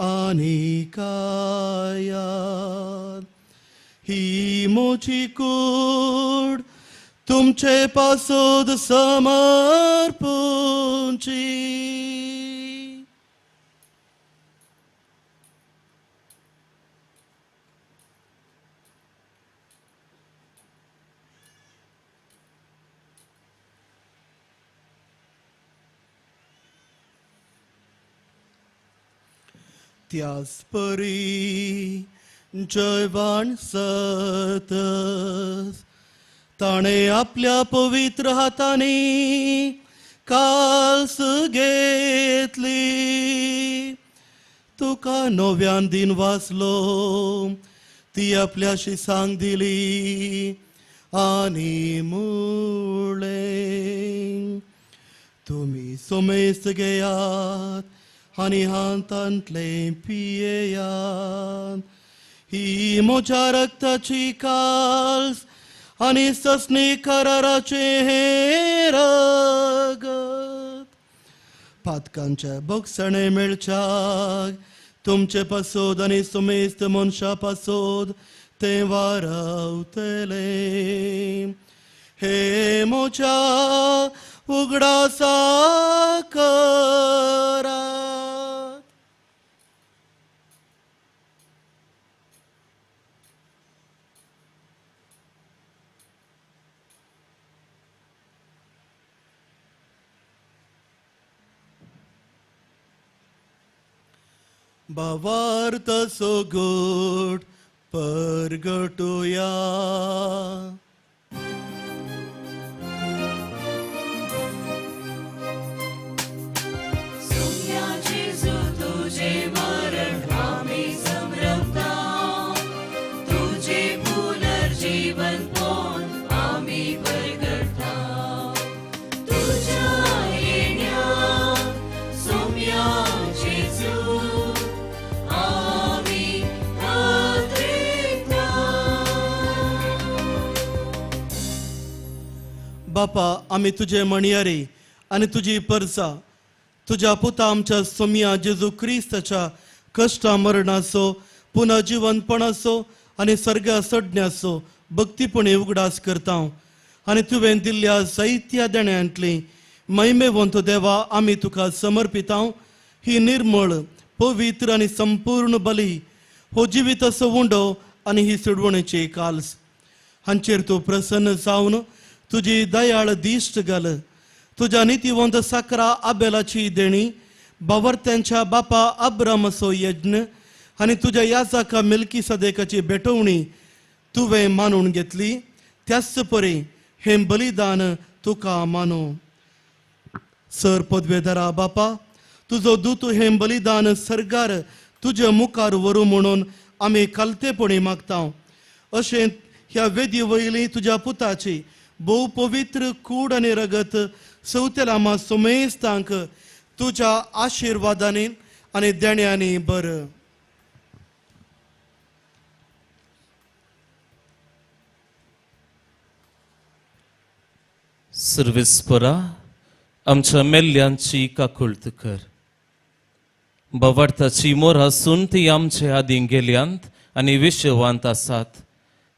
[SPEAKER 2] आनी खायात. ही मोची कूड तुमचे पासोद समर्पूंची. त्याच परी जयवान सतस ताणे आपल्या पवित्र हातांनी काल्स घेतली. तुका नव्यान दिन वाचलो ती आपल्याशी सांग दिली आनी मुळे तुमी समेस्त घेयात आनी हातांतले पियेयात. ही म्हज्या रक्ताची काल्स आनी ससनी कराराचे हे रगत. पातकांचे बोगसणे मेळच्याक तुमचे पासोद आनी समेस्त मनशा पासोद ते वारावतले. हे म्हज्या उगडासा करात. भावार्थ सोगोट परगटुया. बापा आमी तुजे मणयारे आनी तुजी परसा तुज्या पुता आमच्या सोम्या जेजू क्रिस्ताच्या कश्टा मरणाचो पुनर्जीवनपणाचो आनी सर्गा सडण्याचो भक्तीपणे उगडास करता आनी तुवें दिल्ल्या जायत्या देण्यांतली महिमेवंत देवा आमी तुका समर्पिता. ही निर्मळ पवित्र आनी संपूर्ण बली हो जिविताचो उंडो आनी ही सोडवणेची काल्स हांचेर तूं प्रसन्न जावन तुजी दयाळ दिश्ट घाल. तुज्या नितीवंत साकरा आबेलाची देणी बावरत्यांच्या बापा अब्रामचो यज्ञ आनी तुज्या याजाका मिल्की सदेकाची भेटवणी तुवें मानून घेतली, त्याच परी हे बलिदान तुका मानू. सर पदवेधरा बापा, तुजो दूत हे बलिदान सर्गार तुज्या मुखार व्हरू म्हणून आमी कालतेपणी मागता. अशें ह्या वेदी वयली तुज्या पुताची भोव पवित्र कूड आनी रगत सौतेलामा सुमेस्तांक तुज्या आशिर्वादांनी आनी देण्यांनी बर.
[SPEAKER 14] सर्वेस्परा, आमच्या मेल्ल्यांची काकुळट कर. बावार्थाची मोर आसून ती आमचे आदीं गेल्यांत आनी विश्वांत आसात,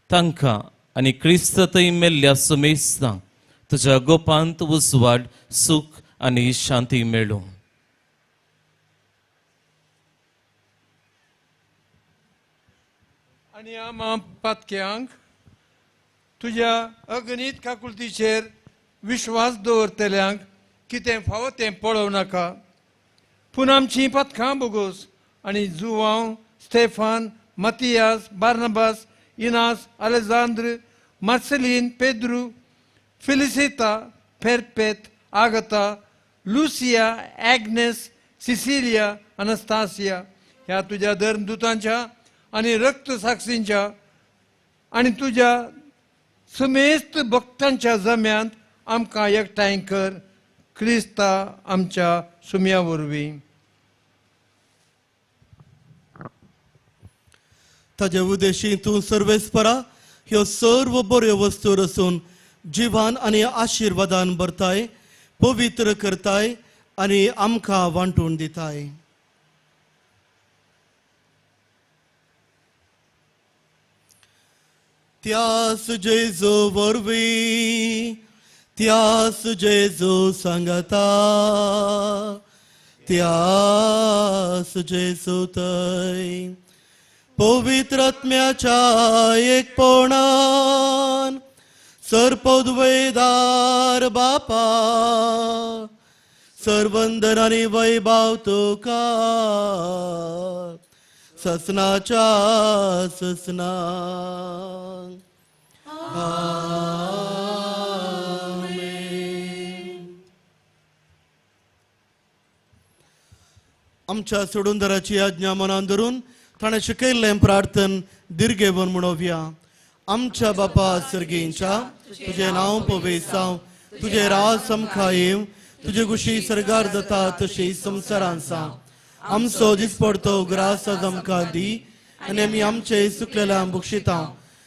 [SPEAKER 14] तांकां आनी क्रिस्ततय मेल्ल्या सुमेस्तांक तुज्या गोपांत उजवाड, सुख आनी शांती मेळूं.
[SPEAKER 15] आनी आम्हा पातक्यांक तुज्या अगणित काकुळतीचेर विश्वास दवरतल्यांक कितें फावो तें पळोव नाका, पूण आमचीं पातकां बोगोस आनी जुवांव, स्टेफान, मातियास, बार्नबास, इनास, अलेजांद्र, मार्सेलीन, पेद्रू, फिलिसिता, फेरपेत, आगता, लुसिया, ॲग्नेस, सिसिलिया, अनस्तासिया ह्या तुज्या धर्मदुतांच्या आनी रक्त साक्षींच्या आनी तुज्या समेस्त भक्तांच्या जम्यांत आमकां एकठांय कर, क्रिस्ता आमच्या सुमया वरवीं.
[SPEAKER 2] ताज्या उद्देशी तूं सर्वेस्परा ह्यो सर्व बऱ्यो वस्तू रचून जिवान आनी आशिर्वादान भरताय, पवित्र करताय आनी आमकां वांटून दिताय. त्यास जेजू वरवीं, त्यास जेजू सांगता, त्यास जेजू थंय पवित्र आत्म्याच्या एकपणान सरपदवेदार बापा, सर्वंदन आनी वैभव तुका ससनाच्या ससना. आमच्या सोडूनदाराची आज्ञा मनान धरून ताणें शिकयल्लें प्रार्थन दिर्घेवन म्हणोवया. आमच्या बापा सर्गींच्या, तुजें नांव पवित्र जावं, तुजें राज आमकां येवं, तुजे कुशी सरगार जाता तशी संवसारांत जावं. आमचो दिसपडतो ग्रास आज आमकां दी, आनी आमी आमचे सुकलेल्या बुक्षिता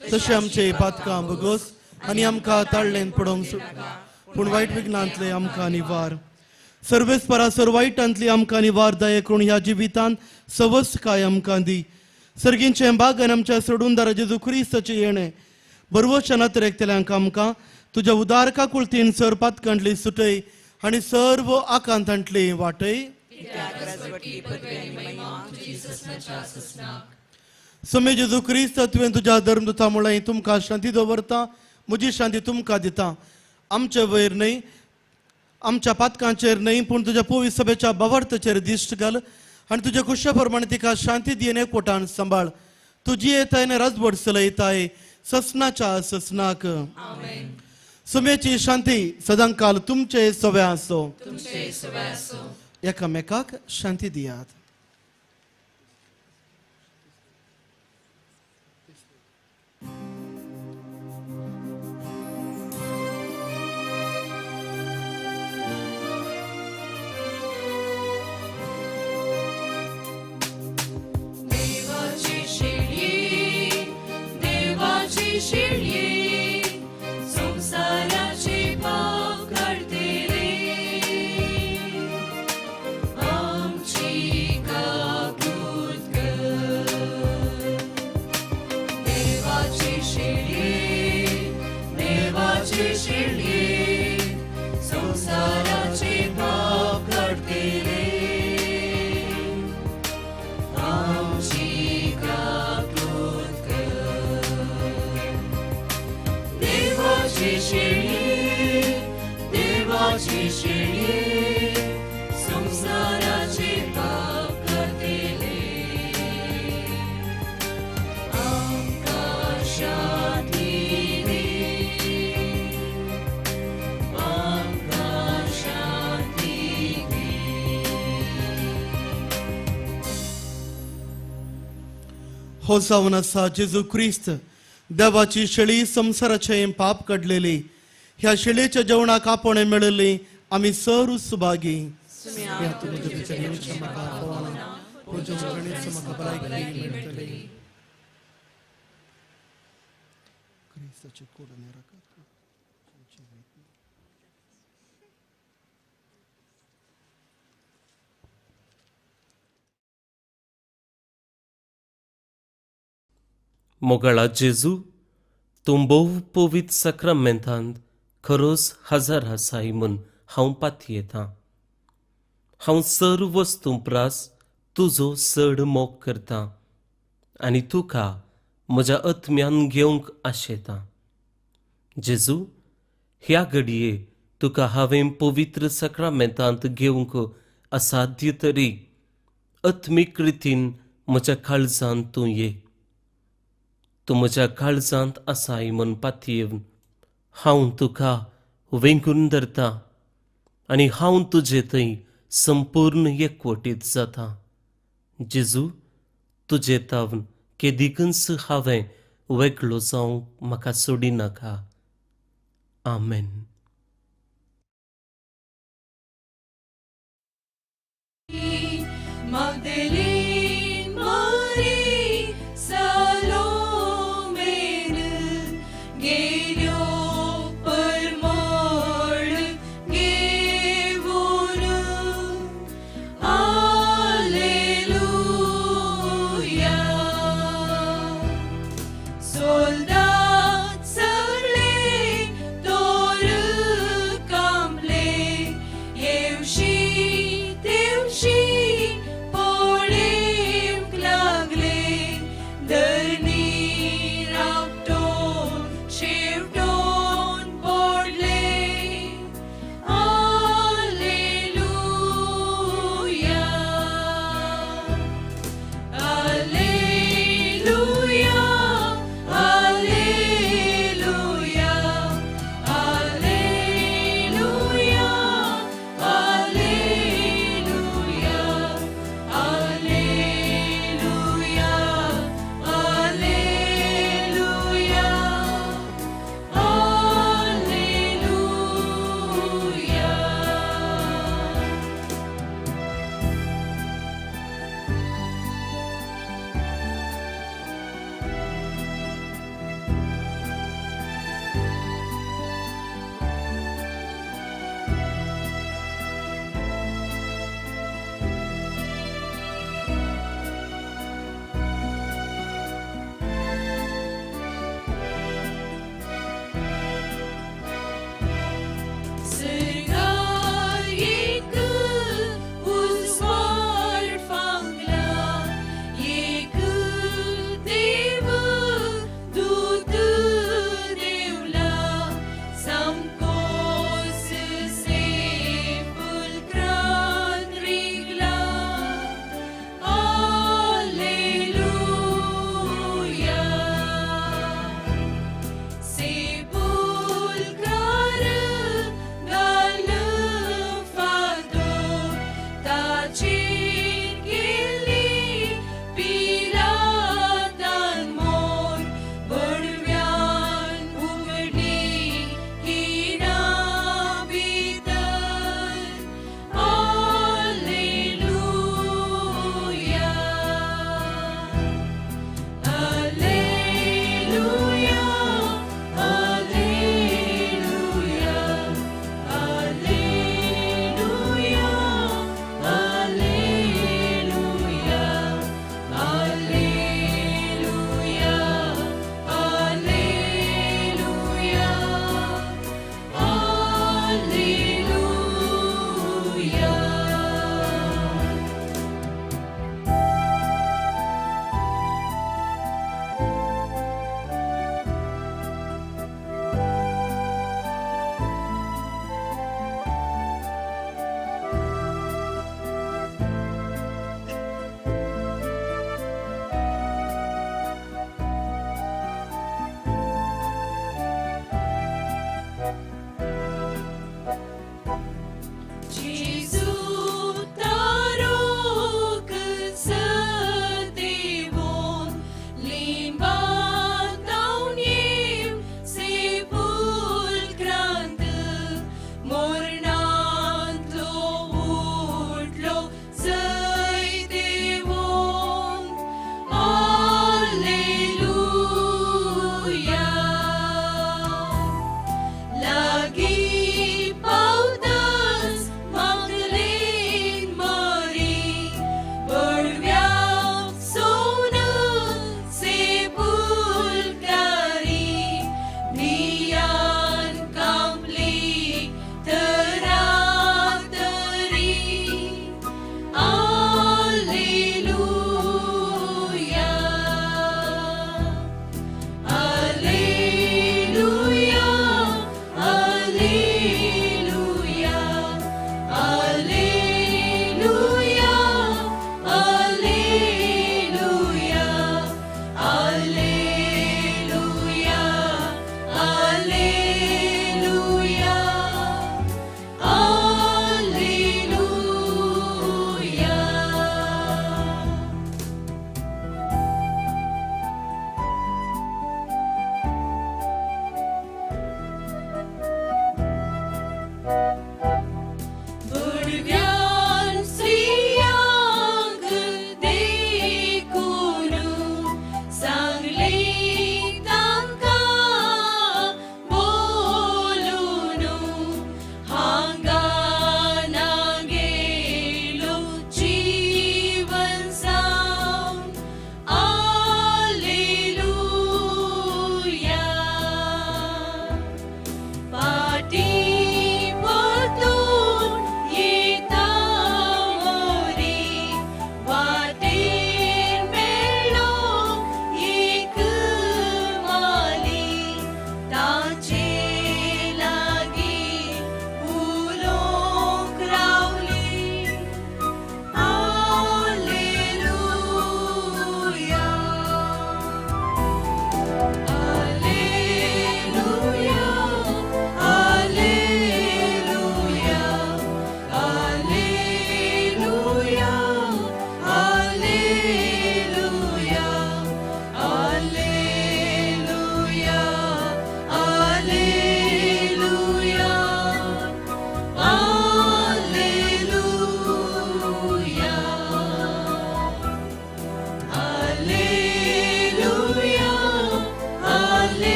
[SPEAKER 2] तशें आमचे पातकां बगोस, आनी आमकां ताळ्ळेंत पडोवंक सुटना, पूण वायट विघ्नांतले आमकां निवार. सर्वेस्परा सर वायटांतली आमकां निवार दये करून ह्या जिवितांत सवस काय आमकां दी. सर्गींचे बागन आमच्या सोडूनदार जेजू क्रिस्ताचे येणें बरवशा नातरेकतल्यांक आमकां तुज्या उदार काकुळतीन सर पातकांतली सुटय आनी सर्व आकांतांतली वाटय. समे जेजू क्रिस्त तुवें तुज्या धर्मदुता मुळे तुमकां शांती दवरता, म्हजी शांती तुमकां दिता. आमचे वयर न्हय, आमच्या पातकांचेर न्हय, पूण तुज्या पवित्र सभेच्या बावार्थाचेर दिश्ट घाल आनी तुज्या कुशा प्रमाणे तिका शांती दियेन एकवटान सांबाळ. तुजी येताय आनी राजवट चलयताय ससनाच्या ससनाक. समेची शांती सदांकाल तुमचे सवे आसो. एकामेकाक शांती दियात.
[SPEAKER 6] शिळये संसाराचे पाप काढतेले, आमची काकुळट कर. देवाचे शिळये, देवाचे शिळये संसाराचे पाप काढतेले, आमची काकुळट कर. देवाचे शिळये, देवाचे शिळये संसाराचे
[SPEAKER 2] हो जावन आसा जेजू ख्रिस्त देवाची शेळी संसाराचे पाप काडलेली ह्या शेळयेच्या जेवणाक आपण मेळिल्ली आमी सर्व सुभागी
[SPEAKER 14] मोगळा जेजू तूं भोव पवित्र सक्रामेंतांत खरोच हजर आसाय म्हूण हांव पातयेतां हांव सर्व वस्तू प्रास तुजो चड मोग करतां आनी तुका म्हज्या आत्म्यान घेवंक आशेतां जेजू ह्या घडये तुका हांवें पवित्र सक्रामेंतांत घेवंक असाध्य तरी आत्मीक रितीन म्हज्या काळजांत तूं ये तूं म्हज्या काळजांत आसाय म्हूण पातयेवन हांव तुका वेंगून धरतां आनी हांव तुजे थंय संपूर्ण एकवटीत जाता जेजू तुजे तावन केदिकच हांवें वेगळो जावंक म्हाका सोडिनाका आमेन.
[SPEAKER 6] Magdalene Marie Salomene गेल्यो परमळ घेवन हालेलुया सोल्दात सगळे तोरण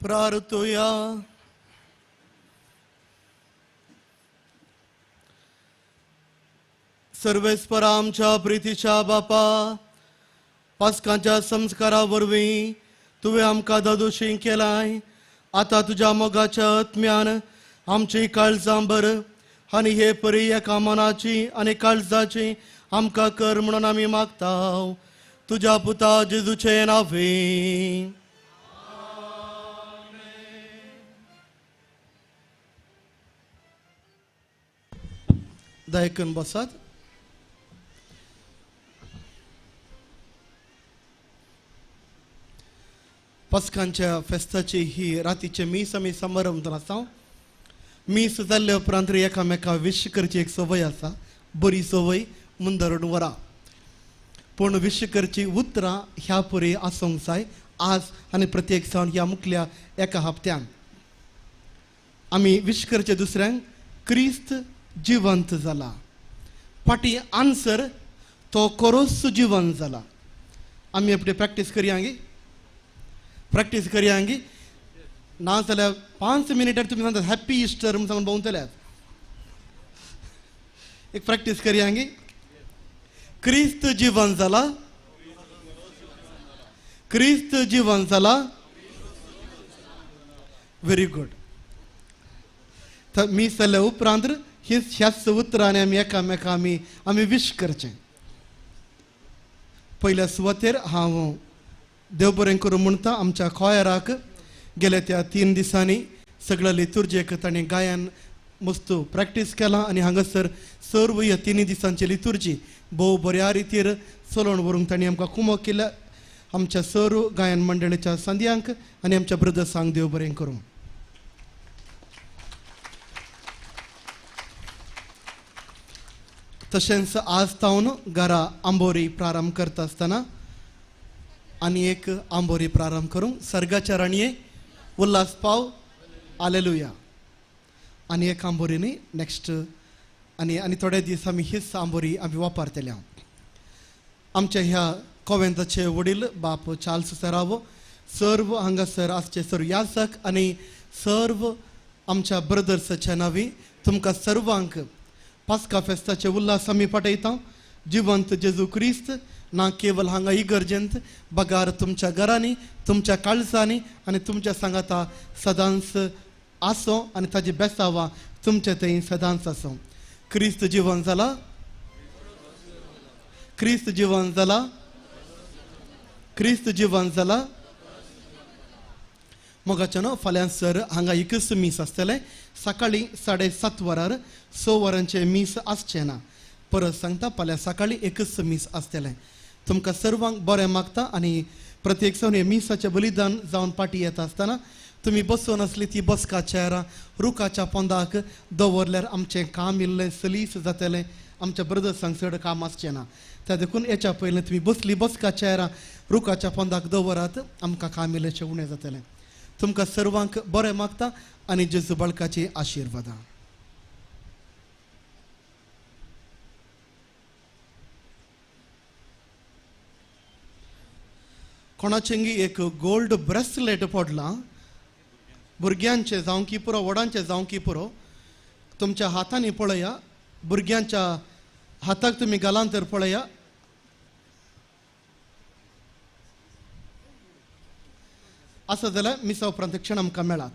[SPEAKER 2] प्रार्थूया. सर्वेस्परा आमच्या प्रितीच्या बापा, पास्कांच्या संस्कारा वरवीं तुवें आमकां दादोशी केलाय. आता तुज्या मोगाच्या आत्म्यान आमची काळजां बर आनी हे परी एका मनाची आनी काळजाची आमकां कर म्हणून आमी मागताव तुज्या पुता जेजूचे नांवे. दायकन बसात. पस्कांच्या फेस्ताची ही रातीचे मीस आमी समारंभ आसा. मीस जाल्ले उपरांत एकामेका विश करची एक सवय आसा, बरी सवय मुंदरून वरा. पूण विश करची उतरां ह्या परी आसूंक जाय आज आनी प्रत्येक सण ह्या मुखल्या एका हप्त्यान. आमी विश करचे दुसऱ्यांक क्रिस्त जिवंत जाला. फाटी आन्सर तो कोरोस जिवंत जाला. आमी आपली प्रॅक्टीस करया गे, प्रॅक्टीस करया गे. ना जाल्यार 5 मिनिटार तुमी सांगतात हॅप्पी इस्टर म्हूण सांगून भोंवतल्यात. एक प्रॅक्टीस करया गे. क्रिस्त जिवंत जाला, क्रिस्त जिवंत जाला. Very good. तर मी जाल्या उपरांत ह्याच उतरांनी आमी एकामेका आमी विश करचें. पयल्या सुवातेर हांव देव बरें करूं म्हणटा आमच्या खोयराक. गेल्या त्या 3 दिसांनी सगळ्या लितुर्जेक ताणें गायन मस्तू प्रॅक्टीस केलां आनी हांगासर सर्व ह्या 3 दिसांची लितुर्जी भोव बऱ्या रितीर चलोवन व्हरूंक ताणें आमकां कुमक केल्या. आमच्या सर्व गायन मंडळीच्या संद्यांक आनी आमच्या ब्रदर्सांक देव बरें करूं. तशेंच आज तावन घरा आंबोरी प्रारंभ करता आसतना आनी एक आंबोरी प्रारंभ करूंक. सर्गाच्या राणये उल्हास पाव हालेलुया. आनी एक आंबोरी न्ही नेक्स्ट आनी थोडे दीस आमी हीच आंबोरी आमी वापरतल्या. आमच्या ह्या कोवेंताचे वडील बाप चार्ल्स सरावो, सर्व हांगासर आसचे सर्व याजक आनी सर्व आमच्या ब्रदर्साच्या नांवी तुमकां सर्वांक पास्का फेस्ताचे उल्हास आमी पाठयता. जिवंत जेजू क्रिस्त ना केवळ हांगा इगर्जेंत बगार तुमच्या घरांनी, तुमच्या काळजांनी आनी तुमच्या सांगाता सदांच आसो आनी ताजी बेसावां तुमचे थंय सदांच आसो. क्रिस्त जिवंत जाला, क्रिस्त जिवंत जाला, क्रिस्त जिवंत जाला. मोगाच्यान फाल्यां सर हांगा एकच मीस आसतलें. सकाळीं 7:30 वरार 6 वरांचे मीस आसचें ना. परत सांगता फाल्यां सकाळीं एकच मीस आसतलें. तुमकां सर्वांक बरें मागता आनी प्रत्येक सण हे मिसाचें बलिदान जावन पाटी येता आसतना तुमी बसून आसली ती बसका चेरां रुखाच्या पोंदाक दवरल्यार आमचें काम इल्लें सलीस जातलें. आमच्या ब्रदर्सांक चड काम आसचें ना. त्या देखून हेच्या पयलीं तुमी बसली बसका चेरां रुखाच्या पोंदाक दवरात, आमकां काम इल्लेंशें उणें जातलें. तुमकां सर्वांक बरें मागता आनी जेजू बाळकाची आशिर्वादां. कोणाचेंगी एक गोल्ड ब्रेसलेट पडलां. भुरग्यांचे जावं की पुरो, व्हडांचे जावं की पुरो, तुमच्या हातांनी पळया. भुरग्यांच्या हाताक तुमी घालां तर पळया. आसा जाल्यार मिसा उपरांत क्षण आमकां मेळात.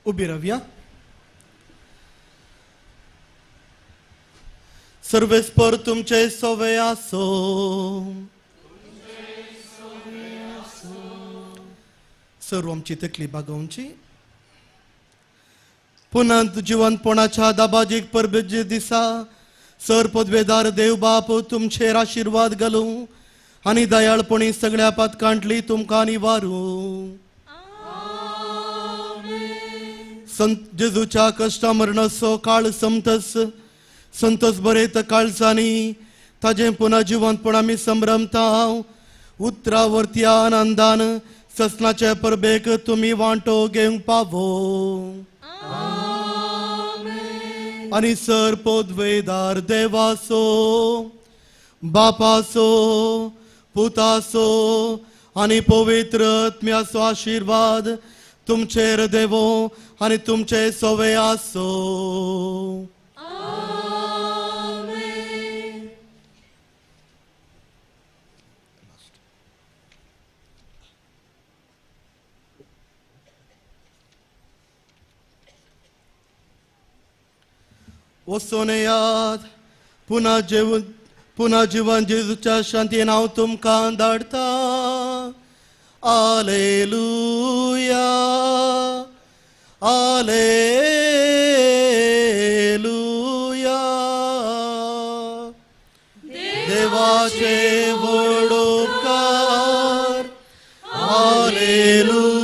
[SPEAKER 2] उबी रावया. सर्वेस्पर तुमचे सोवे आसो. सर्व आमची तकली बागोवची. पुनंत जिवंतपणाच्या दाबाजीक परबेचे दिसा सर पदवेदार देव बाप तुमचेर आशिर्वाद घालूं आनी दयाळपणी सगळ्या पातकांतली तुमकां निवारूं. संत जेजूच्या कश्टा मरणाचो काळ समतस संतोस बरयत काळजांनी ताजें पुना जिवंतपण आमी संभ्रमता. उतरावरती आनंदान ससनाचे परबेक तुमी वांटो घेवंक पावो. आणि सर्पोद्वेदार देवासो बापासो पुतासो आणि पवित्र आत्म्याचो आशीर्वाद तुमचेर देवो आणि तुमचे सोवे आसो. वसोनेयात पुन्हा जीवन जेजूच्या शांतीन हांव तुमकां धाडटा. आलेलुया आलेलुया. देवाचे व्हड उपकार. आलेलुया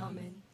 [SPEAKER 3] Amen.